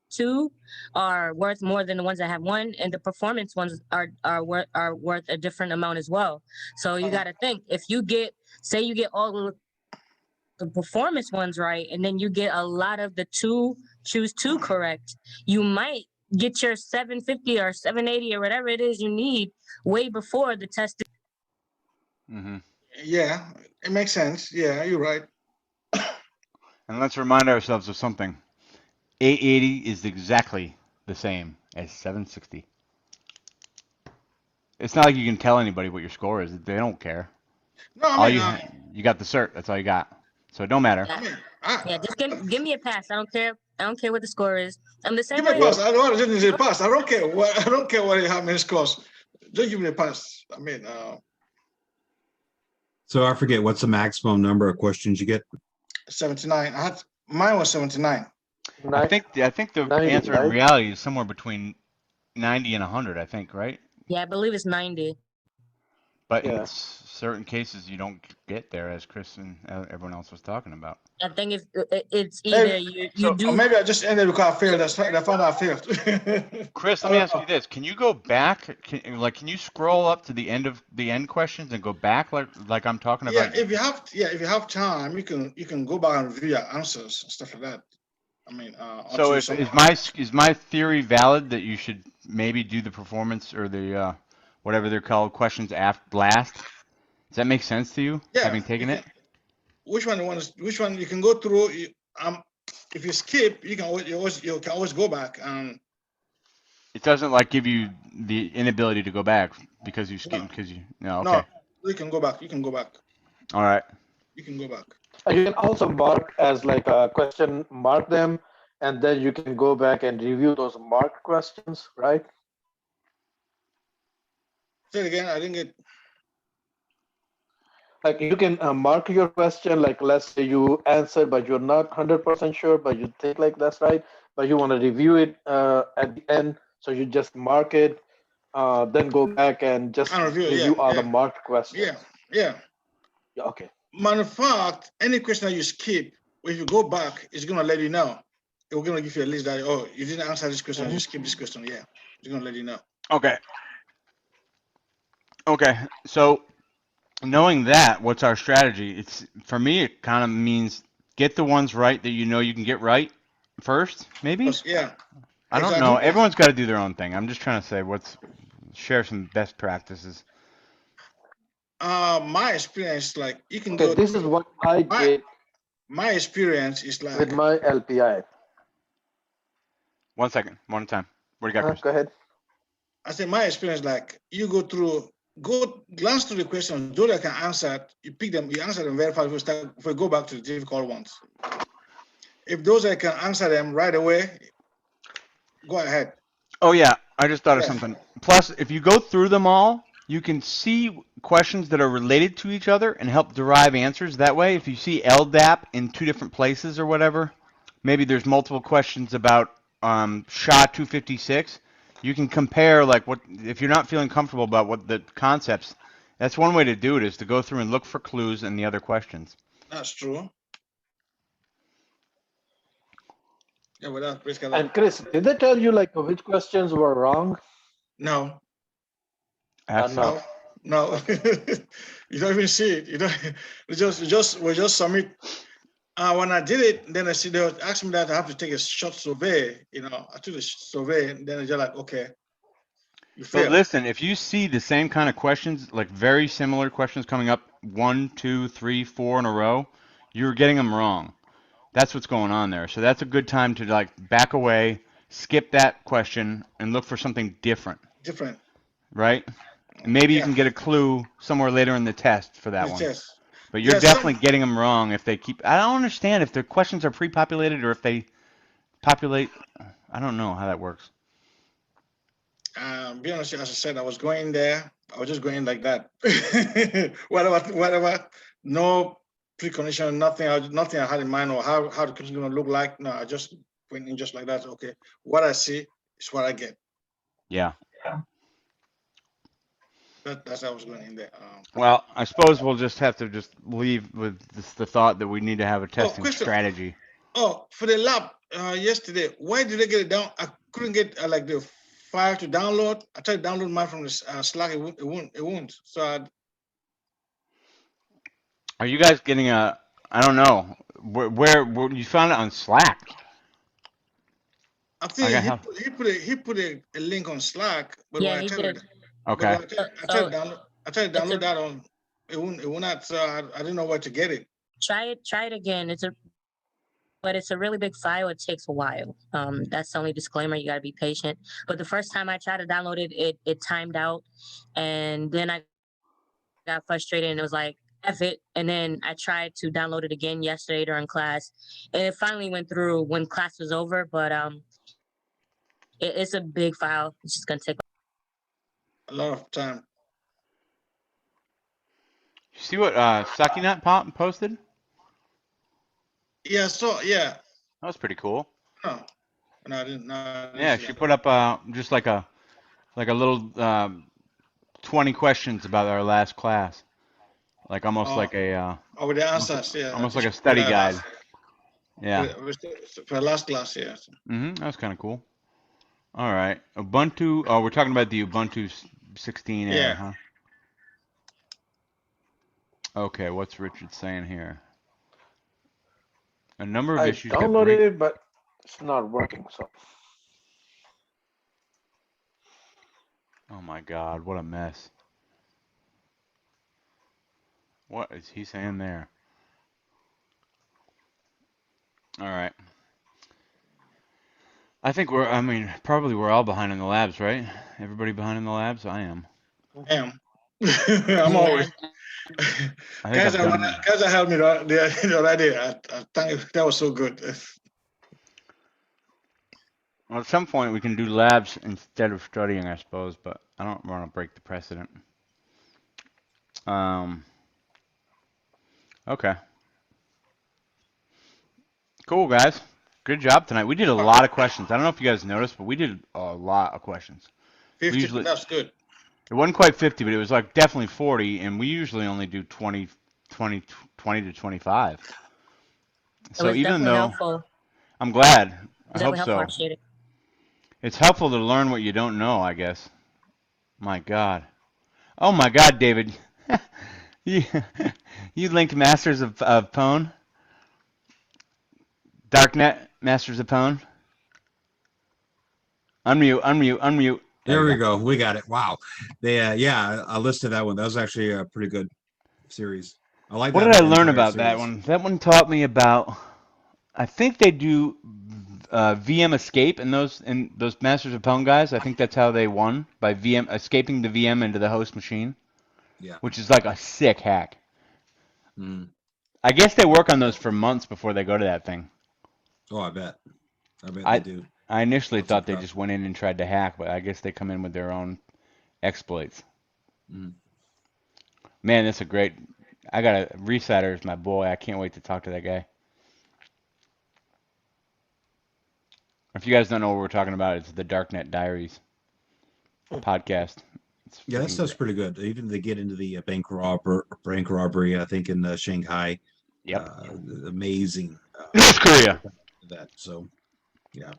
2 are worth more than the ones that have 1, and the performance ones are worth a different amount as well. So you got to think, if you say you get all of the performance ones right, and then you get a lot of the choose 2 correct, you might get your 750 or 780 or whatever it is you need way before the test. Mm-hmm. Yeah, it makes sense. Yeah, you're right. And let's remind ourselves of something. 880 is exactly the same as 760. It's not like you can tell anybody what your score is. They don't care. No, I All mean, you got the cert. That's all you got. So it don't matter. I mean, Yeah, just give me a pass. I don't care. I don't care what the score is. I'm the same give me a way. pass. I don't want to say pass. I don't care what. I don't care what how many scores. Just give me a pass. I mean, So I forget, what's the maximum number of questions you get? 79. Mine was 79. I think the 90, answer in right? reality is somewhere between 90 and 100. I think, right? Yeah, I believe it's 90. But in Yeah. certain cases, you don't get there, as Chris and everyone else was talking about. I think it's either you So do. maybe I just ended because I failed. That's right. I found out I failed. Chris, let me ask you this: can you go back? Can you scroll up to the end questions and go back like I'm talking Yeah, about? if you have time, you can go back and review your answers and stuff like that. I mean, So until if some, is my theory valid that you should maybe do the performance or the whatever they're called questions after last? Does that make sense to you, yeah, having taken you it? can- which one you can go through. If you skip, you can always go back and It doesn't like give you the inability to go back because you skip because you no no, okay. you can go back. You can go back. All right. You can go back. You can also mark as like a question, mark them, and then you can go back and review those marked questions, right? Say it again. I didn't get. Like you can mark your question, like let's say you answered, but you're not 100% sure, but you think like that's right, but you want to review it at the end, so you just mark it, then go back and just And review. review all the Yeah. marked questions. Yeah. Yeah, okay. Matter of fact, any question that you skip, if you go back, it's gonna let you know. It's gonna give you a list that you didn't answer this question, you skipped this question. Yeah, it's gonna let you know. Okay. Okay. So knowing that, what's our strategy? It's for me. It kind of means get the ones right that you know you can get right first. Maybe. Yeah, I don't exactly. know. Everyone's got to do their own thing. I'm just trying to say share some best practices. My experience, like you can Okay, go. this is what I did My experience is like with my LPI. 1 second, one time. What do you got, Chris? Go ahead. I say my experience, like you go glance through the questions, those that can answer, you pick them, you answer them very fast. If we go back to the difficult ones, if those that can answer them right away, go ahead. Oh yeah, I just thought of Yeah. something. Plus, if you go through them all, you can see questions that are related to each other and help derive answers that way. If you see LDAP in two different places or whatever, maybe there's multiple questions about SHA-256. You can compare like what if you're not feeling comfortable about what the concepts. That's one way to do it is to go through and look for clues in the other questions. That's true. Yeah, without risk. And Chris, did they tell you like which questions were wrong? No, Excellent. no. You don't even see it. You don't. We just submit. When I did it, then I see they were asking me that I have to take a short survey. I took a survey, and then they're like, okay, you But failed. listen, if you see the same kind of questions, like very similar questions coming up 1, 2, 3, 4 in a row, you're getting them wrong. That's what's going on there. So that's a good time to like back away, skip that question, and look for something different, Different. right? And maybe you Yeah. can get a clue somewhere later in the test for that The one. test. But you're Yeah, definitely getting them wrong if they keep. I don't understand if the questions are pre-populated or if they populate. I don't know how that works. Be honest, as I said, I was going there. I was just going like that. whatever. No precondition, nothing I had in mind or how the question is going to look like. No, I just went in just like that. Okay, what I see is what I get. Yeah. That's how I was going in there. Well, I suppose we'll just have to just leave with the thought that we need to have a testing question. strategy. Oh, for the lab yesterday, why did I get it down? I couldn't get like the file to download. I tried to download mine from the Slack. It won't. So Are you guys getting a? I don't know. Where you found it on Slack? I think Okay. he put a link on Slack, but Yeah, when I he tried did. to, Okay. I tried to download that on it won't not. So I didn't know where to get it. Try it again. But it's a really big file. It takes a while. That's the only disclaimer. You got to be patient. But the first time I tried to download it, it timed out, and then I got frustrated and it was like have it, and then I tried to download it again yesterday during class, and it finally went through when class was over. But it's a big file. It's just gonna take A lot of time. You see what Suckinut posted? Yeah. So yeah. That was pretty cool. No. No, I didn't. No, I didn't Yeah, see she that. put up just like a little 20 questions about our last class, like almost Oh. like a Oh, with the answers. Yeah. almost I like a just put study that guide. last- Yeah. For last class, yeah. That was kind of cool. All right, Ubuntu. Oh, we're talking about the Ubuntu 16 Air, Yeah. huh? Okay, what's Richard saying here? A number of I issues got downloaded it, but it's not working. So Oh my God, what a mess. What is he saying there? All right. I think I mean, probably we're all behind in the labs, right? Everybody behind in the labs? I am. I am. I'm Yeah. always. I think I've done. Guys, helped me already. I think that was so good. Well, at some point we can do labs instead of studying, I suppose, but I don't want to break the precedent. Okay. Cool, guys. Good job tonight. We did a lot of questions. I don't know if you guys noticed, but we did a lot of questions. 50, Usually- that's good. It wasn't quite 50, but it was like definitely 40, and we usually only do 20 to 25. It So was even definitely though helpful. I'm glad, I hope Definitely helpful. I so. appreciate it. It's helpful to learn what you don't know, I guess. My God. Oh my God, David. you, you linked Masters of Pwn? Darknet Masters of Pwn? Unmute. There you we go. We got it. Wow. Yeah, I listed that one. That was actually a pretty good series. I like What that. did I learn entire about that series. one? That one taught me about, I think they do VM escape in those Masters of Pwn guys. I think that's how they won, by VM escaping the VM into the host machine. Yeah. Which is like a sick hack. Mm. I guess they work on those for months before they go to that thing. Oh, I bet they do. I initially Lots of thought they prep. just went in and tried to hack, but I guess they come in with their own exploits. Mm. Man, that's a great. I got a Resetter is my boy. I can't wait to talk to that guy. If you guys don't know what we're talking about, it's the Darknet Diaries podcast. Yeah, that stuff's pretty good. Even they get into the bank robbery, I think in Shanghai. Yep. Amazing. North Korea. That so, yeah.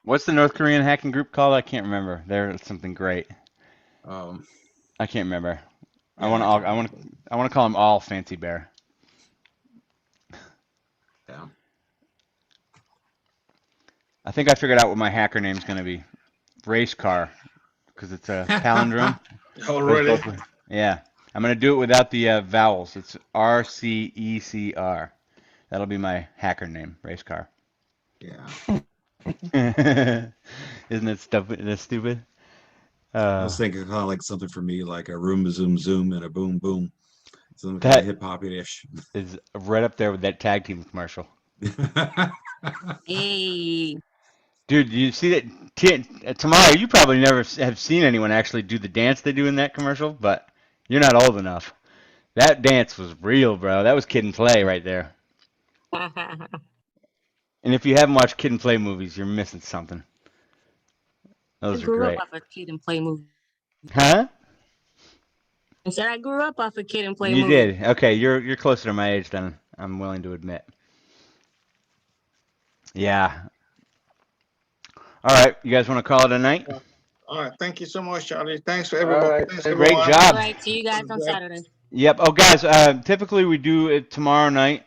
What's the North Korean hacking group called? I can't remember. They're something great. I can't remember. Yeah, I want to call them all Fancy Bear. Yeah. I think I figured out what my hacker name's going to be. Race car, because it's a palindrome. Already. Yeah. I'm going to do it without the vowels. It's RCECR. That'll be my hacker name, Race car. Yeah. Isn't it stupid? That's stupid. I was thinking kind of like something for me, like a room zoom zoom and a boom boom. Something kind That of hip hop ish. is right up there with that tag team commercial. Hey. Dude, you see that? Tomorrow, you probably never have seen anyone actually do the dance they do in that commercial, but you're not old enough. That dance was real, bro. That was Kid and Play right there. And if you haven't watched Kid and Play movies, you're missing something. Those I are grew great. up off a Kid and Play movie. Huh? I said I grew up off a Kid and Play You movie. did. Okay, you're closer to my age than I'm willing to admit. Yeah. All right, you guys want to call it a night? All right. Thank you so much, Charlie. Thanks for everybody. All right. Thanks, Great everyone. job. All right, see you guys on Saturday. Yep. Oh, guys, typically we do it tomorrow night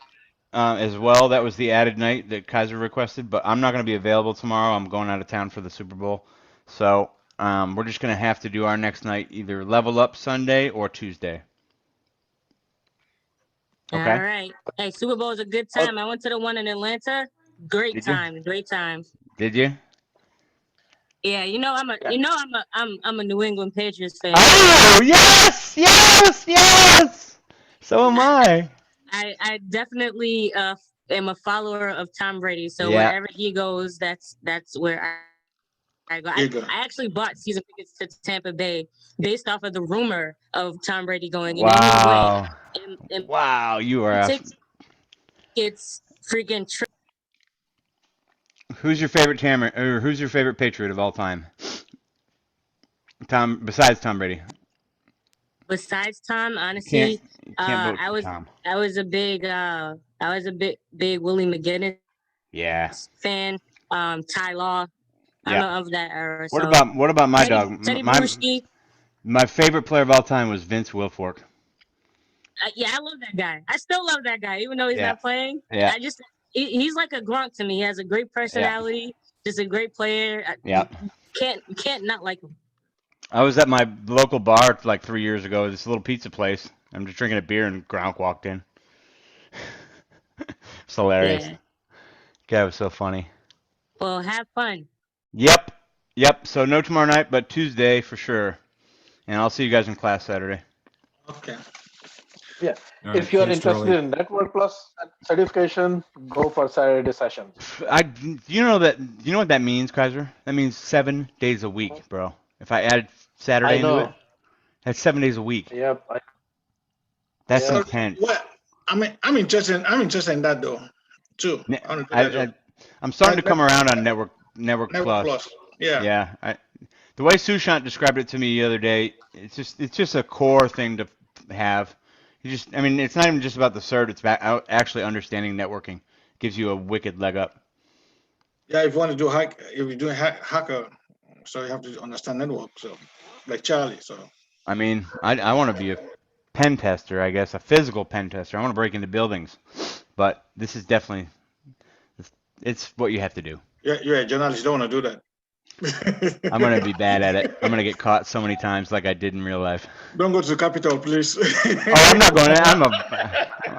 as well. That was the added night that Kaiser requested, but I'm not going to be available tomorrow. I'm going out of town for the Super Bowl. So we're just going to have to do our next night either Level Up Sunday or Tuesday. Okay. All right. Hey, Super Bowl is a good time. I went to the one in Atlanta. Great Did you? time. Great time. Did you? Yeah, I'm a New England Patriots fan. Oh, yes! So am I. I definitely am a follower of Tom Brady. So Yeah. wherever he goes, that's where I go. There you go. I actually bought season tickets to Tampa Bay based off of the rumor of Tom Brady going. And Wow. and Wow, you are. tickets freaking Who's your favorite or who's your favorite Patriot of all time? Besides Tom Brady. besides Tom, honestly, You can't vote I for was Tom. I was a big big Willie McGinnis Yeah. fan. Ty Law. I'm Yeah. of that era. What So about my dog? Teddy Bruschi. My favorite player of all time was Vince Wilfork. Yeah, I love that guy. I still love that guy, even though he's Yeah. not playing. Yeah. He's like a Gronk to me. He has a great personality, just a great player. Yeah. Can't not like him. I was at my local bar like 3 years ago, this little pizza place. I'm just drinking a beer and Gronk walked in. It's hilarious. Yeah. Guy was so funny. Well, have fun. Yep. So no tomorrow night, but Tuesday for sure. And I'll see you guys in class Saturday. Okay. Yeah. All right, If you're thanks, interested Charlie. in Network Plus certification, go for Saturday sessions. You know what that means, Kaiser? That means 7 days a week, bro. If I added Saturday I into know. it, that's 7 days a week. Yep. That's Yeah. intense. Well, I'm interested in that though, too. Ne- I want to do that, too. I'm starting to come around on Network Network Plus. Plus. Yeah. Yeah. The way Sushant described it to me the other day, it's just a core thing to have. It's not even just about the cert. It's about actually understanding networking. Gives you a wicked leg up. Yeah, if you want to do if you're doing hacker, so you have to understand network. So, like Charlie. So. I want to be a pen tester, I guess, a physical pen tester. I want to break into buildings, but this is definitely it's what you have to do. Yeah, you're a journalist. You don't want to do that. I'm gonna be bad at it. I'm gonna get caught so many times, like I did in real life. Don't go to the Capitol, please. Oh, I'm not going. I'm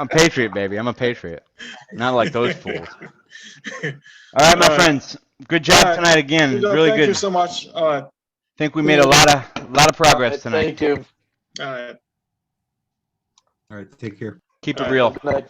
a patriot, baby. I'm a patriot. Not like those fools. All right, my friends. Good job All right. tonight again. Really Thank good. you so much. All right. Think we made a lot of progress tonight. Thank you. All right. All right, take care. Keep it All right. real. Good night.